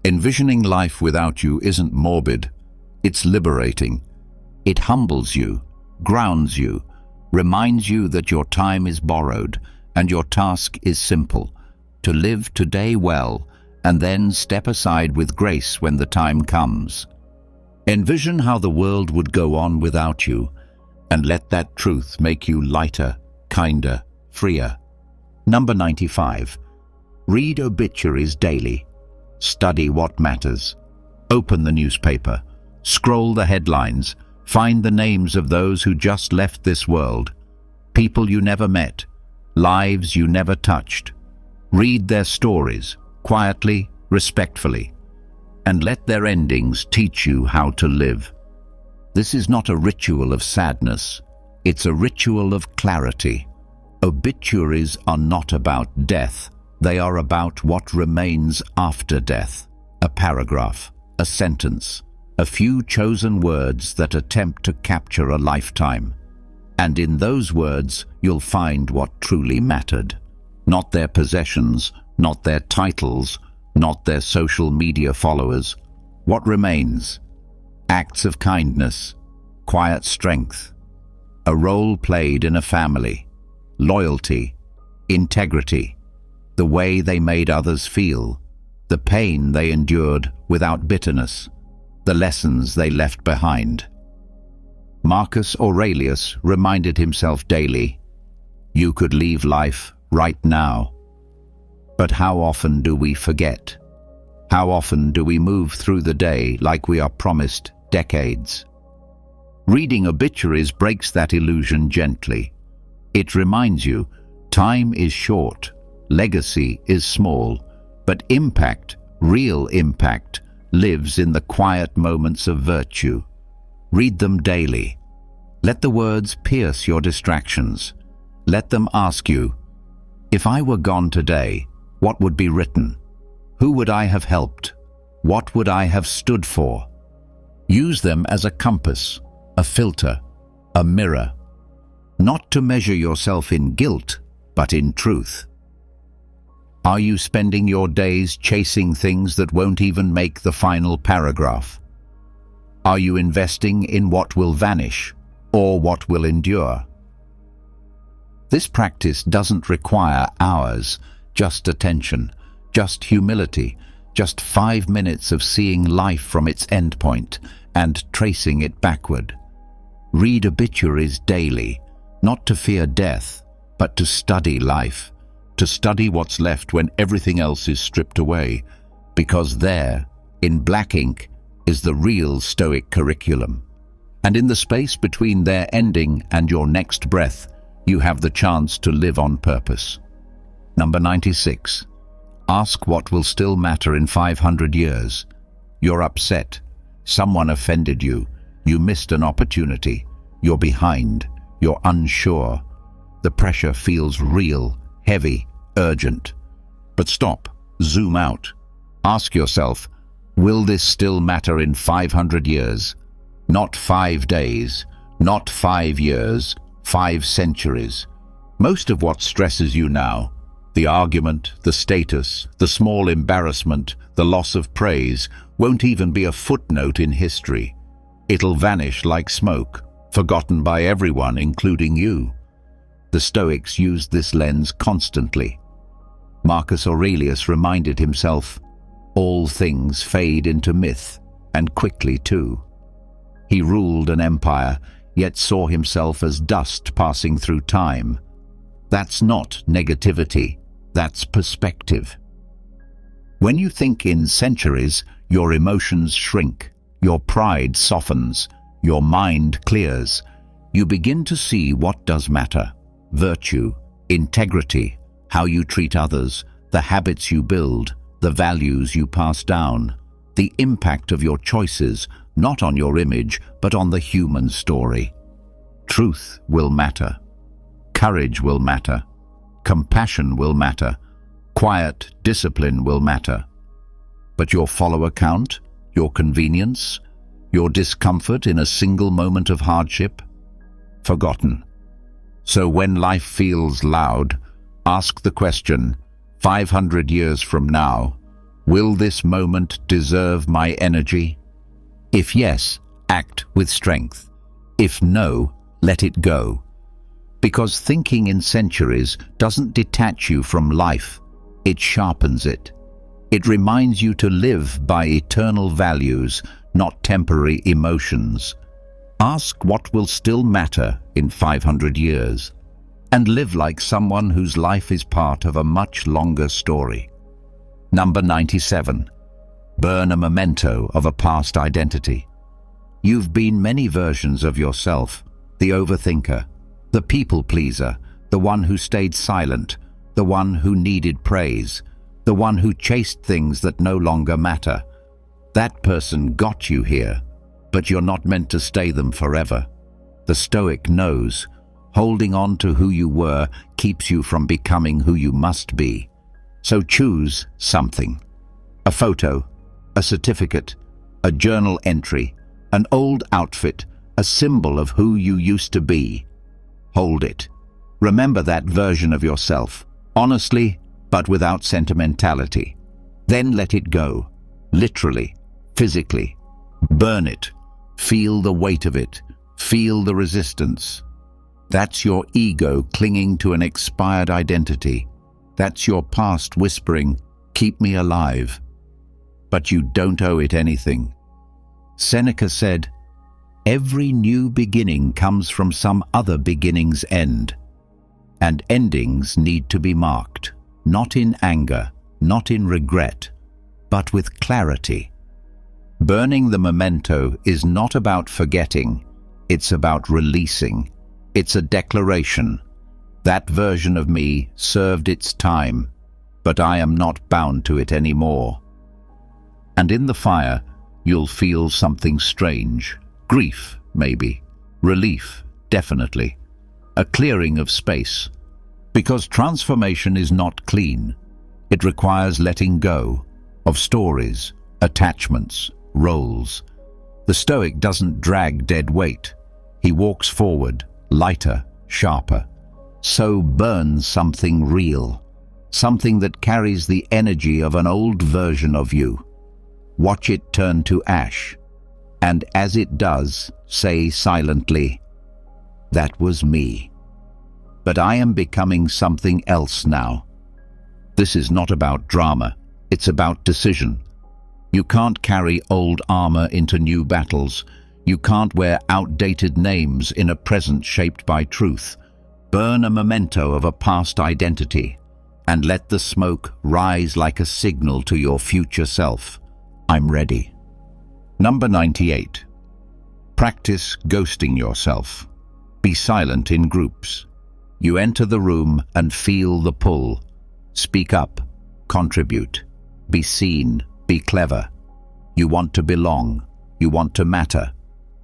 Envisioning life without you isn't morbid, it's liberating. It humbles you, grounds you, reminds you that your time is borrowed and your task is simple, to live today well and then step aside with grace when the time comes. Envision how the world would go on without you, and let that truth make you lighter, kinder, freer. Number 95. Read obituaries daily. Study what matters. Open the newspaper. Scroll the headlines. Find the names of those who just left this world. People you never met. Lives you never touched. Read their stories, quietly, respectfully, and let their endings teach you how to live. This is not a ritual of sadness. It's a ritual of clarity. Obituaries are not about death. They are about what remains after death. A paragraph, a sentence, a few chosen words that attempt to capture a lifetime. And in those words, you'll find what truly mattered. Not their possessions, not their titles, not their social media followers. What remains? Acts of kindness, quiet strength, a role played in a family, loyalty, integrity, the way they made others feel, the pain they endured without bitterness, the lessons they left behind. Marcus Aurelius reminded himself daily, you could leave life right now. But how often do we forget? How often do we move through the day like we are promised decades? Reading obituaries breaks that illusion gently. It reminds you, time is short, legacy is small, but impact, real impact, lives in the quiet moments of virtue. Read them daily. Let the words pierce your distractions. Let them ask you, if I were gone today, what would be written? Who would I have helped? What would I have stood for? Use them as a compass, a filter, a mirror, not to measure yourself in guilt, but in truth. Are you spending your days chasing things that won't even make the final paragraph? Are you investing in what will vanish or what will endure? This practice doesn't require hours, just attention, just humility, just 5 minutes of seeing life from its endpoint and tracing it backward. Read obituaries daily, not to fear death, but to study life, to study what's left when everything else is stripped away, because there, in black ink, is the real Stoic curriculum. And in the space between their ending and your next breath, you have the chance to live on purpose. Number 96. Ask what will still matter in 500 years. You're upset. Someone offended you. You missed an opportunity. You're behind. You're unsure. The pressure feels real, heavy, urgent. But stop. Zoom out. Ask yourself, will this still matter in 500 years? Not 5 days, not 5 years, 5 centuries. Most of what stresses you now, the argument, the status, the small embarrassment, the loss of praise, won't even be a footnote in history. It'll vanish like smoke, forgotten by everyone, including you. The Stoics used this lens constantly. Marcus Aurelius reminded himself, all things fade into myth, and quickly too. He ruled an empire, yet saw himself as dust passing through time. That's not negativity, that's perspective. When you think in centuries, your emotions shrink, your pride softens, your mind clears. You begin to see what does matter: virtue, integrity, how you treat others, the habits you build, the values you pass down, the impact of your choices, not on your image, but on the human story. Truth will matter. Courage will matter. Compassion will matter. Quiet discipline will matter. But your follower count, your convenience, your discomfort in a single moment of hardship? Forgotten. So when life feels loud, ask the question, 500 years from now, will this moment deserve my energy? If yes, act with strength. If no, let it go. Because thinking in centuries doesn't detach you from life, it sharpens it. It reminds you to live by eternal values, not temporary emotions. Ask what will still matter in 500 years, and live like someone whose life is part of a much longer story. Number 97. Burn a memento of a past identity. You've been many versions of yourself: the overthinker, the people pleaser, the one who stayed silent, the one who needed praise, the one who chased things that no longer matter. That person got you here, but you're not meant to stay them forever. The Stoic knows, holding on to who you were keeps you from becoming who you must be. So choose something. A photo, a certificate, a journal entry, an old outfit, a symbol of who you used to be. Hold it. Remember that version of yourself, honestly, but without sentimentality. Then let it go, literally, physically. Burn it. Feel the weight of it. Feel the resistance. That's your ego clinging to an expired identity. That's your past whispering, "Keep me alive." But you don't owe it anything. Seneca said, "Every new beginning comes from some other beginning's end." And endings need to be marked, not in anger, not in regret, but with clarity. Burning the memento is not about forgetting, it's about releasing. It's a declaration. That version of me served its time, but I am not bound to it anymore. And in the fire, you'll feel something strange. Grief, maybe. Relief, definitely. A clearing of space. Because transformation is not clean. It requires letting go of stories, attachments, roles. The Stoic doesn't drag dead weight. He walks forward, lighter, sharper. So burn something real, something that carries the energy of an old version of you. Watch it turn to ash, and as it does, say silently, "That was me." but I am becoming something else now. This is not about drama, it's about decision. You can't carry old armor into new battles. You can't wear outdated names in a present shaped by truth. Burn a memento of a past identity and let the smoke rise like a signal to your future self. I'm ready. Number 98. Practice ghosting yourself. Be silent in groups. You enter the room and feel the pull. Speak up, contribute, be seen, be clever. You want to belong, you want to matter.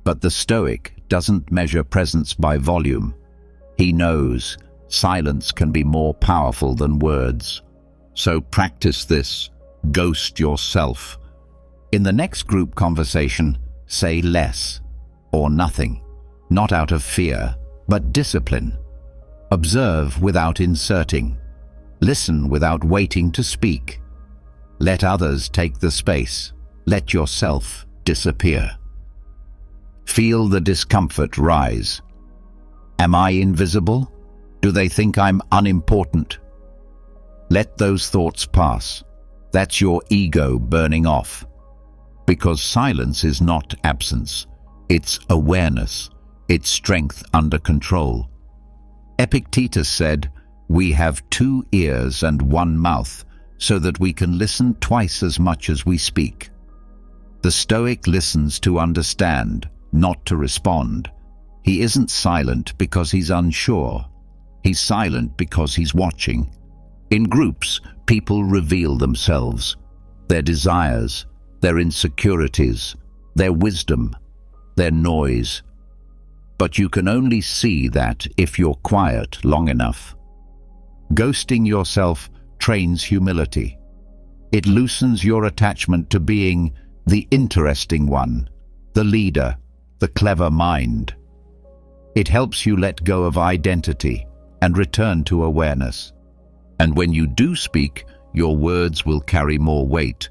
But the Stoic doesn't measure presence by volume. He knows silence can be more powerful than words. So practice this, ghost yourself. In the next group conversation, say less or nothing, not out of fear, but discipline. Observe without inserting. Listen without waiting to speak. Let others take the space. Let yourself disappear. Feel the discomfort rise. Am I invisible? Do they think I'm unimportant? Let those thoughts pass. That's your ego burning off. Because silence is not absence. It's awareness. It's strength under control. Epictetus said, "We have 2 ears and 1 mouth, so that we can listen twice as much as we speak." The Stoic listens to understand, not to respond. He isn't silent because he's unsure. He's silent because he's watching. In groups, people reveal themselves, their desires, their insecurities, their wisdom, their noise. But you can only see that if you're quiet long enough. Ghosting yourself trains humility. It loosens your attachment to being the interesting one, the leader, the clever mind. It helps you let go of identity and return to awareness. And when you do speak, your words will carry more weight,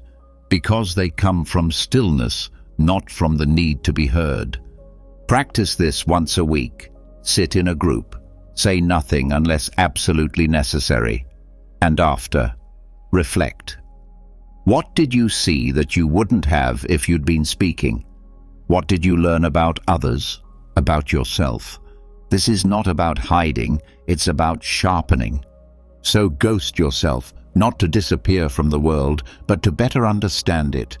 because they come from stillness, not from the need to be heard. Practice this once a week. Sit in a group. Say nothing unless absolutely necessary. And after, reflect. What did you see that you wouldn't have if you'd been speaking? What did you learn about others, about yourself? This is not about hiding, it's about sharpening. So ghost yourself, not to disappear from the world, but to better understand it.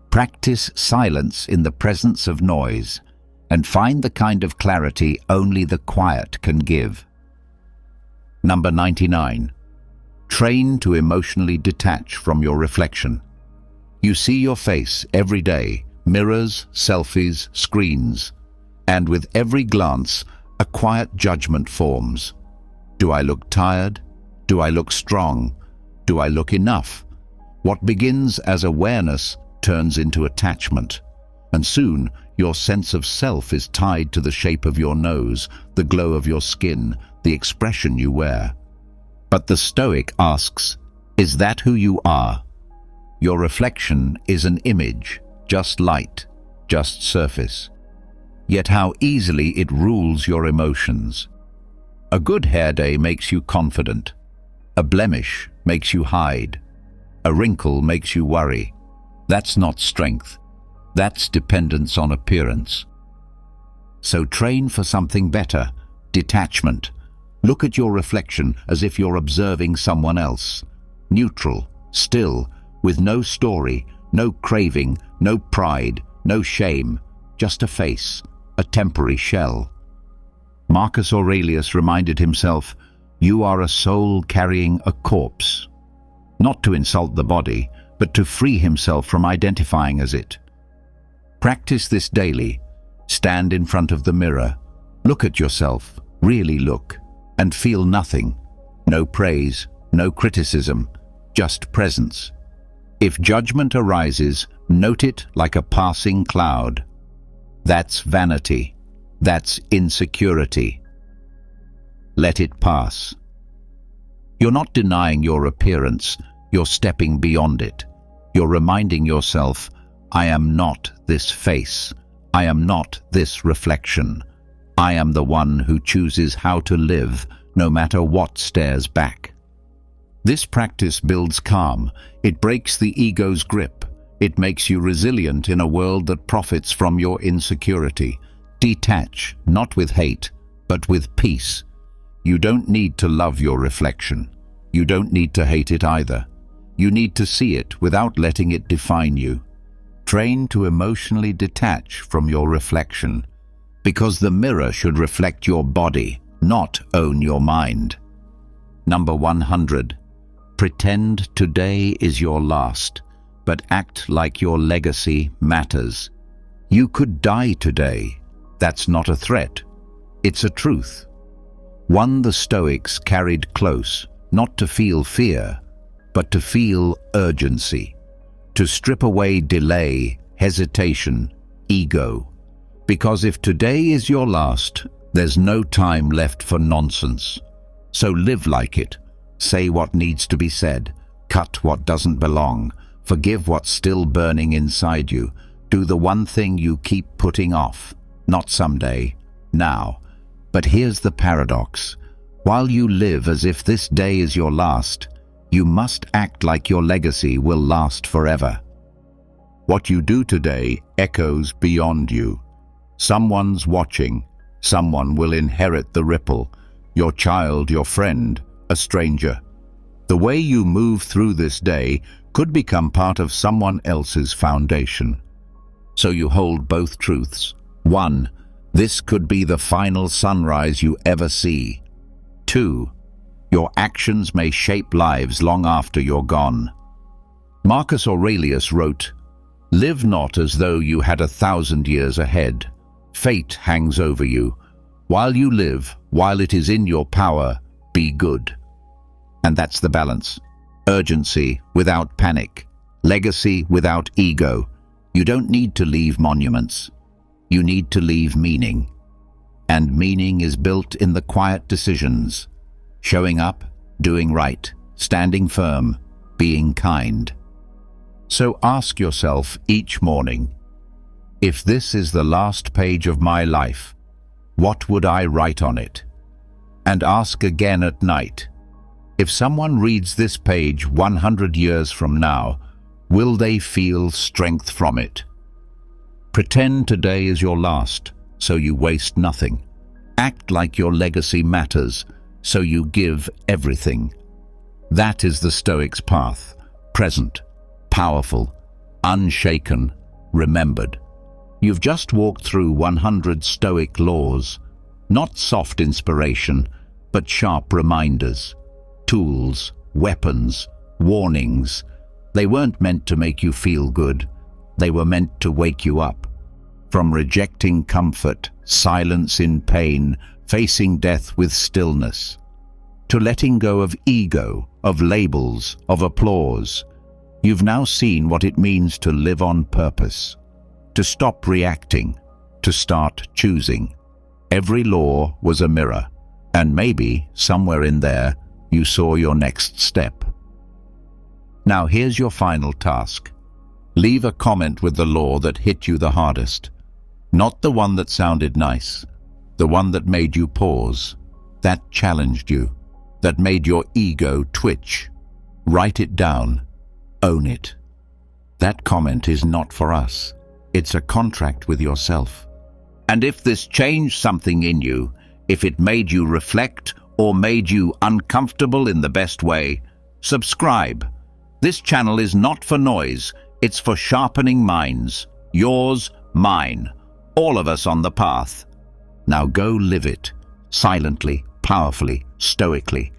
Practice silence in the presence of noise, and find the kind of clarity only the quiet can give. Number 99. Train to emotionally detach from your reflection. You see your face every day, mirrors, selfies, screens, and with every glance, a quiet judgment forms. Do I look tired? Do I look strong? Do I look enough? What begins as awareness turns into attachment, and soon your sense of self is tied to the shape of your nose, the glow of your skin, the expression you wear. But the Stoic asks, is that who you are? Your reflection is an image, just light, just surface. Yet how easily it rules your emotions. A good hair day makes you confident. A blemish makes you hide. A wrinkle makes you worry. That's not strength. That's dependence on appearance. So train for something better, detachment. Look at your reflection as if you're observing someone else. Neutral, still, with no story, no craving, no pride, no shame, just a face, a temporary shell. Marcus Aurelius reminded himself, "You are a soul carrying a corpse." Not to insult the body, but to free himself from identifying as it. Practice this daily. Stand in front of the mirror. Look at yourself, really look, and feel nothing. No praise, no criticism, just presence. If judgment arises, note it like a passing cloud. That's vanity. That's insecurity. Let it pass. You're not denying your appearance, you're stepping beyond it. You're reminding yourself, I am not this face. I am not this reflection. I am the one who chooses how to live, no matter what stares back. This practice builds calm. It breaks the ego's grip. It makes you resilient in a world that profits from your insecurity. Detach, not with hate, but with peace. You don't need to love your reflection. You don't need to hate it either. You need to see it without letting it define you. Train to emotionally detach from your reflection, because the mirror should reflect your body, not own your mind. Number 100. Pretend today is your last, but act like your legacy matters. You could die today. That's not a threat. It's a truth. One the Stoics carried close, not to feel fear, but to feel urgency, to strip away delay, hesitation, ego. Because if today is your last, there's no time left for nonsense. So live like it. Say what needs to be said. Cut what doesn't belong. Forgive what's still burning inside you. Do the one thing you keep putting off. Not someday, now. But here's the paradox. While you live as if this day is your last, you must act like your legacy will last forever. What you do today echoes beyond you. Someone's watching. Someone will inherit the ripple. Your child, your friend, a stranger. The way you move through this day could become part of someone else's foundation. So you hold both truths. 1. This could be the final sunrise you ever see. 2. Your actions may shape lives long after you're gone. Marcus Aurelius wrote, "Live not as though you had 1,000 years ahead. Fate hangs over you. While you live, while it is in your power, be good." And that's the balance. Urgency without panic. Legacy without ego. You don't need to leave monuments. You need to leave meaning. And meaning is built in the quiet decisions. Showing up, doing right, standing firm, being kind. So ask yourself each morning, if this is the last page of my life, what would I write on it? And ask again at night, if someone reads this page 100 years from now, will they feel strength from it? Pretend today is your last, so you waste nothing. Act like your legacy matters, so you give everything. That is the Stoics' path, present, powerful, unshaken, remembered. You've just walked through 100 Stoic laws, not soft inspiration, but sharp reminders, tools, weapons, warnings. They weren't meant to make you feel good. They were meant to wake you up. From rejecting comfort, silence in pain, facing death with stillness, to letting go of ego, of labels, of applause. You've now seen what it means to live on purpose, to stop reacting, to start choosing. Every law was a mirror, and maybe, somewhere in there, you saw your next step. Now here's your final task. Leave a comment with the law that hit you the hardest. Not the one that sounded nice, the one that made you pause, that challenged you, that made your ego twitch. Write it down. Own it. That comment is not for us. It's a contract with yourself. And if this changed something in you, if it made you reflect or made you uncomfortable in the best way, subscribe. This channel is not for noise, it's for sharpening minds. Yours, mine. All of us on the path. Now go live it, silently, powerfully, stoically.